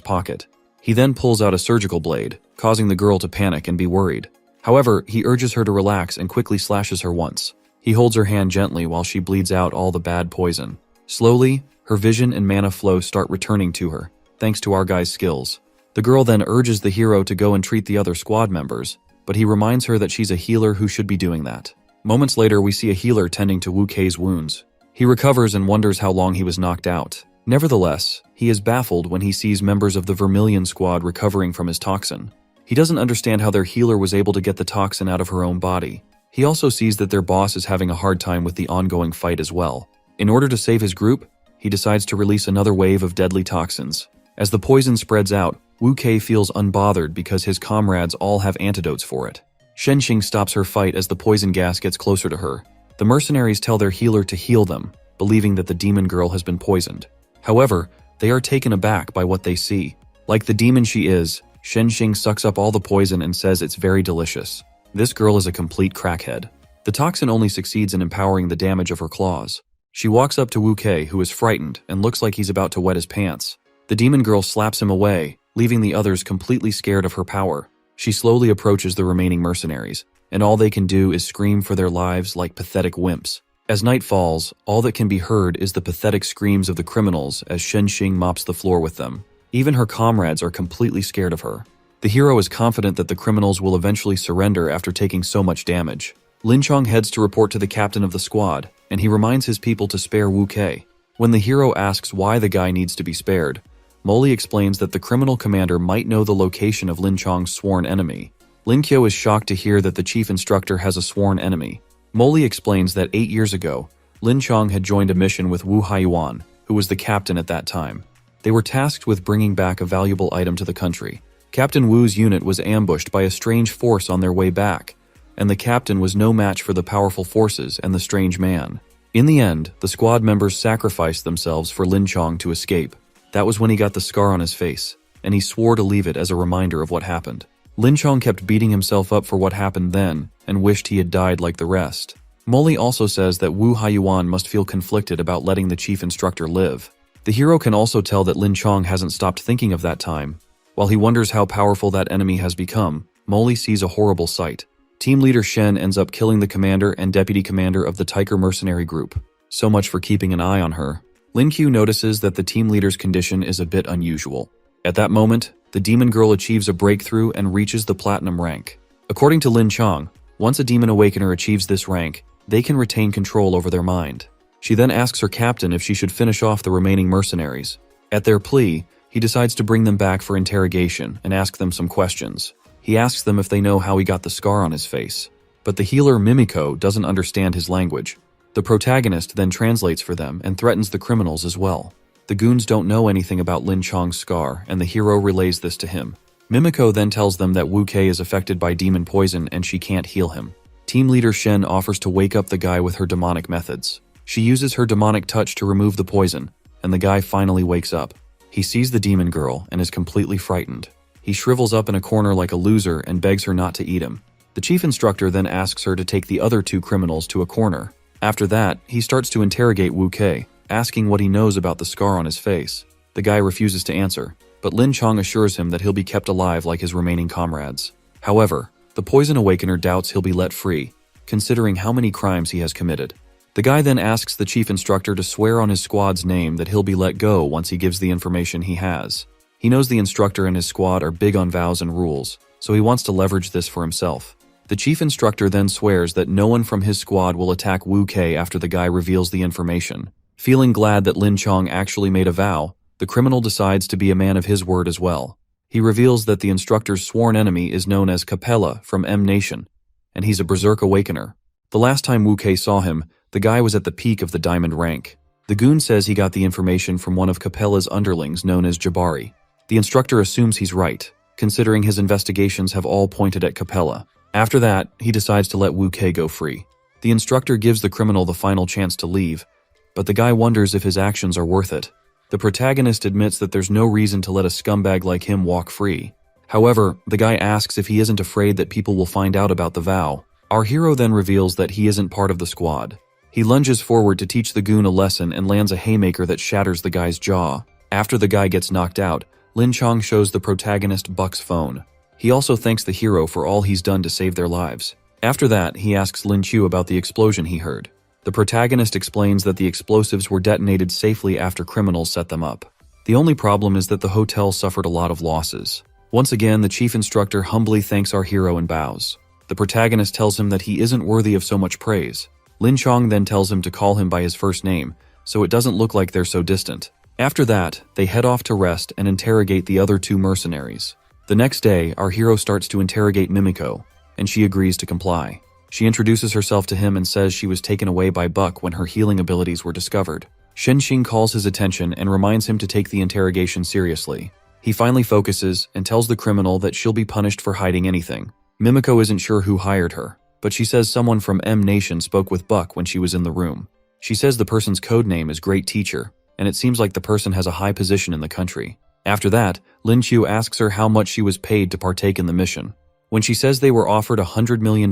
pocket. He then pulls out a surgical blade, causing the girl to panic and be worried. However, he urges her to relax and quickly slashes her once. He holds her hand gently while she bleeds out all the bad poison. Slowly, her vision and mana flow start returning to her, thanks to our guy's skills. The girl then urges the hero to go and treat the other squad members, but he reminds her that she's a healer who should be doing that. Moments later, we see a healer tending to Wu Kei's wounds. He recovers and wonders how long he was knocked out. Nevertheless, he is baffled when he sees members of the Vermilion squad recovering from his toxin. He doesn't understand how their healer was able to get the toxin out of her own body. He also sees that their boss is having a hard time with the ongoing fight as well. In order to save his group, he decides to release another wave of deadly toxins. As the poison spreads out, Wu Kei feels unbothered because his comrades all have antidotes for it. Shen Xing stops her fight as the poison gas gets closer to her. The mercenaries tell their healer to heal them, believing that the demon girl has been poisoned. However, they are taken aback by what they see. Like the demon she is, Shen Xing sucks up all the poison and says it's very delicious. This girl is a complete crackhead. The toxin only succeeds in empowering the damage of her claws. She walks up to Wu Kei, who is frightened and looks like he's about to wet his pants. The demon girl slaps him away, leaving the others completely scared of her power. She slowly approaches the remaining mercenaries, and all they can do is scream for their lives like pathetic wimps. As night falls, all that can be heard is the pathetic screams of the criminals as Shen Xing mops the floor with them. Even her comrades are completely scared of her. The hero is confident that the criminals will eventually surrender after taking so much damage. Lin Chong heads to report to the captain of the squad, and he reminds his people to spare Wu Kei. When the hero asks why the guy needs to be spared, Molly explains that the criminal commander might know the location of Lin Chong's sworn enemy. Lin Kyo is shocked to hear that the chief instructor has a sworn enemy. Molly explains that 8 years ago, Lin Chong had joined a mission with Wu Haiyuan, who was the captain at that time. They were tasked with bringing back a valuable item to the country. Captain Wu's unit was ambushed by a strange force on their way back, and the captain was no match for the powerful forces and the strange man. In the end, the squad members sacrificed themselves for Lin Chong to escape. That was when he got the scar on his face, and he swore to leave it as a reminder of what happened. Lin Chong kept beating himself up for what happened then and wished he had died like the rest. Molly also says that Wu Haiyuan must feel conflicted about letting the chief instructor live. The hero can also tell that Lin Chong hasn't stopped thinking of that time. While he wonders how powerful that enemy has become, Molly sees a horrible sight. Team leader Shen ends up killing the commander and deputy commander of the Tiger mercenary group. So much for keeping an eye on her. Lin Q notices that the team leader's condition is a bit unusual. At that moment, the demon girl achieves a breakthrough and reaches the platinum rank. According to Lin Chong, once a demon awakener achieves this rank, they can retain control over their mind. She then asks her captain if she should finish off the remaining mercenaries. At their plea, he decides to bring them back for interrogation and ask them some questions. He asks them if they know how he got the scar on his face. But the healer Mimiko doesn't understand his language. The protagonist then translates for them and threatens the criminals as well. The goons don't know anything about Lin Chong's scar, and the hero relays this to him. Mimiko then tells them that Wu Kei is affected by demon poison and she can't heal him. Team leader Shen offers to wake up the guy with her demonic methods. She uses her demonic touch to remove the poison, and the guy finally wakes up. He sees the demon girl and is completely frightened. He shrivels up in a corner like a loser and begs her not to eat him. The chief instructor then asks her to take the other two criminals to a corner. After that, he starts to interrogate Wu Kei, asking what he knows about the scar on his face. The guy refuses to answer, but Lin Chong assures him that he'll be kept alive like his remaining comrades. However, the poison awakener doubts he'll be let free, considering how many crimes he has committed. The guy then asks the chief instructor to swear on his squad's name that he'll be let go once he gives the information he has. He knows the instructor and his squad are big on vows and rules, so he wants to leverage this for himself. The chief instructor then swears that no one from his squad will attack Wu Kei after the guy reveals the information. Feeling glad that Lin Chong actually made a vow, the criminal decides to be a man of his word as well. He reveals that the instructor's sworn enemy is known as Capella from M Nation, and he's a berserk awakener. The last time Wu Kei saw him, the guy was at the peak of the diamond rank. The goon says he got the information from one of Capella's underlings known as Jabari. The instructor assumes he's right, considering his investigations have all pointed at Capella. After that, he decides to let Wu Kei go free. The instructor gives the criminal the final chance to leave, but the guy wonders if his actions are worth it. The protagonist admits that there's no reason to let a scumbag like him walk free. However, the guy asks if he isn't afraid that people will find out about the vow. Our hero then reveals that he isn't part of the squad. He lunges forward to teach the goon a lesson and lands a haymaker that shatters the guy's jaw. After the guy gets knocked out, Lin Chong shows the protagonist Buck's phone. He also thanks the hero for all he's done to save their lives. After that, he asks Lin Chu about the explosion he heard. The protagonist explains that the explosives were detonated safely after criminals set them up. The only problem is that the hotel suffered a lot of losses. Once again, the chief instructor humbly thanks our hero and bows. The protagonist tells him that he isn't worthy of so much praise. Lin Chong then tells him to call him by his first name, so it doesn't look like they're so distant. After that, they head off to rest and interrogate the other two mercenaries. The next day, our hero starts to interrogate Mimiko, and she agrees to comply. She introduces herself to him and says she was taken away by Buck when her healing abilities were discovered. Shenxing calls his attention and reminds him to take the interrogation seriously. He finally focuses and tells the criminal that she'll be punished for hiding anything. Mimiko isn't sure who hired her, but she says someone from M Nation spoke with Buck when she was in the room. She says the person's code name is Great Teacher, and it seems like the person has a high position in the country. After that, Lin Chu asks her how much she was paid to partake in the mission. When she says they were offered $100 million,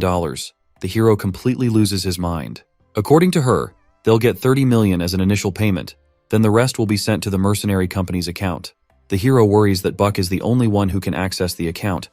the hero completely loses his mind. According to her, they'll get $30 million as an initial payment, then the rest will be sent to the mercenary company's account. The hero worries that Buck is the only one who can access the account,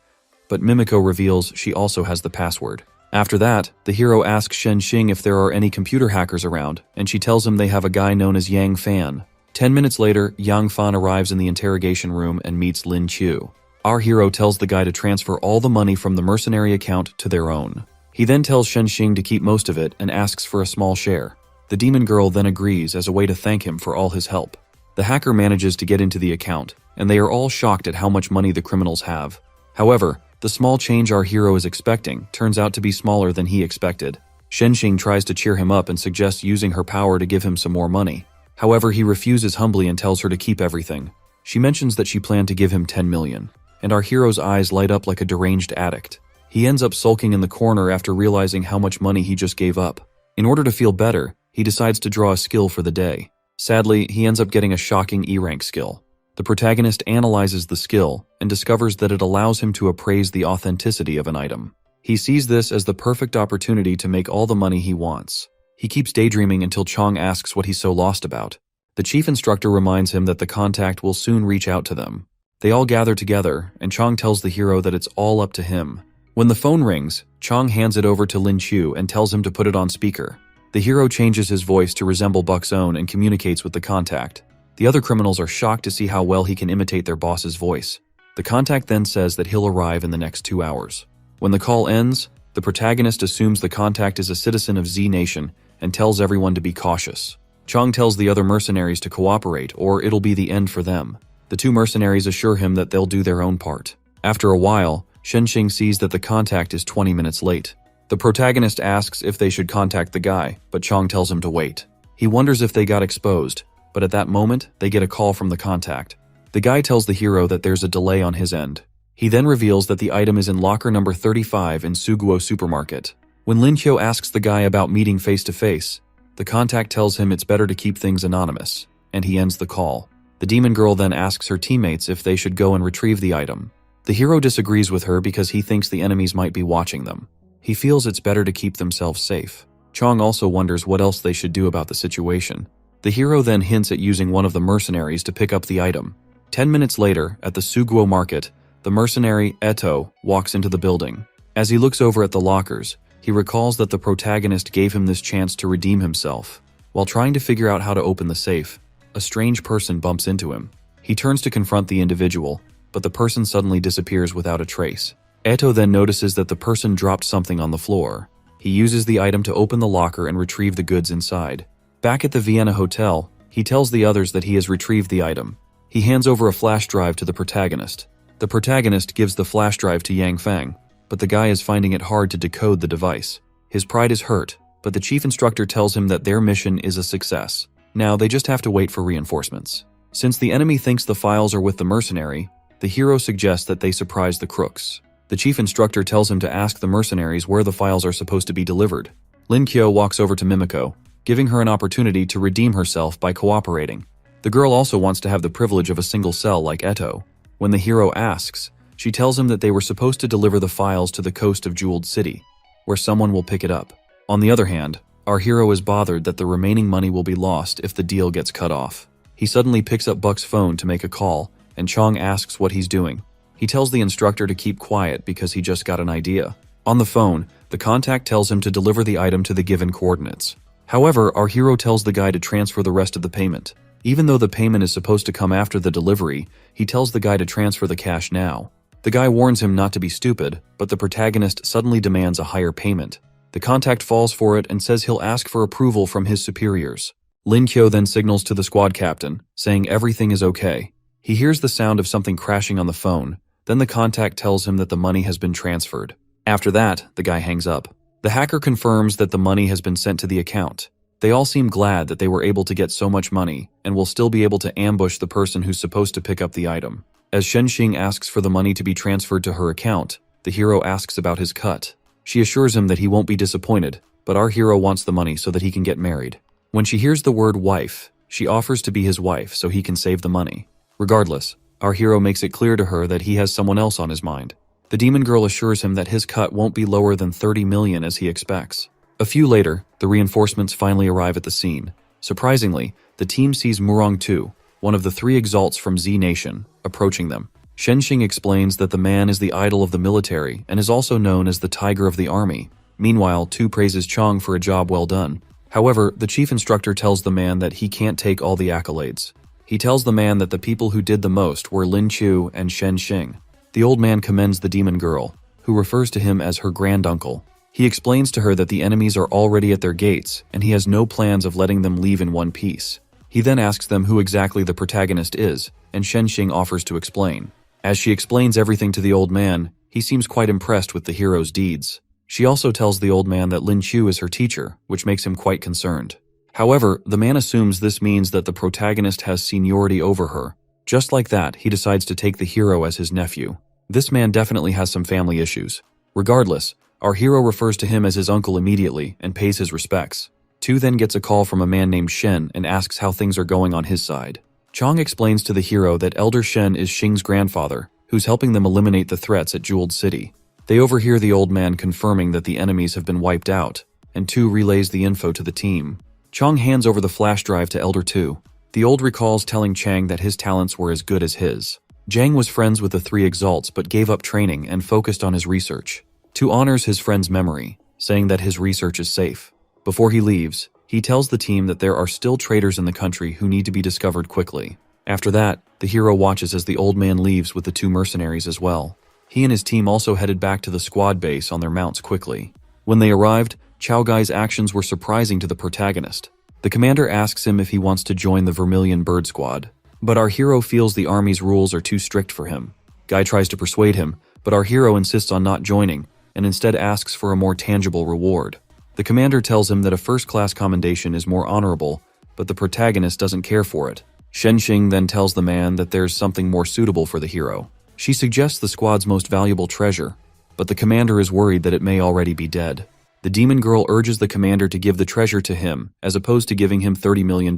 but Mimiko reveals she also has the password. After that, the hero asks Shen Xing if there are any computer hackers around, and she tells him they have a guy known as Yang Fan. 10 minutes later, Yang Fan arrives in the interrogation room and meets Lin Chu. Our hero tells the guy to transfer all the money from the mercenary account to their own. He then tells Shen Xing to keep most of it and asks for a small share. The demon girl then agrees as a way to thank him for all his help. The hacker manages to get into the account, and they are all shocked at how much money the criminals have. However, the small change our hero is expecting turns out to be smaller than he expected. Shen Xing tries to cheer him up and suggests using her power to give him some more money. However, he refuses humbly and tells her to keep everything. She mentions that she planned to give him 10 million, and our hero's eyes light up like a deranged addict. He ends up sulking in the corner after realizing how much money he just gave up. In order to feel better, he decides to draw a skill for the day. Sadly, he ends up getting a shocking E-rank skill. The protagonist analyzes the skill and discovers that it allows him to appraise the authenticity of an item. He sees this as the perfect opportunity to make all the money he wants. He keeps daydreaming until Chong asks what he's so lost about. The chief instructor reminds him that the contact will soon reach out to them. They all gather together, and Chong tells the hero that it's all up to him. When the phone rings, Chong hands it over to Lin Chu and tells him to put it on speaker. The hero changes his voice to resemble Buck's own and communicates with the contact. The other criminals are shocked to see how well he can imitate their boss's voice. The contact then says that he'll arrive in the next 2 hours. When the call ends, the protagonist assumes the contact is a citizen of Z Nation and tells everyone to be cautious. Chong tells the other mercenaries to cooperate or it'll be the end for them. The 2 mercenaries assure him that they'll do their own part. After a while, Shenxing sees that the contact is 20 minutes late. The protagonist asks if they should contact the guy, but Chong tells him to wait. He wonders if they got exposed, but at that moment, they get a call from the contact. The guy tells the hero that there's a delay on his end. He then reveals that the item is in locker number 35 in Suguo supermarket. When Lin Qiu asks the guy about meeting face-to-face, the contact tells him it's better to keep things anonymous, and he ends the call. The demon girl then asks her teammates if they should go and retrieve the item. The hero disagrees with her because he thinks the enemies might be watching them. He feels it's better to keep themselves safe. Chong also wonders what else they should do about the situation. The hero then hints at using one of the mercenaries to pick up the item. 10 minutes later, at the Suguo market, the mercenary, Eto, walks into the building. As he looks over at the lockers, he recalls that the protagonist gave him this chance to redeem himself. While trying to figure out how to open the safe, a strange person bumps into him. He turns to confront the individual, but the person suddenly disappears without a trace. Eto then notices that the person dropped something on the floor. He uses the item to open the locker and retrieve the goods inside. Back at the Vienna hotel, he tells the others that he has retrieved the item. He hands over a flash drive to the protagonist. The protagonist gives the flash drive to Yang Fang, but the guy is finding it hard to decode the device. His pride is hurt, but the chief instructor tells him that their mission is a success. Now they just have to wait for reinforcements. Since the enemy thinks the files are with the mercenary, the hero suggests that they surprise the crooks. The chief instructor tells him to ask the mercenaries where the files are supposed to be delivered. Lin Qiu walks over to Mimiko, giving her an opportunity to redeem herself by cooperating. The girl also wants to have the privilege of a single cell like Eto. When the hero asks, she tells him that they were supposed to deliver the files to the coast of Jeweled City, where someone will pick it up. On the other hand, our hero is bothered that the remaining money will be lost if the deal gets cut off. He suddenly picks up Buck's phone to make a call, and Chong asks what he's doing. He tells the instructor to keep quiet because he just got an idea. On the phone, the contact tells him to deliver the item to the given coordinates. However, our hero tells the guy to transfer the rest of the payment. Even though the payment is supposed to come after the delivery, he tells the guy to transfer the cash now. The guy warns him not to be stupid, but the protagonist suddenly demands a higher payment. The contact falls for it and says he'll ask for approval from his superiors. Lin Qiu then signals to the squad captain, saying everything is okay. He hears the sound of something crashing on the phone. Then the contact tells him that the money has been transferred. After that, the guy hangs up. The hacker confirms that the money has been sent to the account. They all seem glad that they were able to get so much money and will still be able to ambush the person who's supposed to pick up the item. As Shenxing asks for the money to be transferred to her account, the hero asks about his cut. She assures him that he won't be disappointed, but our hero wants the money so that he can get married. When she hears the word wife, she offers to be his wife so he can save the money. Regardless, our hero makes it clear to her that he has someone else on his mind. The demon girl assures him that his cut won't be lower than 30 million as he expects. A few later, the reinforcements finally arrive at the scene. Surprisingly, the team sees Murong Tu, one of the 3 exalts from Z Nation, approaching them. Shenxing explains that the man is the idol of the military and is also known as the Tiger of the Army. Meanwhile, Tu praises Chong for a job well done. However, the chief instructor tells the man that he can't take all the accolades. He tells the man that the people who did the most were Lin Qiu and Shenxing. The old man commends the demon girl, who refers to him as her granduncle. He explains to her that the enemies are already at their gates, and he has no plans of letting them leave in one piece. He then asks them who exactly the protagonist is, and Shenxing offers to explain. As she explains everything to the old man, he seems quite impressed with the hero's deeds. She also tells the old man that Lin Qiu is her teacher, which makes him quite concerned. However, the man assumes this means that the protagonist has seniority over her. Just like that, he decides to take the hero as his nephew. This man definitely has some family issues. Regardless, our hero refers to him as his uncle immediately and pays his respects. Tu then gets a call from a man named Shen and asks how things are going on his side. Chong explains to the hero that Elder Shen is Xing's grandfather, who's helping them eliminate the threats at Jeweled City. They overhear the old man confirming that the enemies have been wiped out, and Tu relays the info to the team. Chong hands over the flash drive to Elder Tu. The old recalls telling Chang that his talents were as good as his. Zhang was friends with the three exalts but gave up training and focused on his research. Tu honors his friend's memory, saying that his research is safe. Before he leaves, he tells the team that there are still traitors in the country who need to be discovered quickly. After that, the hero watches as the old man leaves with the two mercenaries as well. He and his team also headed back to the squad base on their mounts quickly. When they arrived, Chao Gai's actions were surprising to the protagonist. The commander asks him if he wants to join the Vermilion Bird Squad, but our hero feels the army's rules are too strict for him. Guy tries to persuade him, but our hero insists on not joining and instead asks for a more tangible reward. The commander tells him that a first-class commendation is more honorable, but the protagonist doesn't care for it. Shen Xing then tells the man that there's something more suitable for the hero. She suggests the squad's most valuable treasure, but the commander is worried that it may already be dead. The demon girl urges the commander to give the treasure to him, as opposed to giving him $30 million.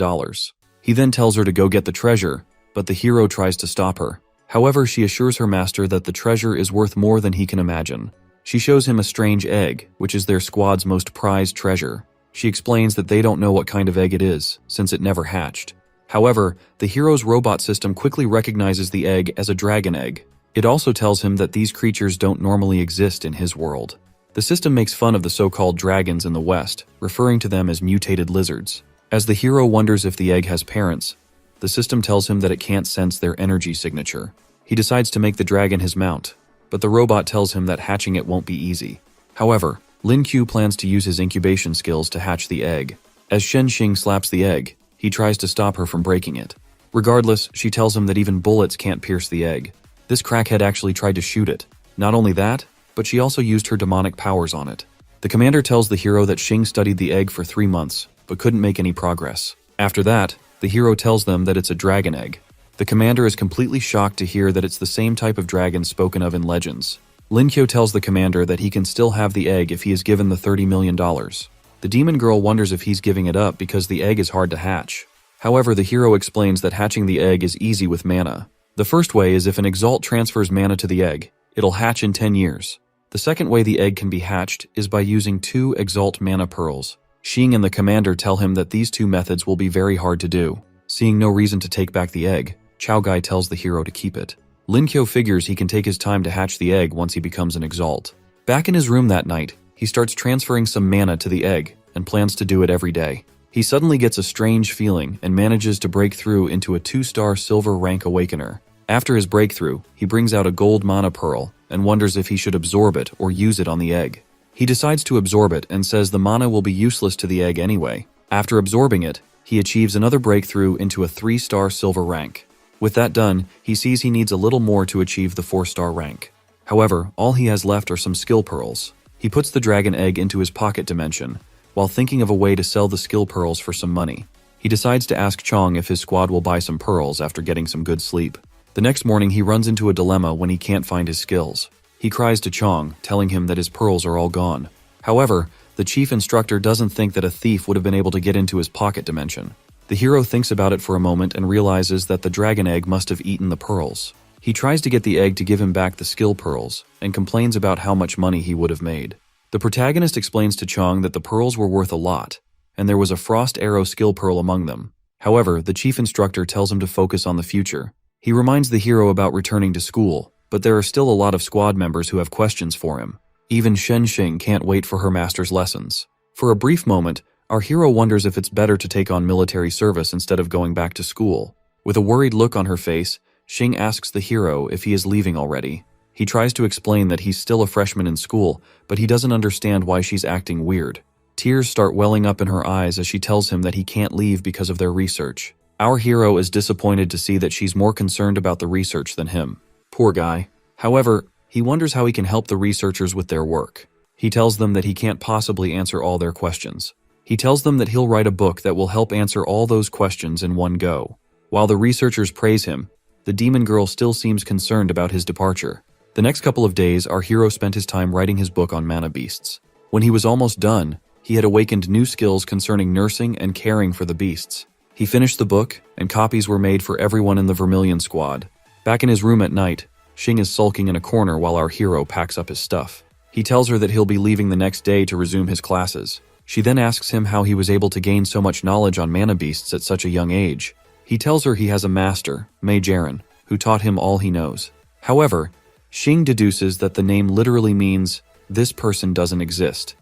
He then tells her to go get the treasure, but the hero tries to stop her. However, she assures her master that the treasure is worth more than he can imagine. She shows him a strange egg, which is their squad's most prized treasure. She explains that they don't know what kind of egg it is, since it never hatched. However, the hero's robot system quickly recognizes the egg as a dragon egg. It also tells him that these creatures don't normally exist in his world. The system makes fun of the so-called dragons in the West, referring to them as mutated lizards. As the hero wonders if the egg has parents, the system tells him that it can't sense their energy signature. He decides to make the dragon his mount, but the robot tells him that hatching it won't be easy. However, Lin Q plans to use his incubation skills to hatch the egg. As Shen Xing slaps the egg, he tries to stop her from breaking it. Regardless, she tells him that even bullets can't pierce the egg. This crackhead actually tried to shoot it. Not only that, but she also used her demonic powers on it. The commander tells the hero that Xing studied the egg for 3 months, but couldn't make any progress. After that, the hero tells them that it's a dragon egg. The commander is completely shocked to hear that it's the same type of dragon spoken of in legends. Lin Qiu tells the commander that he can still have the egg if he is given the $30 million. The demon girl wonders if he's giving it up because the egg is hard to hatch. However, the hero explains that hatching the egg is easy with mana. The first way is if an exalt transfers mana to the egg, it'll hatch in 10 years. The second way the egg can be hatched is by using 2 exalt mana pearls. Xing and the commander tell him that these 2 methods will be very hard to do. Seeing no reason to take back the egg, Chao Gai tells the hero to keep it. Lin Qiu figures he can take his time to hatch the egg once he becomes an exalt. Back in his room that night, he starts transferring some mana to the egg and plans to do it every day. He suddenly gets a strange feeling and manages to break through into a 2-star silver rank awakener. After his breakthrough, he brings out a gold mana pearl and wonders if he should absorb it or use it on the egg. He decides to absorb it and says the mana will be useless to the egg anyway. After absorbing it, he achieves another breakthrough into a 3-star silver rank. With that done, he sees he needs a little more to achieve the 4-star rank. However, all he has left are some skill pearls. He puts the dragon egg into his pocket dimension, while thinking of a way to sell the skill pearls for some money. He decides to ask Chong if his squad will buy some pearls after getting some good sleep. The next morning he runs into a dilemma when he can't find his skills. He cries to Chong, telling him that his pearls are all gone. However, the chief instructor doesn't think that a thief would have been able to get into his pocket dimension. The hero thinks about it for a moment and realizes that the dragon egg must have eaten the pearls. He tries to get the egg to give him back the skill pearls, and complains about how much money he would have made. The protagonist explains to Chong that the pearls were worth a lot, and there was a frost arrow skill pearl among them. However, the chief instructor tells him to focus on the future. He reminds the hero about returning to school, but there are still a lot of squad members who have questions for him. Even Shen Xing can't wait for her master's lessons. For a brief moment, our hero wonders if it's better to take on military service instead of going back to school. With a worried look on her face, Xing asks the hero if he is leaving already. He tries to explain that he's still a freshman in school, but he doesn't understand why she's acting weird. Tears start welling up in her eyes as she tells him that he can't leave because of their research. Our hero is disappointed to see that she's more concerned about the research than him. Poor guy. However, he wonders how he can help the researchers with their work. He tells them that he can't possibly answer all their questions. He tells them that he'll write a book that will help answer all those questions in one go. While the researchers praise him, the demon girl still seems concerned about his departure. The next couple of days, our hero spent his time writing his book on mana beasts. When he was almost done, he had awakened new skills concerning nursing and caring for the beasts. He finished the book, and copies were made for everyone in the Vermilion Squad. Back in his room at night, Xing is sulking in a corner while our hero packs up his stuff. He tells her that he'll be leaving the next day to resume his classes. She then asks him how he was able to gain so much knowledge on mana beasts at such a young age. He tells her he has a master, Mei Jaren, who taught him all he knows. However, Xing deduces that the name literally means, "this person doesn't exist."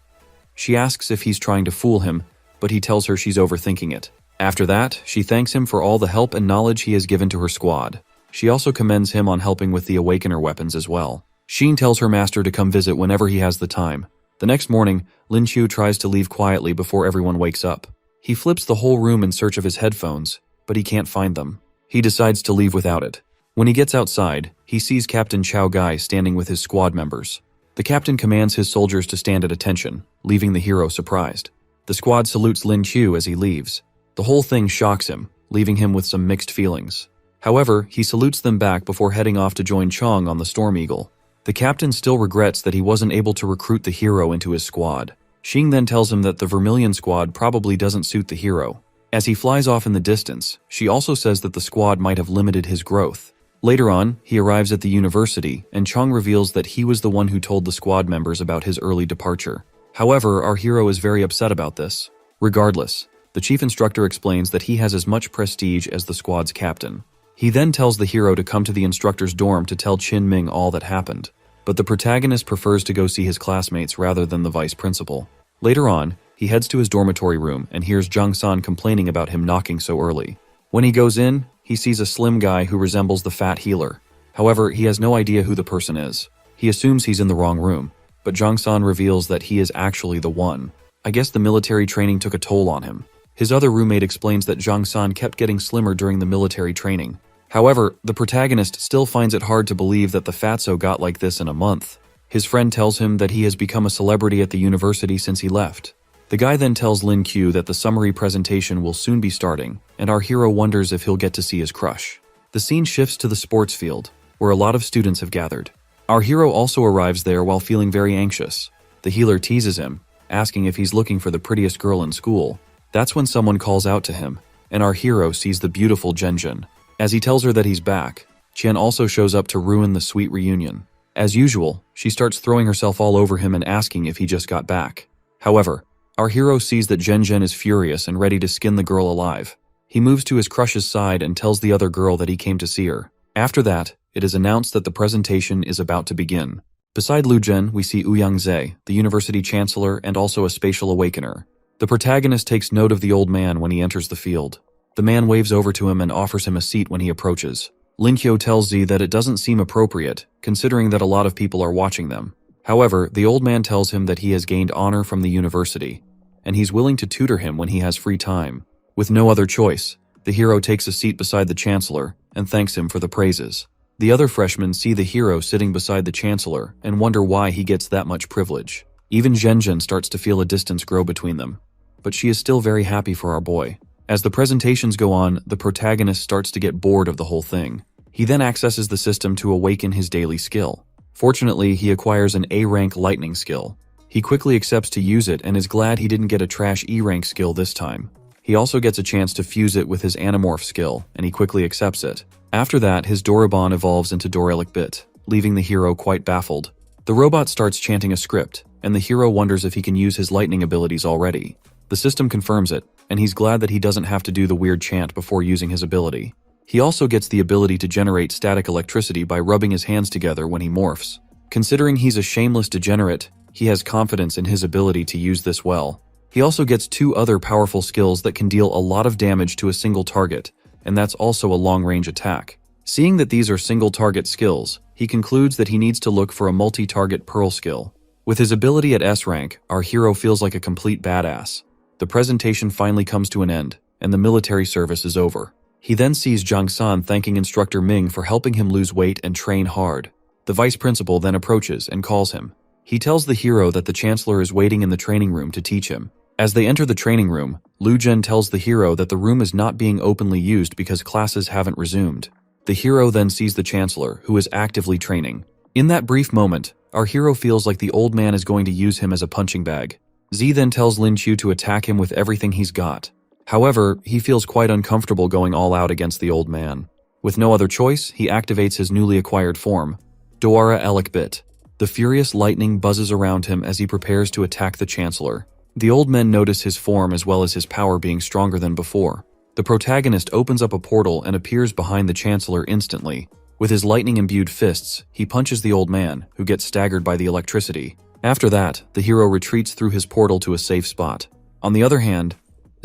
She asks if he's trying to fool him, but he tells her she's overthinking it. After that, she thanks him for all the help and knowledge he has given to her squad. She also commends him on helping with the Awakener weapons as well. Xing tells her master to come visit whenever he has the time. The next morning, Lin Chu tries to leave quietly before everyone wakes up. He flips the whole room in search of his headphones, but he can't find them. He decides to leave without it. When he gets outside, he sees Captain Chao Gai standing with his squad members. The captain commands his soldiers to stand at attention, leaving the hero surprised. The squad salutes Lin Chu as he leaves. The whole thing shocks him, leaving him with some mixed feelings. However, he salutes them back before heading off to join Chong on the Storm Eagle. The captain still regrets that he wasn't able to recruit the hero into his squad. Xing then tells him that the Vermilion Squad probably doesn't suit the hero. As he flies off in the distance, she also says that the squad might have limited his growth. Later on, he arrives at the university, and Chong reveals that he was the one who told the squad members about his early departure. However, our hero is very upset about this. Regardless, the chief instructor explains that he has as much prestige as the squad's captain. He then tells the hero to come to the instructor's dorm to tell Qin Ming all that happened. But the protagonist prefers to go see his classmates rather than the vice principal. Later on, he heads to his dormitory room and hears Zhang San complaining about him knocking so early. When he goes in, he sees a slim guy who resembles the fat healer. However, he has no idea who the person is. He assumes he's in the wrong room, but Zhang San reveals that he is actually the one. I guess the military training took a toll on him. His other roommate explains that Zhang San kept getting slimmer during the military training. However, the protagonist still finds it hard to believe that the fatso got like this in a month. His friend tells him that he has become a celebrity at the university since he left. The guy then tells Lin Q that the summary presentation will soon be starting, and our hero wonders if he'll get to see his crush. The scene shifts to the sports field, where a lot of students have gathered. Our hero also arrives there while feeling very anxious. The healer teases him, asking if he's looking for the prettiest girl in school. That's when someone calls out to him, and our hero sees the beautiful Zhenjun. As he tells her that he's back, Qian also shows up to ruin the sweet reunion. As usual, she starts throwing herself all over him and asking if he just got back. However, our hero sees that Zhenjun is furious and ready to skin the girl alive. He moves to his crush's side and tells the other girl that he came to see her. After that, it is announced that the presentation is about to begin. Beside Lu Zhen, we see Ouyang Zhe, the university chancellor and also a spatial awakener. The protagonist takes note of the old man when he enters the field. The man waves over to him and offers him a seat when he approaches. Lin Qiu tells Zi that it doesn't seem appropriate, considering that a lot of people are watching them. However, the old man tells him that he has gained honor from the university, and he's willing to tutor him when he has free time. With no other choice, the hero takes a seat beside the chancellor and thanks him for the praises. The other freshmen see the hero sitting beside the chancellor and wonder why he gets that much privilege. Even Zhenjun starts to feel a distance grow between them, but she is still very happy for our boy. As the presentations go on, the protagonist starts to get bored of the whole thing. He then accesses the system to awaken his daily skill. Fortunately, he acquires an A-rank lightning skill. He quickly accepts to use it and is glad he didn't get a trash E-rank skill this time. He also gets a chance to fuse it with his Animorph skill, and he quickly accepts it. After that, his Dorabon evolves into Dorelic Bit, leaving the hero quite baffled. The robot starts chanting a script, and the hero wonders if he can use his lightning abilities already. The system confirms it, and he's glad that he doesn't have to do the weird chant before using his ability. He also gets the ability to generate static electricity by rubbing his hands together when he morphs. Considering he's a shameless degenerate, he has confidence in his ability to use this well. He also gets 2 other powerful skills that can deal a lot of damage to a single target, and that's also a long-range attack. Seeing that these are single-target skills, he concludes that he needs to look for a multi-target Pearl skill. With his ability at S rank, our hero feels like a complete badass. The presentation finally comes to an end, and the military service is over. He then sees Zhang San thanking Instructor Ming for helping him lose weight and train hard. The vice principal then approaches and calls him. He tells the hero that the chancellor is waiting in the training room to teach him. As they enter the training room, Lu Zhen tells the hero that the room is not being openly used because classes haven't resumed. The hero then sees the chancellor, who is actively training. In that brief moment, our hero feels like the old man is going to use him as a punching bag. Z then tells Lin Qiu to attack him with everything he's got. However, he feels quite uncomfortable going all out against the old man. With no other choice, he activates his newly acquired form, Doara Elekbit. The furious lightning buzzes around him as he prepares to attack the Chancellor. The old men notice his form as well as his power being stronger than before. The protagonist opens up a portal and appears behind the Chancellor instantly. With his lightning-imbued fists, he punches the old man, who gets staggered by the electricity. After that, the hero retreats through his portal to a safe spot. On the other hand,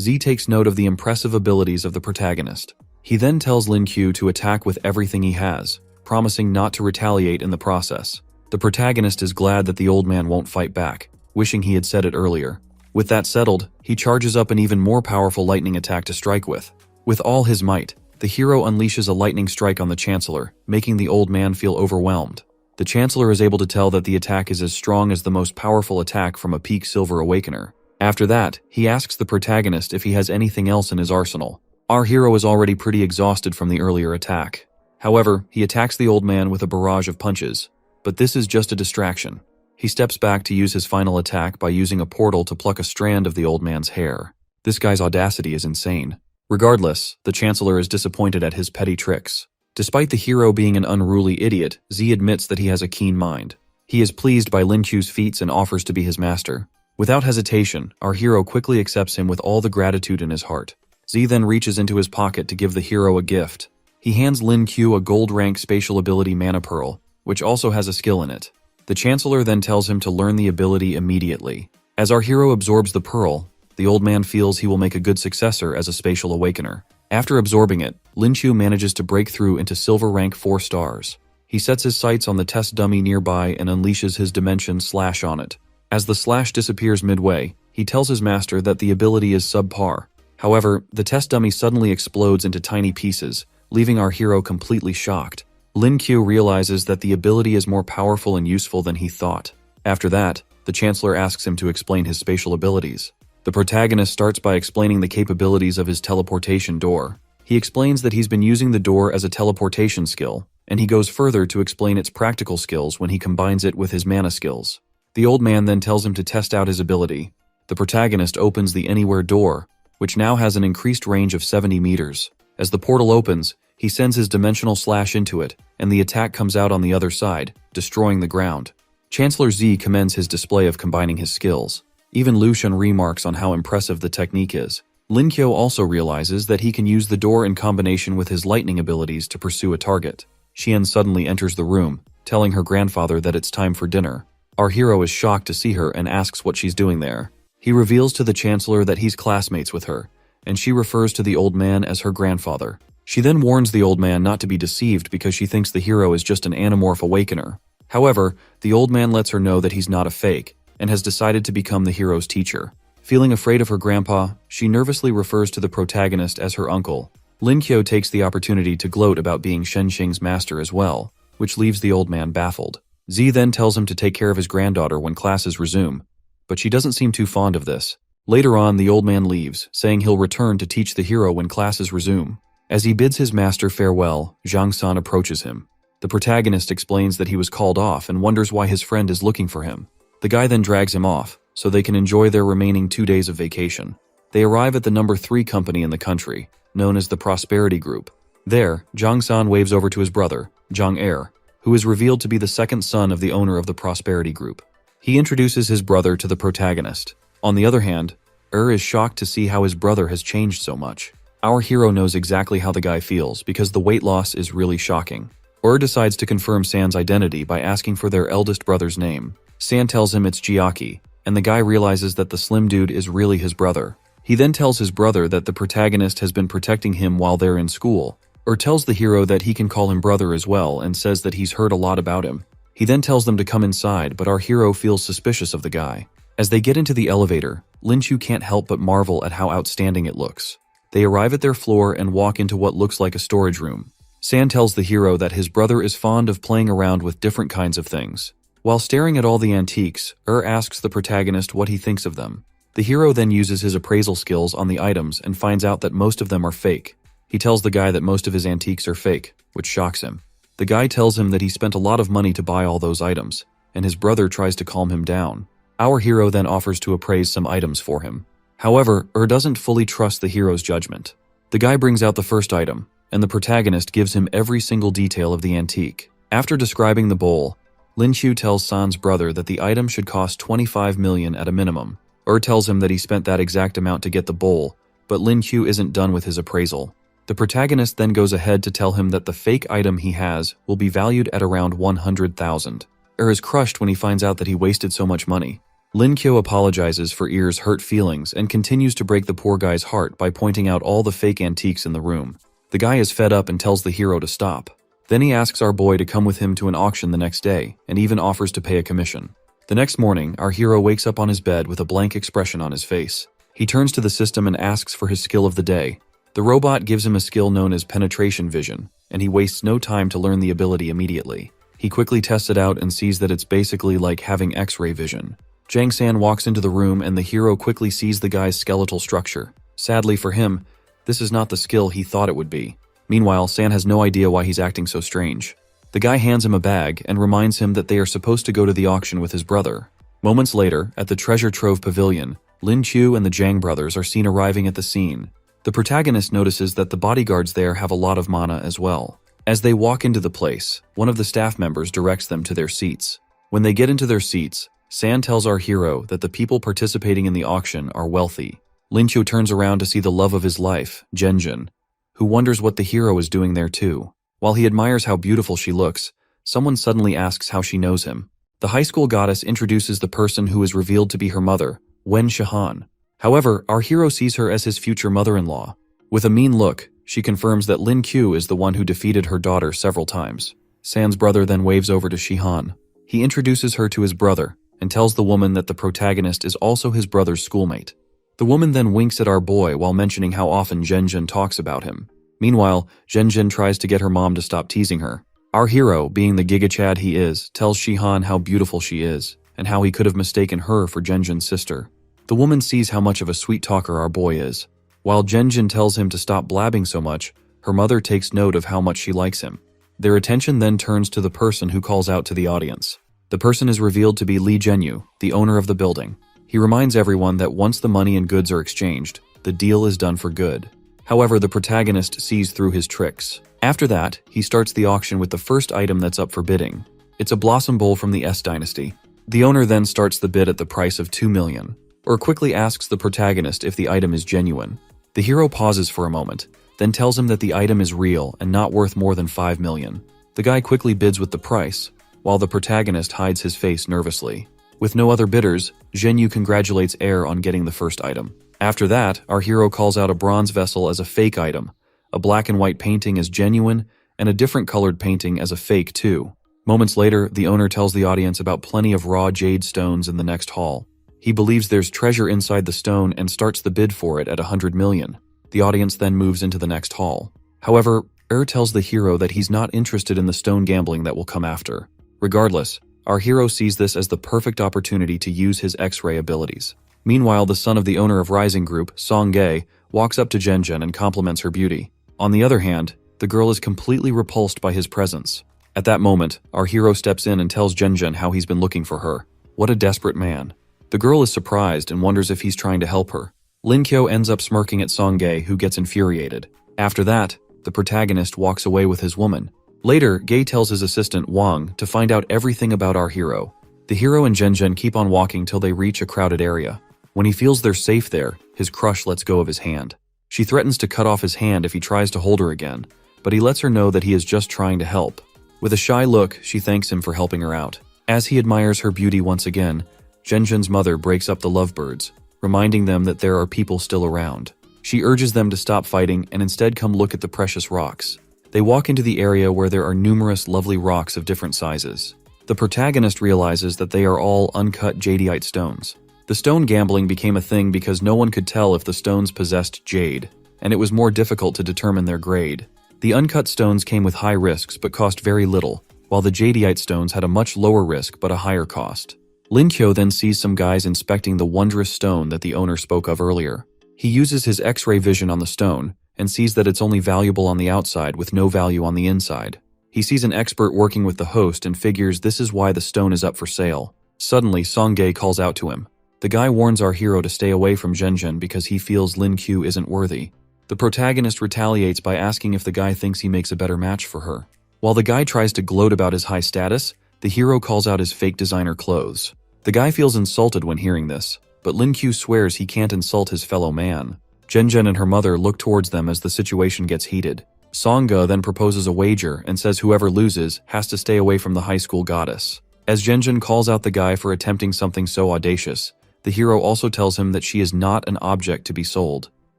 Z takes note of the impressive abilities of the protagonist. He then tells Lin Q to attack with everything he has, promising not to retaliate in the process. The protagonist is glad that the old man won't fight back, wishing he had said it earlier. With that settled, he charges up an even more powerful lightning attack to strike with. With all his might, the hero unleashes a lightning strike on the Chancellor, making the old man feel overwhelmed. The Chancellor is able to tell that the attack is as strong as the most powerful attack from a peak Silver Awakener. After that, he asks the protagonist if he has anything else in his arsenal. Our hero is already pretty exhausted from the earlier attack. However, he attacks the old man with a barrage of punches. But this is just a distraction. He steps back to use his final attack by using a portal to pluck a strand of the old man's hair. This guy's audacity is insane. Regardless, the Chancellor is disappointed at his petty tricks. Despite the hero being an unruly idiot, Z admits that he has a keen mind. He is pleased by Lin Q's feats and offers to be his master. Without hesitation, our hero quickly accepts him with all the gratitude in his heart. Z then reaches into his pocket to give the hero a gift. He hands Lin Q a gold-rank spatial ability Mana Pearl, which also has a skill in it. The Chancellor then tells him to learn the ability immediately. As our hero absorbs the pearl, the old man feels he will make a good successor as a spatial awakener. After absorbing it, Lin Q manages to break through into silver rank 4 stars. He sets his sights on the test dummy nearby and unleashes his dimension slash on it. As the slash disappears midway, he tells his master that the ability is subpar. However, the test dummy suddenly explodes into tiny pieces, leaving our hero completely shocked. Lin Q realizes that the ability is more powerful and useful than he thought. After that, the Chancellor asks him to explain his spatial abilities. The protagonist starts by explaining the capabilities of his teleportation door. He explains that he's been using the door as a teleportation skill, and he goes further to explain its practical skills when he combines it with his mana skills. The old man then tells him to test out his ability. The protagonist opens the Anywhere door, which now has an increased range of 70 meters. As the portal opens, he sends his dimensional slash into it, and the attack comes out on the other side, destroying the ground. Chancellor Z commends his display of combining his skills. Even Lucian remarks on how impressive the technique is. Lin Qiu also realizes that he can use the door in combination with his lightning abilities to pursue a target. Xian suddenly enters the room, telling her grandfather that it's time for dinner. Our hero is shocked to see her and asks what she's doing there. He reveals to the Chancellor that he's classmates with her, and she refers to the old man as her grandfather. She then warns the old man not to be deceived because she thinks the hero is just an anamorph awakener. However, the old man lets her know that he's not a fake, and has decided to become the hero's teacher. Feeling afraid of her grandpa, she nervously refers to the protagonist as her uncle. Lin Qiu takes the opportunity to gloat about being Shen Xing's master as well, which leaves the old man baffled. Z then tells him to take care of his granddaughter when classes resume, but she doesn't seem too fond of this. Later on, the old man leaves, saying he'll return to teach the hero when classes resume. As he bids his master farewell, Zhang San approaches him. The protagonist explains that he was called off and wonders why his friend is looking for him. The guy then drags him off, so they can enjoy their remaining 2 days of vacation. They arrive at the number 3 company in the country, known as the Prosperity Group. There, Zhang San waves over to his brother, Zhang Er, who is revealed to be the second son of the owner of the Prosperity Group. He introduces his brother to the protagonist. On the other hand, is shocked to see how his brother has changed so much. Our hero knows exactly how the guy feels because the weight loss is really shocking. Decides to confirm San's identity by asking for their eldest brother's name. San tells him it's Jiaki, and the guy realizes that the slim dude is really his brother. He then tells his brother that the protagonist has been protecting him while they're in school, tells the hero that he can call him brother as well and says that he's heard a lot about him. He then tells them to come inside, but our hero feels suspicious of the guy. As they get into the elevator, Lin Qiu can't help but marvel at how outstanding it looks. They arrive at their floor and walk into what looks like a storage room. San tells the hero that his brother is fond of playing around with different kinds of things. While staring at all the antiques, asks the protagonist what he thinks of them. The hero then uses his appraisal skills on the items and finds out that most of them are fake. He tells the guy that most of his antiques are fake, which shocks him. The guy tells him that he spent a lot of money to buy all those items, and his brother tries to calm him down. Our hero then offers to appraise some items for him. However, doesn't fully trust the hero's judgment. The guy brings out the first item, and the protagonist gives him every single detail of the antique. After describing the bowl, Lin Qiu tells San's brother that the item should cost 25 million at a minimum. Tells him that he spent that exact amount to get the bowl, but Lin Qiu isn't done with his appraisal. The protagonist then goes ahead to tell him that the fake item he has will be valued at around 100,000. Is crushed when he finds out that he wasted so much money. Lin Qiu apologizes for Er's hurt feelings and continues to break the poor guy's heart by pointing out all the fake antiques in the room. The guy is fed up and tells the hero to stop. Then he asks our boy to come with him to an auction the next day, and even offers to pay a commission. The next morning, our hero wakes up on his bed with a blank expression on his face. He turns to the system and asks for his skill of the day. The robot gives him a skill known as penetration vision, and he wastes no time to learn the ability immediately. He quickly tests it out and sees that it's basically like having X-ray vision. Jang San walks into the room and the hero quickly sees the guy's skeletal structure. Sadly for him, this is not the skill he thought it would be. Meanwhile, San has no idea why he's acting so strange. The guy hands him a bag and reminds him that they are supposed to go to the auction with his brother. Moments later, at the Treasure Trove Pavilion, Lin Qiu and the Jang brothers are seen arriving at the scene. The protagonist notices that the bodyguards there have a lot of mana as well. As they walk into the place, one of the staff members directs them to their seats. When they get into their seats, San tells our hero that the people participating in the auction are wealthy. Lin Qiu turns around to see the love of his life, Zhenjun, who wonders what the hero is doing there too. While he admires how beautiful she looks, someone suddenly asks how she knows him. The high school goddess introduces the person who is revealed to be her mother, Wen Shihan. However, our hero sees her as his future mother-in-law. With a mean look, she confirms that Lin Qiu is the one who defeated her daughter several times. San's brother then waves over to Shihan. He introduces her to his brother and tells the woman that the protagonist is also his brother's schoolmate. The woman then winks at our boy while mentioning how often Zhenjun talks about him. Meanwhile, Zhenjun tries to get her mom to stop teasing her. Our hero, being the Giga Chad he is, tells Shihan how beautiful she is and how he could have mistaken her for Zhenjun's sister. The woman sees how much of a sweet talker our boy is. While Zhenjun tells him to stop blabbing so much, her mother takes note of how much she likes him. Their attention then turns to the person who calls out to the audience. The person is revealed to be Li Zhenyu, the owner of the building. He reminds everyone that once the money and goods are exchanged, the deal is done for good. However, the protagonist sees through his tricks. After that, he starts the auction with the first item that's up for bidding. It's a blossom bowl from the S dynasty. The owner then starts the bid at the price of 2 million, or quickly asks the protagonist if the item is genuine. The hero pauses for a moment, then tells him that the item is real and not worth more than 5 million. The guy quickly bids with the price, while the protagonist hides his face nervously. With no other bidders, Zhenyu congratulates Er on getting the first item. After that, our hero calls out a bronze vessel as a fake item, a black and white painting as genuine, and a different colored painting as a fake too. Moments later, the owner tells the audience about plenty of raw jade stones in the next hall. He believes there's treasure inside the stone and starts the bid for it at 100 million. The audience then moves into the next hall. However, tells the hero that he's not interested in the stone gambling that will come after. Regardless, our hero sees this as the perfect opportunity to use his X-ray abilities. Meanwhile, the son of the owner of Rising Group, Song Gae, walks up to Zhenjun and compliments her beauty. On the other hand, the girl is completely repulsed by his presence. At that moment, our hero steps in and tells Zhenjun how he's been looking for her. What a desperate man. The girl is surprised and wonders if he's trying to help her. Lin Qiu ends up smirking at Song Gae, who gets infuriated. After that, the protagonist walks away with his woman. Later, Gae tells his assistant Wang to find out everything about our hero. The hero and Zhenjun keep on walking till they reach a crowded area. When he feels they're safe there, his crush lets go of his hand. She threatens to cut off his hand if he tries to hold her again, but he lets her know that he is just trying to help. With a shy look, she thanks him for helping her out. As he admires her beauty once again, Zhenjun's mother breaks up the lovebirds, reminding them that there are people still around. She urges them to stop fighting and instead come look at the precious rocks. They walk into the area where there are numerous lovely rocks of different sizes. The protagonist realizes that they are all uncut jadeite stones. The stone gambling became a thing because no one could tell if the stones possessed jade, and it was more difficult to determine their grade. The uncut stones came with high risks but cost very little, while the jadeite stones had a much lower risk but a higher cost. Lin Qiu then sees some guys inspecting the wondrous stone that the owner spoke of earlier. He uses his X-ray vision on the stone and sees that it's only valuable on the outside with no value on the inside. He sees an expert working with the host and figures this is why the stone is up for sale. Suddenly, Song Gae calls out to him. The guy warns our hero to stay away from Zhenjun because he feels Lin Q isn't worthy. The protagonist retaliates by asking if the guy thinks he makes a better match for her. While the guy tries to gloat about his high status, the hero calls out his fake designer clothes. The guy feels insulted when hearing this, but Lin Q swears he can't insult his fellow man. Zhenjun and her mother look towards them as the situation gets heated. Sangha then proposes a wager and says whoever loses has to stay away from the high school goddess. As Zhenjun calls out the guy for attempting something so audacious, the hero also tells him that she is not an object to be sold.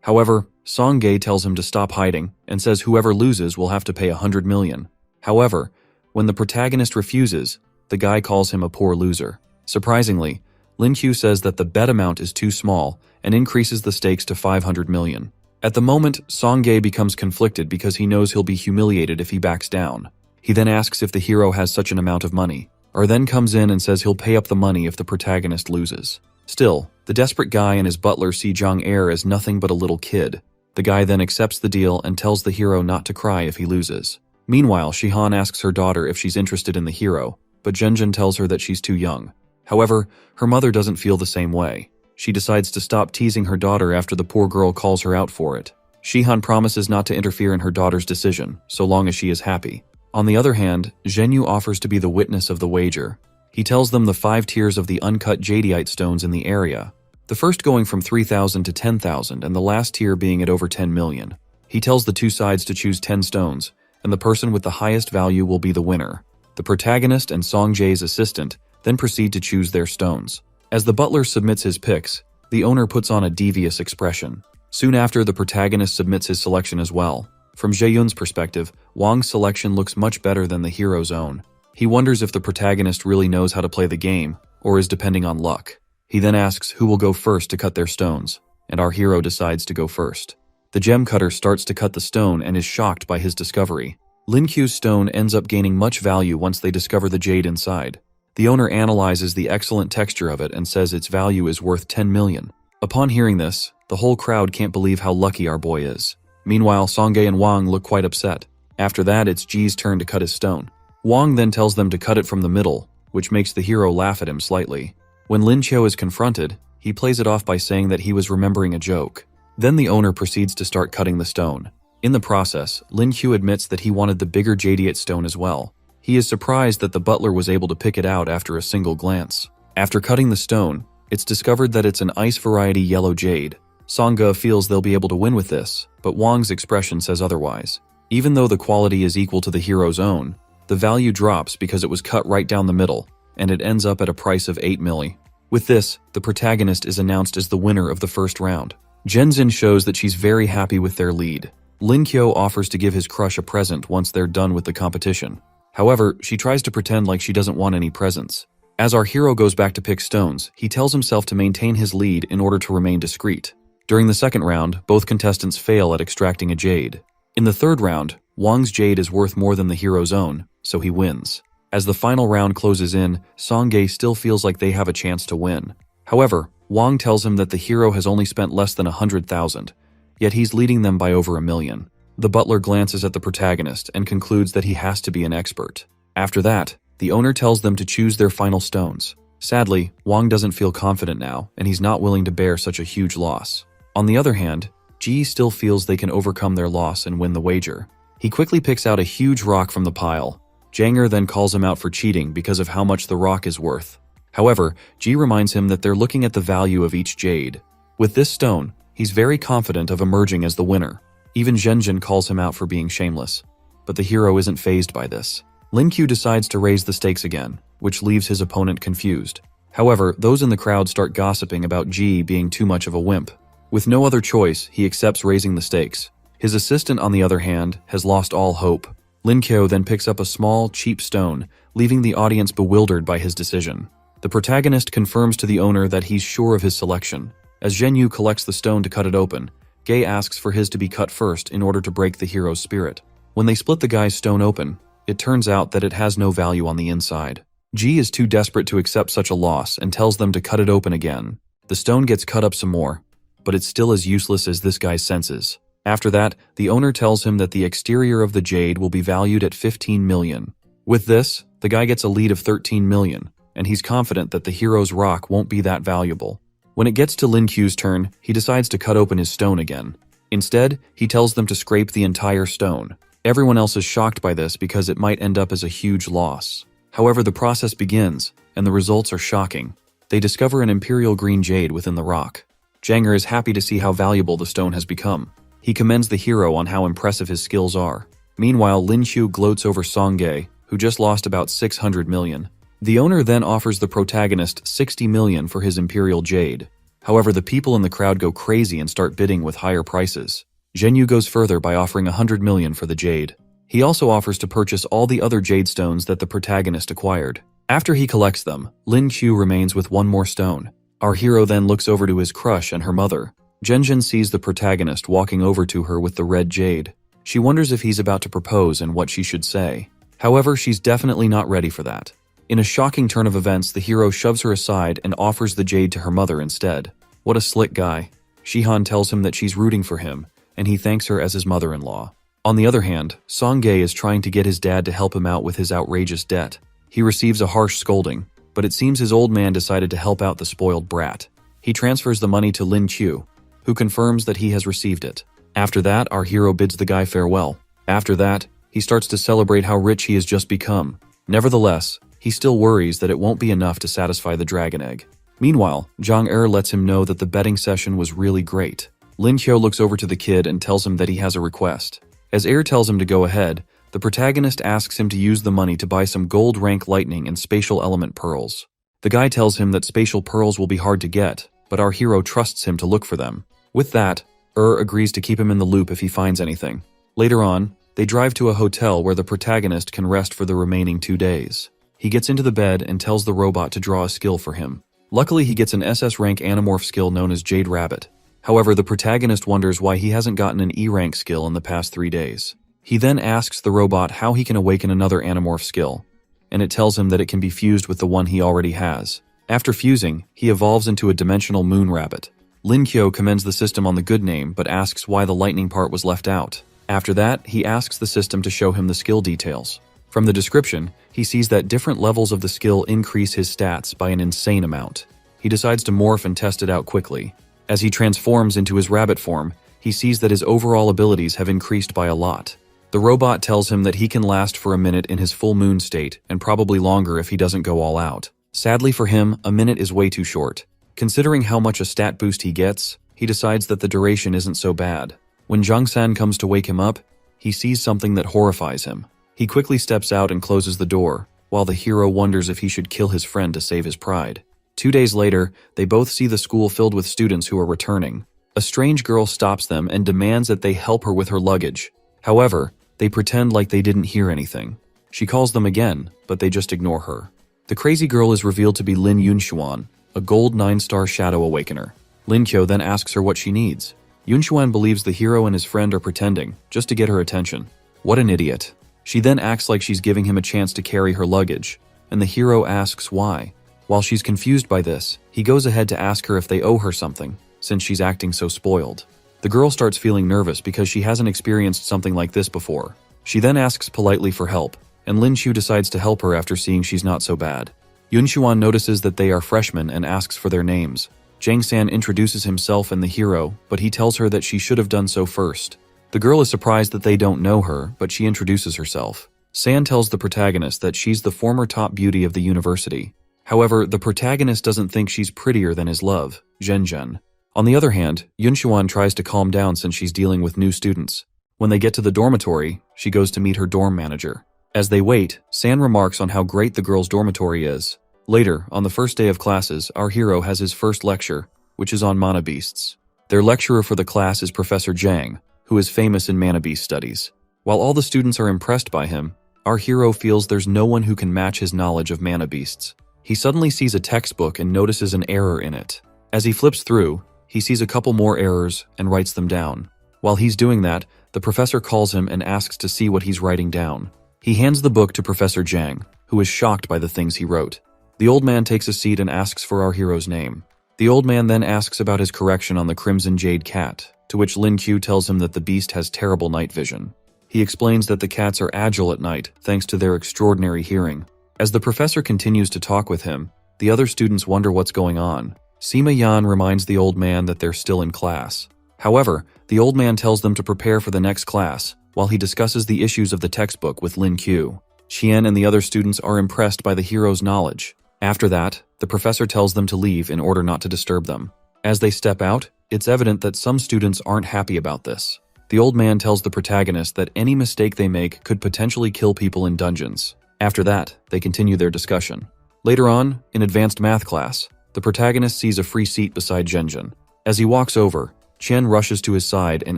However, Sangha tells him to stop hiding and says whoever loses will have to pay 100 million. However, when the protagonist refuses, the guy calls him a poor loser. Surprisingly, Lin Q says that the bet amount is too small and increases the stakes to 500 million. At the moment, Sangha becomes conflicted because he knows he'll be humiliated if he backs down. He then asks if the hero has such an amount of money, or then comes in and says he'll pay up the money if the protagonist loses. Still, the desperate guy and his butler see Zhang Er as nothing but a little kid. The guy then accepts the deal and tells the hero not to cry if he loses. Meanwhile, Shihan asks her daughter if she's interested in the hero, but Zhenjun tells her that she's too young. However, her mother doesn't feel the same way. She decides to stop teasing her daughter after the poor girl calls her out for it. Shihan promises not to interfere in her daughter's decision, so long as she is happy. On the other hand, Zhenyu offers to be the witness of the wager. He tells them the 5 tiers of the uncut jadeite stones in the area, the first going from 3,000 to 10,000 and the last tier being at over 10 million. He tells the two sides to choose 10 stones, and the person with the highest value will be the winner. The protagonist and Song Jae's assistant then proceed to choose their stones. As the butler submits his picks, the owner puts on a devious expression. Soon after, the protagonist submits his selection as well. From Jaeyun's perspective, Wang's selection looks much better than the hero's own. He wonders if the protagonist really knows how to play the game, or is depending on luck. He then asks who will go first to cut their stones, and our hero decides to go first. The gem cutter starts to cut the stone and is shocked by his discovery. Lin Q's stone ends up gaining much value once they discover the jade inside. The owner analyzes the excellent texture of it and says its value is worth 10 million. Upon hearing this, the whole crowd can't believe how lucky our boy is. Meanwhile, Sanghae and Wang look quite upset. After that, it's Ji's turn to cut his stone. Wang then tells them to cut it from the middle, which makes the hero laugh at him slightly. When Lin Qiu is confronted, he plays it off by saying that he was remembering a joke. Then the owner proceeds to start cutting the stone. In the process, Lin Qiu admits that he wanted the bigger jadeite stone as well. He is surprised that the butler was able to pick it out after a single glance. After cutting the stone, it's discovered that it's an ice variety yellow jade. Sangha feels they'll be able to win with this, but Wang's expression says otherwise. Even though the quality is equal to the hero's own, the value drops because it was cut right down the middle, and it ends up at a price of 8 milli. With this, the protagonist is announced as the winner of the first round. Zhenzin shows that she's very happy with their lead. Lin Qiu offers to give his crush a present once they're done with the competition. However, she tries to pretend like she doesn't want any presents. As our hero goes back to pick stones, he tells himself to maintain his lead in order to remain discreet. During the second round, both contestants fail at extracting a jade. In the third round, Wang's jade is worth more than the hero's own, so he wins. As the final round closes in, Sanghae still feels like they have a chance to win. However, Wang tells him that the hero has only spent less than 100,000, yet he's leading them by over 1 million. The butler glances at the protagonist and concludes that he has to be an expert. After that, the owner tells them to choose their final stones. Sadly, Wang doesn't feel confident now, and he's not willing to bear such a huge loss. On the other hand, Ji still feels they can overcome their loss and win the wager. He quickly picks out a huge rock from the pile. Janger then calls him out for cheating because of how much the rock is worth. However, Ji reminds him that they're looking at the value of each jade. With this stone, he's very confident of emerging as the winner. Even Zhenjin calls him out for being shameless. But the hero isn't fazed by this. Lin Qiu decides to raise the stakes again, which leaves his opponent confused. However, those in the crowd start gossiping about Ji being too much of a wimp. With no other choice, he accepts raising the stakes. His assistant, on the other hand, has lost all hope. Lin Qiu then picks up a small, cheap stone, leaving the audience bewildered by his decision. The protagonist confirms to the owner that he's sure of his selection. As Zhenyu collects the stone to cut it open, Gay asks for his to be cut first in order to break the hero's spirit. When they split the guy's stone open, it turns out that it has no value on the inside. Ji is too desperate to accept such a loss and tells them to cut it open again. The stone gets cut up some more, but it's still as useless as this guy's senses. After that, the owner tells him that the exterior of the jade will be valued at 15 million. With this, the guy gets a lead of 13 million, and he's confident that the hero's rock won't be that valuable. When it gets to Lin Qiu's turn, he decides to cut open his stone again. Instead, he tells them to scrape the entire stone. Everyone else is shocked by this because it might end up as a huge loss. However, the process begins, and the results are shocking. They discover an imperial green jade within the rock. Zhang is happy to see how valuable the stone has become. He commends the hero on how impressive his skills are. Meanwhile, Lin Qiu gloats over Song, who just lost about 600 million. The owner then offers the protagonist 60 million for his imperial jade. However, the people in the crowd go crazy and start bidding with higher prices. Zhenyu goes further by offering 100 million for the jade. He also offers to purchase all the other jade stones that the protagonist acquired. After he collects them, Lin Qiu remains with one more stone. Our hero then looks over to his crush and her mother. Zhen sees the protagonist walking over to her with the red jade. She wonders if he's about to propose and what she should say. However, she's definitely not ready for that. In a shocking turn of events, the hero shoves her aside and offers the jade to her mother instead. What a slick guy. Shihan tells him that she's rooting for him, and he thanks her as his mother-in-law. On the other hand, Song is trying to get his dad to help him out with his outrageous debt. He receives a harsh scolding, but it seems his old man decided to help out the spoiled brat. He transfers the money to Lin Qiu, who confirms that he has received it. After that, our hero bids the guy farewell. After that, he starts to celebrate how rich he has just become. Nevertheless, he still worries that it won't be enough to satisfy the dragon egg. Meanwhile, Zhang lets him know that the betting session was really great. Lin Qiu looks over to the kid and tells him that he has a request. As tells him to go ahead, the protagonist asks him to use the money to buy some gold rank lightning and spatial element pearls. The guy tells him that spatial pearls will be hard to get, but our hero trusts him to look for them. With that, agrees to keep him in the loop if he finds anything. Later on, they drive to a hotel where the protagonist can rest for the remaining 2 days. He gets into the bed and tells the robot to draw a skill for him. Luckily, he gets an SS rank Animorph skill known as Jade Rabbit. However, the protagonist wonders why he hasn't gotten an E rank skill in the past 3 days. He then asks the robot how he can awaken another Animorph skill, and it tells him that it can be fused with the one he already has. After fusing, he evolves into a dimensional moon rabbit. Lin Qiu commends the system on the good name but asks why the lightning part was left out. After that, he asks the system to show him the skill details. From the description, he sees that different levels of the skill increase his stats by an insane amount. He decides to morph and test it out quickly. As he transforms into his rabbit form, he sees that his overall abilities have increased by a lot. The robot tells him that he can last for a minute in his full moon state, and probably longer if he doesn't go all out. Sadly for him, a minute is way too short. Considering how much a stat boost he gets, he decides that the duration isn't so bad. When Zhang comes to wake him up, he sees something that horrifies him. He quickly steps out and closes the door, while the hero wonders if he should kill his friend to save his pride. 2 days later, they both see the school filled with students who are returning. A strange girl stops them and demands that they help her with her luggage. However, they pretend like they didn't hear anything. She calls them again, but they just ignore her. The crazy girl is revealed to be Lin Yunshuan, a gold 9-star shadow awakener. Lin Qiu then asks her what she needs. Yunshuan believes the hero and his friend are pretending, just to get her attention. What an idiot. She then acts like she's giving him a chance to carry her luggage, and the hero asks why. While she's confused by this, he goes ahead to ask her if they owe her something, since she's acting so spoiled. The girl starts feeling nervous because she hasn't experienced something like this before. She then asks politely for help, and Lin Qiu decides to help her after seeing she's not so bad. Yunshuan notices that they are freshmen and asks for their names. Zhang introduces himself and the hero, but he tells her that she should have done so first. The girl is surprised that they don't know her, but she introduces herself. San tells the protagonist that she's the former top beauty of the university. However, the protagonist doesn't think she's prettier than his love, Zhen. On the other hand, Yunshuan tries to calm down since she's dealing with new students. When they get to the dormitory, she goes to meet her dorm manager. As they wait, San remarks on how great the girls' dormitory is. Later, on the first day of classes, our hero has his first lecture, which is on mana beasts. Their lecturer for the class is Professor Zhang, who is famous in mana beast studies. While all the students are impressed by him, our hero feels there's no one who can match his knowledge of mana beasts. He suddenly sees a textbook and notices an error in it. As he flips through, he sees a couple more errors and writes them down. While he's doing that, the professor calls him and asks to see what he's writing down. He hands the book to Professor Zhang, who is shocked by the things he wrote. The old man takes a seat and asks for our hero's name. The old man then asks about his correction on the Crimson Jade cat, to which Lin Qiu tells him that the beast has terrible night vision. He explains that the cats are agile at night thanks to their extraordinary hearing. As the professor continues to talk with him, the other students wonder what's going on. Sima Yan reminds the old man that they're still in class. However, the old man tells them to prepare for the next class, while he discusses the issues of the textbook with Lin Q. Qian and the other students are impressed by the hero's knowledge. After that, the professor tells them to leave in order not to disturb them. As they step out, it's evident that some students aren't happy about this. The old man tells the protagonist that any mistake they make could potentially kill people in dungeons. After that, they continue their discussion. Later on, in advanced math class, the protagonist sees a free seat beside Zhenjin. As he walks over, Chen rushes to his side and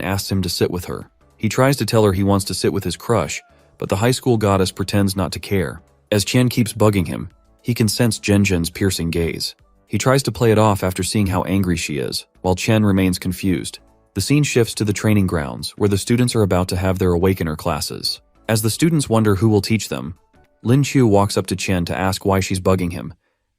asks him to sit with her. He tries to tell her he wants to sit with his crush, but the high school goddess pretends not to care. As Chen keeps bugging him, he can sense Zhenjin's piercing gaze. He tries to play it off after seeing how angry she is, while Chen remains confused. The scene shifts to the training grounds, where the students are about to have their Awakener classes. As the students wonder who will teach them, Lin Chu walks up to Chen to ask why she's bugging him,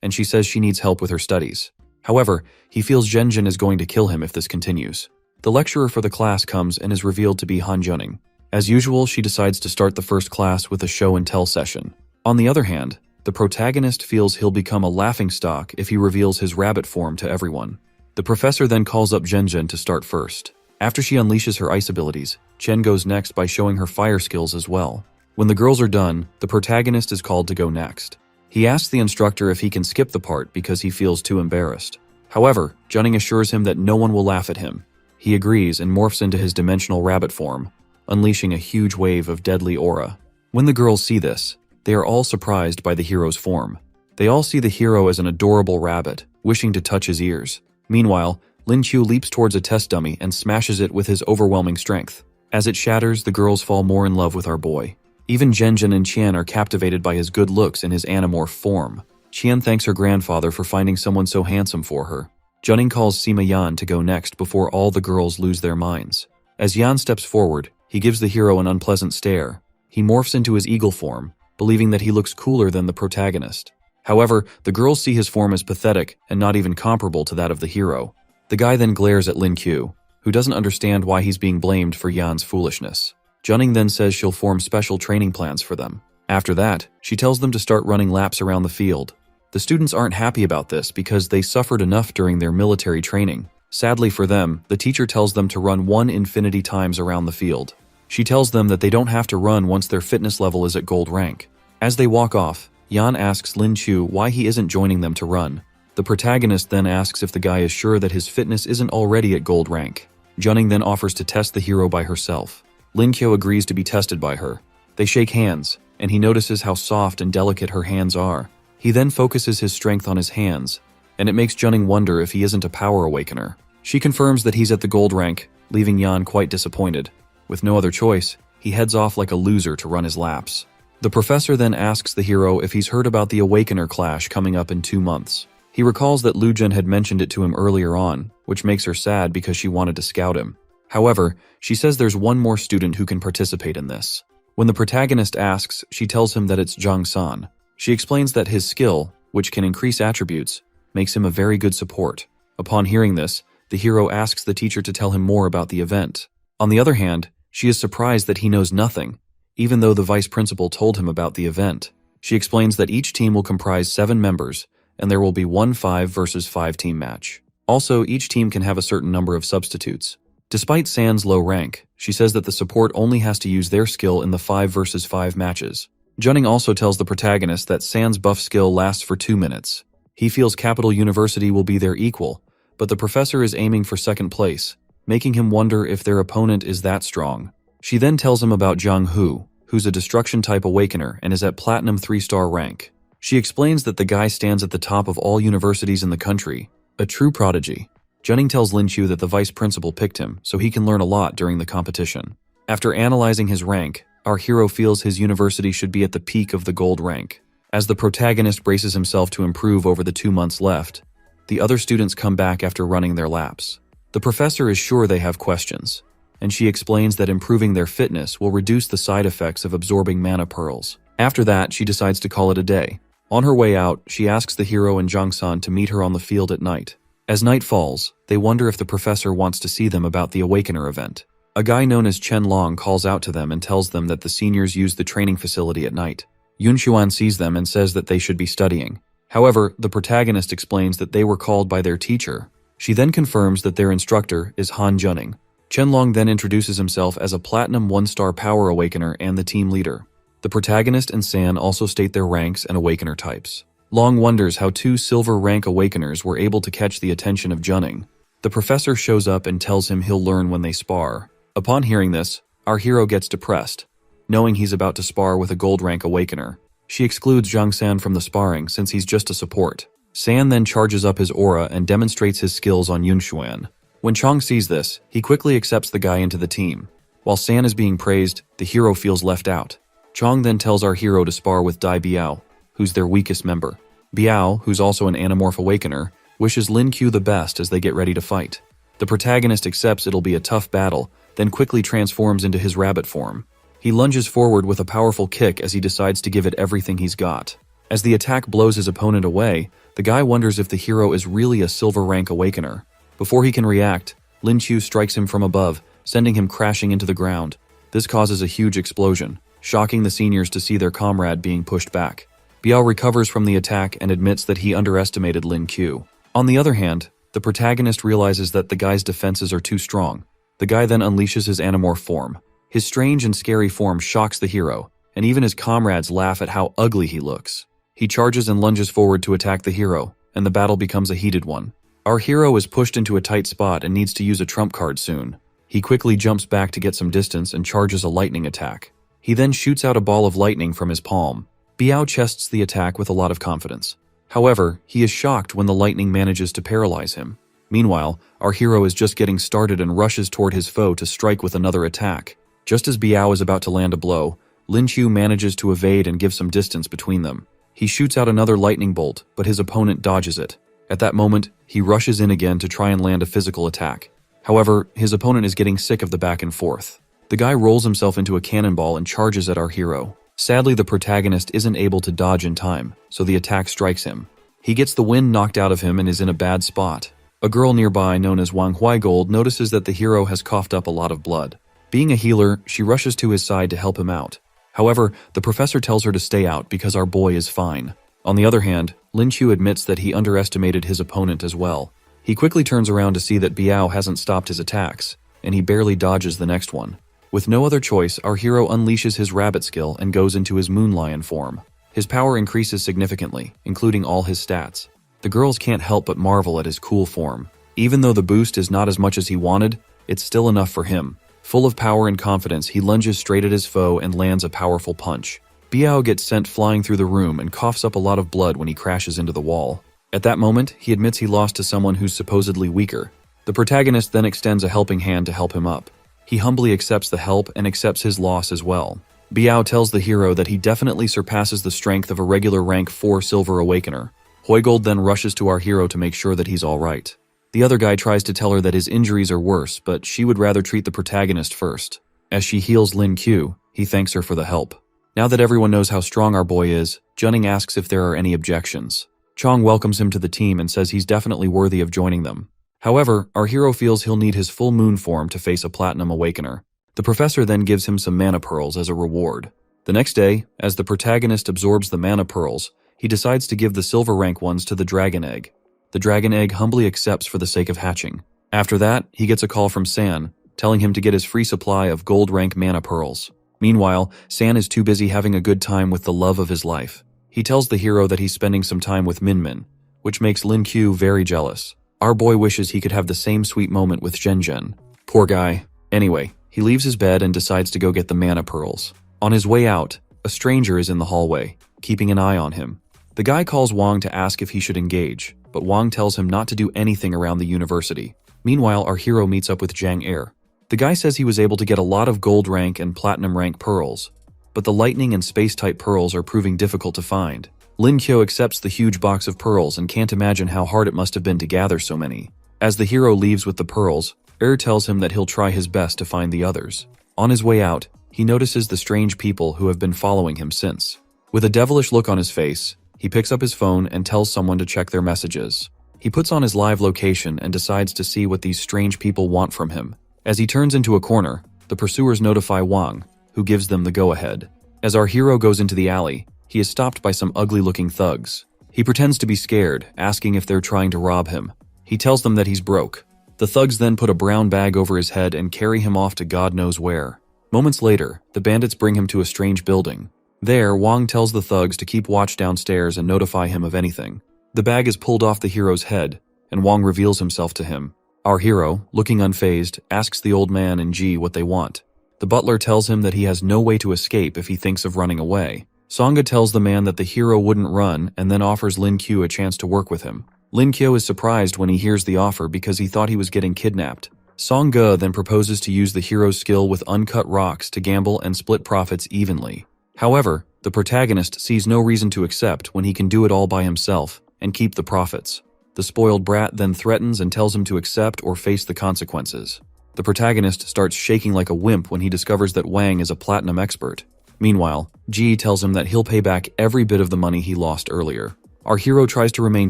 and she says she needs help with her studies. However, he feels Zhenjin is going to kill him if this continues. The lecturer for the class comes and is revealed to be Han Juning. As usual, she decides to start the first class with a show and tell session. On the other hand, the protagonist feels he'll become a laughingstock if he reveals his rabbit form to everyone. The professor then calls up Zhenjin to start first. After she unleashes her ice abilities, Chen goes next by showing her fire skills as well. When the girls are done, the protagonist is called to go next. He asks the instructor if he can skip the part because he feels too embarrassed. However, Juning assures him that no one will laugh at him. He agrees and morphs into his dimensional rabbit form, unleashing a huge wave of deadly aura. When the girls see this, they are all surprised by the hero's form. They all see the hero as an adorable rabbit, wishing to touch his ears. Meanwhile, Lin Chu leaps towards a test dummy and smashes it with his overwhelming strength. As it shatters, the girls fall more in love with our boy. Even Zhenjin and Qian are captivated by his good looks and his animorph form. Qian thanks her grandfather for finding someone so handsome for her. Juning calls Sima Yan to go next before all the girls lose their minds. As Yan steps forward, he gives the hero an unpleasant stare. He morphs into his eagle form, believing that he looks cooler than the protagonist. However, the girls see his form as pathetic and not even comparable to that of the hero. The guy then glares at Lin Q, who doesn't understand why he's being blamed for Yan's foolishness. Juning then says she'll form special training plans for them. After that, she tells them to start running laps around the field. The students aren't happy about this because they suffered enough during their military training. Sadly for them, the teacher tells them to run 1 infinity times around the field. She tells them that they don't have to run once their fitness level is at gold rank. As they walk off, Yan asks Lin Chu why he isn't joining them to run. The protagonist then asks if the guy is sure that his fitness isn't already at gold rank. Juning then offers to test the hero by herself. Lin Qiu agrees to be tested by her. They shake hands, and he notices how soft and delicate her hands are. He then focuses his strength on his hands, and it makes Juning wonder if he isn't a power awakener. She confirms that he's at the gold rank, leaving Yan quite disappointed. With no other choice, he heads off like a loser to run his laps. The professor then asks the hero if he's heard about the Awakener clash coming up in 2 months. He recalls that Lu Jun had mentioned it to him earlier on, which makes her sad because she wanted to scout him. However, she says there's one more student who can participate in this. When the protagonist asks, she tells him that it's Zhang San. She explains that his skill, which can increase attributes, makes him a very good support. Upon hearing this, the hero asks the teacher to tell him more about the event. On the other hand, she is surprised that he knows nothing, even though the vice principal told him about the event. She explains that each team will comprise 7 members, and there will be one 5 versus 5 team match. Also, each team can have a certain number of substitutes. Despite San's low rank, she says that the support only has to use their skill in the 5 versus 5 matches. Juning also tells the protagonist that San's buff skill lasts for 2 minutes. He feels Capital University will be their equal, but the professor is aiming for second place, making him wonder if their opponent is that strong. She then tells him about Zhang Hu, who's a destruction-type awakener and is at Platinum 3-star rank. She explains that the guy stands at the top of all universities in the country, a true prodigy. Juning tells Lin Qiu that the vice principal picked him so he can learn a lot during the competition. After analyzing his rank, our hero feels his university should be at the peak of the gold rank. As the protagonist braces himself to improve over the 2 months left, the other students come back after running their laps. The professor is sure they have questions, and she explains that improving their fitness will reduce the side effects of absorbing mana pearls. After that, she decides to call it a day. On her way out, she asks the hero and Zhang San to meet her on the field at night. As night falls, they wonder if the professor wants to see them about the Awakener event. A guy known as Chen Long calls out to them and tells them that the seniors use the training facility at night. Yun Xuan sees them and says that they should be studying. However, the protagonist explains that they were called by their teacher. She then confirms that their instructor is Han Junning. Chenlong then introduces himself as a Platinum 1-star Power Awakener and the team leader. The protagonist and San also state their ranks and Awakener types. Long wonders how 2 Silver rank Awakeners were able to catch the attention of Junning. The professor shows up and tells him he'll learn when they spar. Upon hearing this, our hero gets depressed, knowing he's about to spar with a Gold rank Awakener. She excludes Zhang San from the sparring since he's just a support. San then charges up his aura and demonstrates his skills on Yunshuan. When Chong sees this, he quickly accepts the guy into the team. While San is being praised, the hero feels left out. Chong then tells our hero to spar with Dai Biao, who's their weakest member. Biao, who's also an Animorph Awakener, wishes Lin Q the best as they get ready to fight. The protagonist accepts it'll be a tough battle, then quickly transforms into his rabbit form. He lunges forward with a powerful kick as he decides to give it everything he's got. As the attack blows his opponent away, the guy wonders if the hero is really a Silver rank Awakener. Before he can react, Lin Q strikes him from above, sending him crashing into the ground. This causes a huge explosion, shocking the seniors to see their comrade being pushed back. Biao recovers from the attack and admits that he underestimated Lin Q. On the other hand, the protagonist realizes that the guy's defenses are too strong. The guy then unleashes his Animorph form. His strange and scary form shocks the hero, and even his comrades laugh at how ugly he looks. He charges and lunges forward to attack the hero, and the battle becomes a heated one. Our hero is pushed into a tight spot and needs to use a trump card soon. He quickly jumps back to get some distance and charges a lightning attack. He then shoots out a ball of lightning from his palm. Biao chests the attack with a lot of confidence. However, he is shocked when the lightning manages to paralyze him. Meanwhile, our hero is just getting started and rushes toward his foe to strike with another attack. Just as Biao is about to land a blow, Lin Qiu manages to evade and give some distance between them. He shoots out another lightning bolt, but his opponent dodges it. At that moment, he rushes in again to try and land a physical attack. However, his opponent is getting sick of the back and forth. The guy rolls himself into a cannonball and charges at our hero. Sadly, the protagonist isn't able to dodge in time, so the attack strikes him. He gets the wind knocked out of him and is in a bad spot. A girl nearby, known as Wang Huaigold, notices that the hero has coughed up a lot of blood. Being a healer, she rushes to his side to help him out. However, the professor tells her to stay out because our boy is fine. On the other hand, Lin Qiu admits that he underestimated his opponent as well. He quickly turns around to see that Biao hasn't stopped his attacks, and he barely dodges the next one. With no other choice, our hero unleashes his rabbit skill and goes into his moon lion form. His power increases significantly, including all his stats. The girls can't help but marvel at his cool form. Even though the boost is not as much as he wanted, it's still enough for him. Full of power and confidence, he lunges straight at his foe and lands a powerful punch. Biao gets sent flying through the room and coughs up a lot of blood when he crashes into the wall. At that moment, he admits he lost to someone who's supposedly weaker. The protagonist then extends a helping hand to help him up. He humbly accepts the help and accepts his loss as well. Biao tells the hero that he definitely surpasses the strength of a regular rank 4 Silver Awakener. Huigold then rushes to our hero to make sure that he's alright. The other guy tries to tell her that his injuries are worse, but she would rather treat the protagonist first. As she heals Lin Qiu, he thanks her for the help. Now that everyone knows how strong our boy is, Junning asks if there are any objections. Chong welcomes him to the team and says he's definitely worthy of joining them. However, our hero feels he'll need his full moon form to face a Platinum Awakener. The professor then gives him some mana pearls as a reward. The next day, as the protagonist absorbs the mana pearls, he decides to give the silver rank ones to the dragon egg. The dragon egg humbly accepts for the sake of hatching. After that, he gets a call from San, telling him to get his free supply of gold rank mana pearls. Meanwhile, San is too busy having a good time with the love of his life. He tells the hero that he's spending some time with Minmin, which makes Lin Qiu very jealous. Our boy wishes he could have the same sweet moment with Zhen. Poor guy. Anyway, he leaves his bed and decides to go get the mana pearls. On his way out, a stranger is in the hallway, keeping an eye on him. The guy calls Wang to ask if he should engage, but Wang tells him not to do anything around the university. Meanwhile, our hero meets up with Zhang Er. The guy says he was able to get a lot of gold rank and platinum rank pearls, but the lightning and space-type pearls are proving difficult to find. Lin Qiu accepts the huge box of pearls and can't imagine how hard it must have been to gather so many. As the hero leaves with the pearls, tells him that he'll try his best to find the others. On his way out, he notices the strange people who have been following him since. With a devilish look on his face, he picks up his phone and tells someone to check their messages. He puts on his live location and decides to see what these strange people want from him. As he turns into a corner, the pursuers notify Wang, who gives them the go-ahead. As our hero goes into the alley, he is stopped by some ugly-looking thugs. He pretends to be scared, asking if they're trying to rob him. He tells them that he's broke. The thugs then put a brown bag over his head and carry him off to God knows where. Moments later, the bandits bring him to a strange building. There, Wang tells the thugs to keep watch downstairs and notify him of anything. The bag is pulled off the hero's head, and Wang reveals himself to him. Our hero, looking unfazed, asks the old man and Ji what they want. The butler tells him that he has no way to escape if he thinks of running away. Sangha tells the man that the hero wouldn't run and then offers Lin Qiu a chance to work with him. Lin Qiu is surprised when he hears the offer because he thought he was getting kidnapped. Sangha then proposes to use the hero's skill with uncut rocks to gamble and split profits evenly. However, the protagonist sees no reason to accept when he can do it all by himself and keep the profits. The spoiled brat then threatens and tells him to accept or face the consequences. The protagonist starts shaking like a wimp when he discovers that Wang is a platinum expert. Meanwhile, Ji tells him that he'll pay back every bit of the money he lost earlier. Our hero tries to remain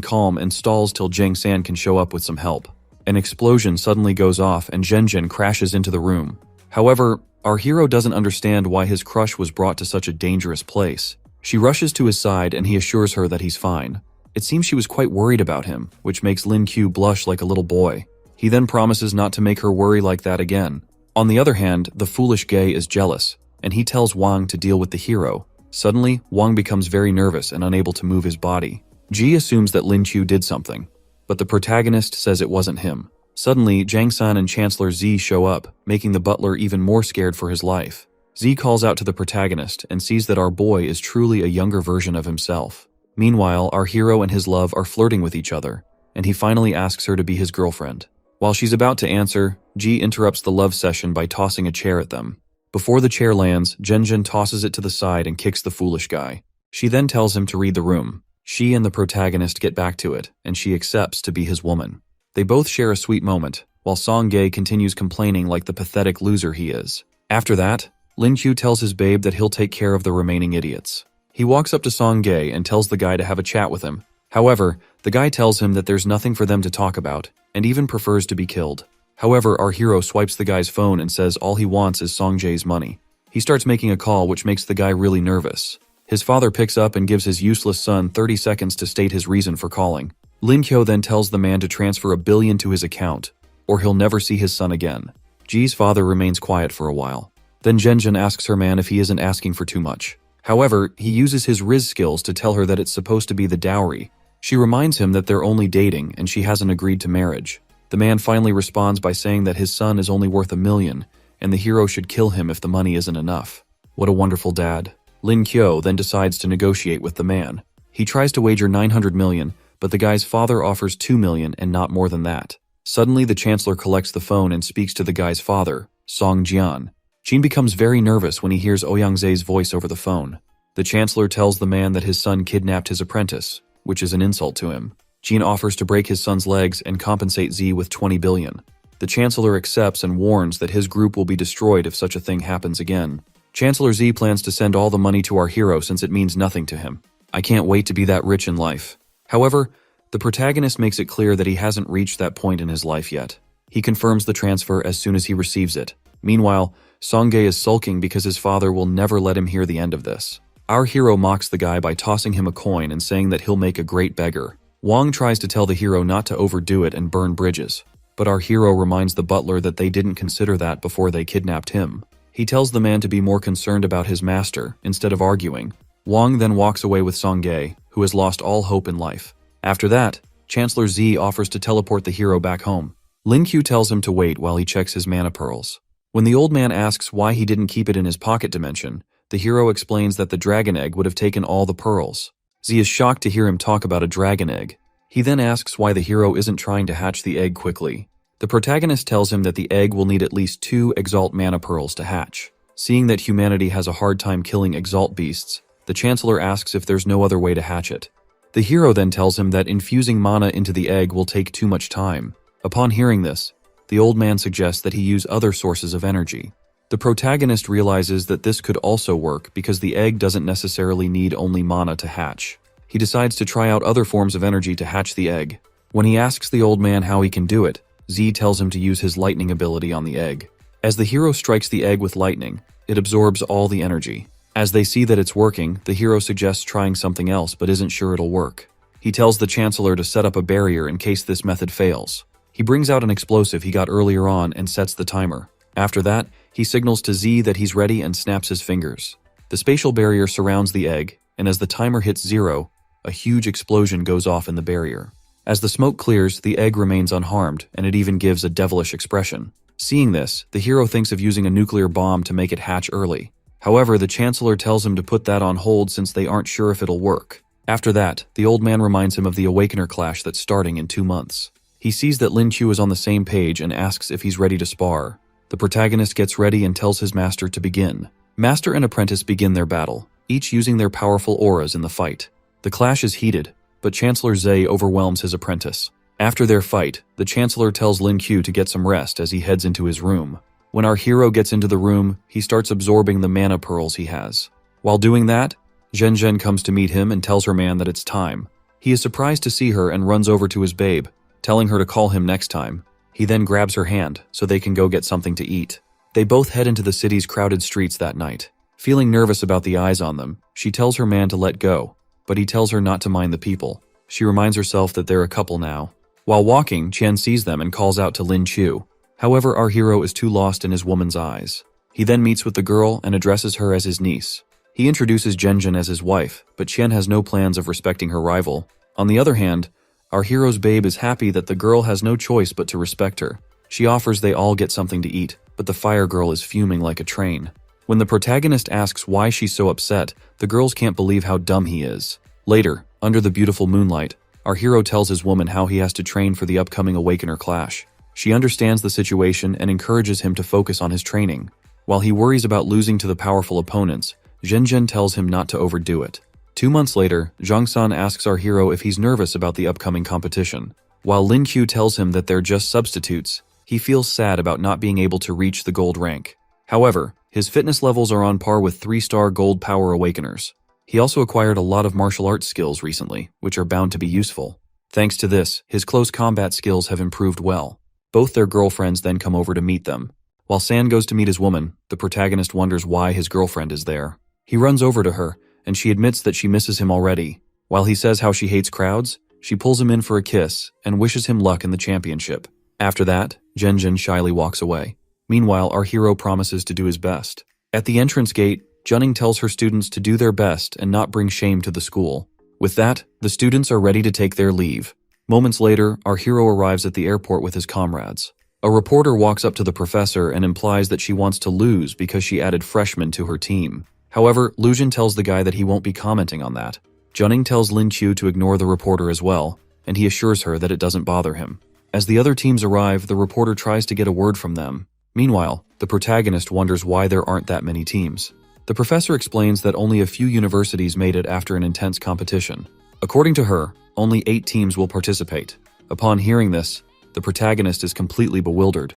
calm and stalls till Zheng San can show up with some help. An explosion suddenly goes off and Zhen crashes into the room. However, our hero doesn't understand why his crush was brought to such a dangerous place. She rushes to his side and he assures her that he's fine. It seems she was quite worried about him, which makes Lin Qiu blush like a little boy. He then promises not to make her worry like that again. On the other hand, the foolish Gay is jealous, and he tells Wang to deal with the hero. Suddenly, Wang becomes very nervous and unable to move his body. Ji assumes that Lin Qiu did something, but the protagonist says it wasn't him. Suddenly, Zhang San and Chancellor Z show up, making the butler even more scared for his life. Z calls out to the protagonist and sees that our boy is truly a younger version of himself. Meanwhile, our hero and his love are flirting with each other, and he finally asks her to be his girlfriend. While she's about to answer, Ji interrupts the love session by tossing a chair at them. Before the chair lands, Zhen tosses it to the side and kicks the foolish guy. She then tells him to read the room. She and the protagonist get back to it, and she accepts to be his woman. They both share a sweet moment, while Song Gae continues complaining like the pathetic loser he is. After that, Lin Qiu tells his babe that he'll take care of the remaining idiots. He walks up to Song Gae and tells the guy to have a chat with him. However, the guy tells him that there's nothing for them to talk about, and even prefers to be killed. However, our hero swipes the guy's phone and says all he wants is Song Jae's money. He starts making a call which makes the guy really nervous. His father picks up and gives his useless son 30 seconds to state his reason for calling. Lin Qiu then tells the man to transfer $1 billion to his account, or he'll never see his son again. Ji's father remains quiet for a while. Then Zhen asks her man if he isn't asking for too much. However, he uses his Riz skills to tell her that it's supposed to be the dowry. She reminds him that they're only dating and she hasn't agreed to marriage. The man finally responds by saying that his son is only worth $1 million, and the hero should kill him if the money isn't enough. What a wonderful dad. Lin Qiu then decides to negotiate with the man. He tries to wager 900 million, but the guy's father offers 2 million and not more than that. Suddenly, the chancellor collects the phone and speaks to the guy's father, Song Jian. Jin becomes very nervous when he hears Ouyangze's voice over the phone. The chancellor tells the man that his son kidnapped his apprentice, which is an insult to him. Jin offers to break his son's legs and compensate Z with 20 billion. The chancellor accepts and warns that his group will be destroyed if such a thing happens again. Chancellor Z plans to send all the money to our hero since it means nothing to him. I can't wait to be that rich in life. However, the protagonist makes it clear that he hasn't reached that point in his life yet. He confirms the transfer as soon as he receives it. Meanwhile, Songgae is sulking because his father will never let him hear the end of this. Our hero mocks the guy by tossing him a coin and saying that he'll make a great beggar. Wang tries to tell the hero not to overdo it and burn bridges, but our hero reminds the butler that they didn't consider that before they kidnapped him. He tells the man to be more concerned about his master instead of arguing. Wang then walks away with Songgae, who has lost all hope in life. After that, Chancellor Z offers to teleport the hero back home. Lin Qiu tells him to wait while he checks his mana pearls. When the old man asks why he didn't keep it in his pocket dimension, the hero explains that the dragon egg would have taken all the pearls. Z is shocked to hear him talk about a dragon egg. He then asks why the hero isn't trying to hatch the egg quickly. The protagonist tells him that the egg will need at least 2 Exalt mana pearls to hatch. Seeing that humanity has a hard time killing Exalt beasts, the Chancellor asks if there's no other way to hatch it. The hero then tells him that infusing mana into the egg will take too much time. Upon hearing this, the old man suggests that he use other sources of energy. The protagonist realizes that this could also work because the egg doesn't necessarily need only mana to hatch. He decides to try out other forms of energy to hatch the egg. When he asks the old man how he can do it, Z tells him to use his lightning ability on the egg. As the hero strikes the egg with lightning, it absorbs all the energy. As they see that it's working, the hero suggests trying something else but isn't sure it'll work. He tells the Chancellor to set up a barrier in case this method fails. He brings out an explosive he got earlier on and sets the timer. After that, he signals to Z that he's ready and snaps his fingers. The spatial barrier surrounds the egg, and as the timer hits 0, a huge explosion goes off in the barrier. As the smoke clears, the egg remains unharmed, and it even gives a devilish expression. Seeing this, the hero thinks of using a nuclear bomb to make it hatch early. However, the Chancellor tells him to put that on hold since they aren't sure if it'll work. After that, the old man reminds him of the Awakener clash that's starting in 2 months. He sees that Lin Chu is on the same page and asks if he's ready to spar. The protagonist gets ready and tells his master to begin. Master and apprentice begin their battle, each using their powerful auras in the fight. The clash is heated, but Chancellor Zhe overwhelms his apprentice. After their fight, the Chancellor tells Lin Q to get some rest as he heads into his room. When our hero gets into the room, he starts absorbing the mana pearls he has. While doing that, Zhen Zhen comes to meet him and tells her man that it's time. He is surprised to see her and runs over to his babe, telling her to call him next time. He then grabs her hand so they can go get something to eat. They both head into the city's crowded streets that night. Feeling nervous about the eyes on them, she tells her man to let go, but he tells her not to mind the people. She reminds herself that they're a couple now. While walking, Qian sees them and calls out to Lin Chu. However, our hero is too lost in his woman's eyes. He then meets with the girl and addresses her as his niece. He introduces Zhen Zhen as his wife, but Qian has no plans of respecting her rival. On the other hand, our hero's babe is happy that the girl has no choice but to respect her. She offers they all get something to eat, but the fire girl is fuming like a train. When the protagonist asks why she's so upset, the girls can't believe how dumb he is. Later, under the beautiful moonlight, our hero tells his woman how he has to train for the upcoming Awakener clash. She understands the situation and encourages him to focus on his training. While he worries about losing to the powerful opponents, Zhen Zhen tells him not to overdo it. 2 months later, Zhang San asks our hero if he's nervous about the upcoming competition. While Lin Q tells him that they're just substitutes, he feels sad about not being able to reach the gold rank. However, his fitness levels are on par with 3-star gold power awakeners. He also acquired a lot of martial arts skills recently, which are bound to be useful. Thanks to this, his close combat skills have improved well. Both their girlfriends then come over to meet them. While San goes to meet his woman, the protagonist wonders why his girlfriend is there. He runs over to her, and she admits that she misses him already. While he says how she hates crowds, she pulls him in for a kiss and wishes him luck in the championship. After that, Zhen Zhen shyly walks away. Meanwhile, our hero promises to do his best. At the entrance gate, Junning tells her students to do their best and not bring shame to the school. With that, the students are ready to take their leave. Moments later, our hero arrives at the airport with his comrades. A reporter walks up to the professor and implies that she wants to lose because she added freshmen to her team. However, Lu Jin tells the guy that he won't be commenting on that. Junning tells Lin Chu to ignore the reporter as well, and he assures her that it doesn't bother him. As the other teams arrive, the reporter tries to get a word from them. Meanwhile, the protagonist wonders why there aren't that many teams. The professor explains that only a few universities made it after an intense competition. According to her, only 8 teams will participate. Upon hearing this, the protagonist is completely bewildered.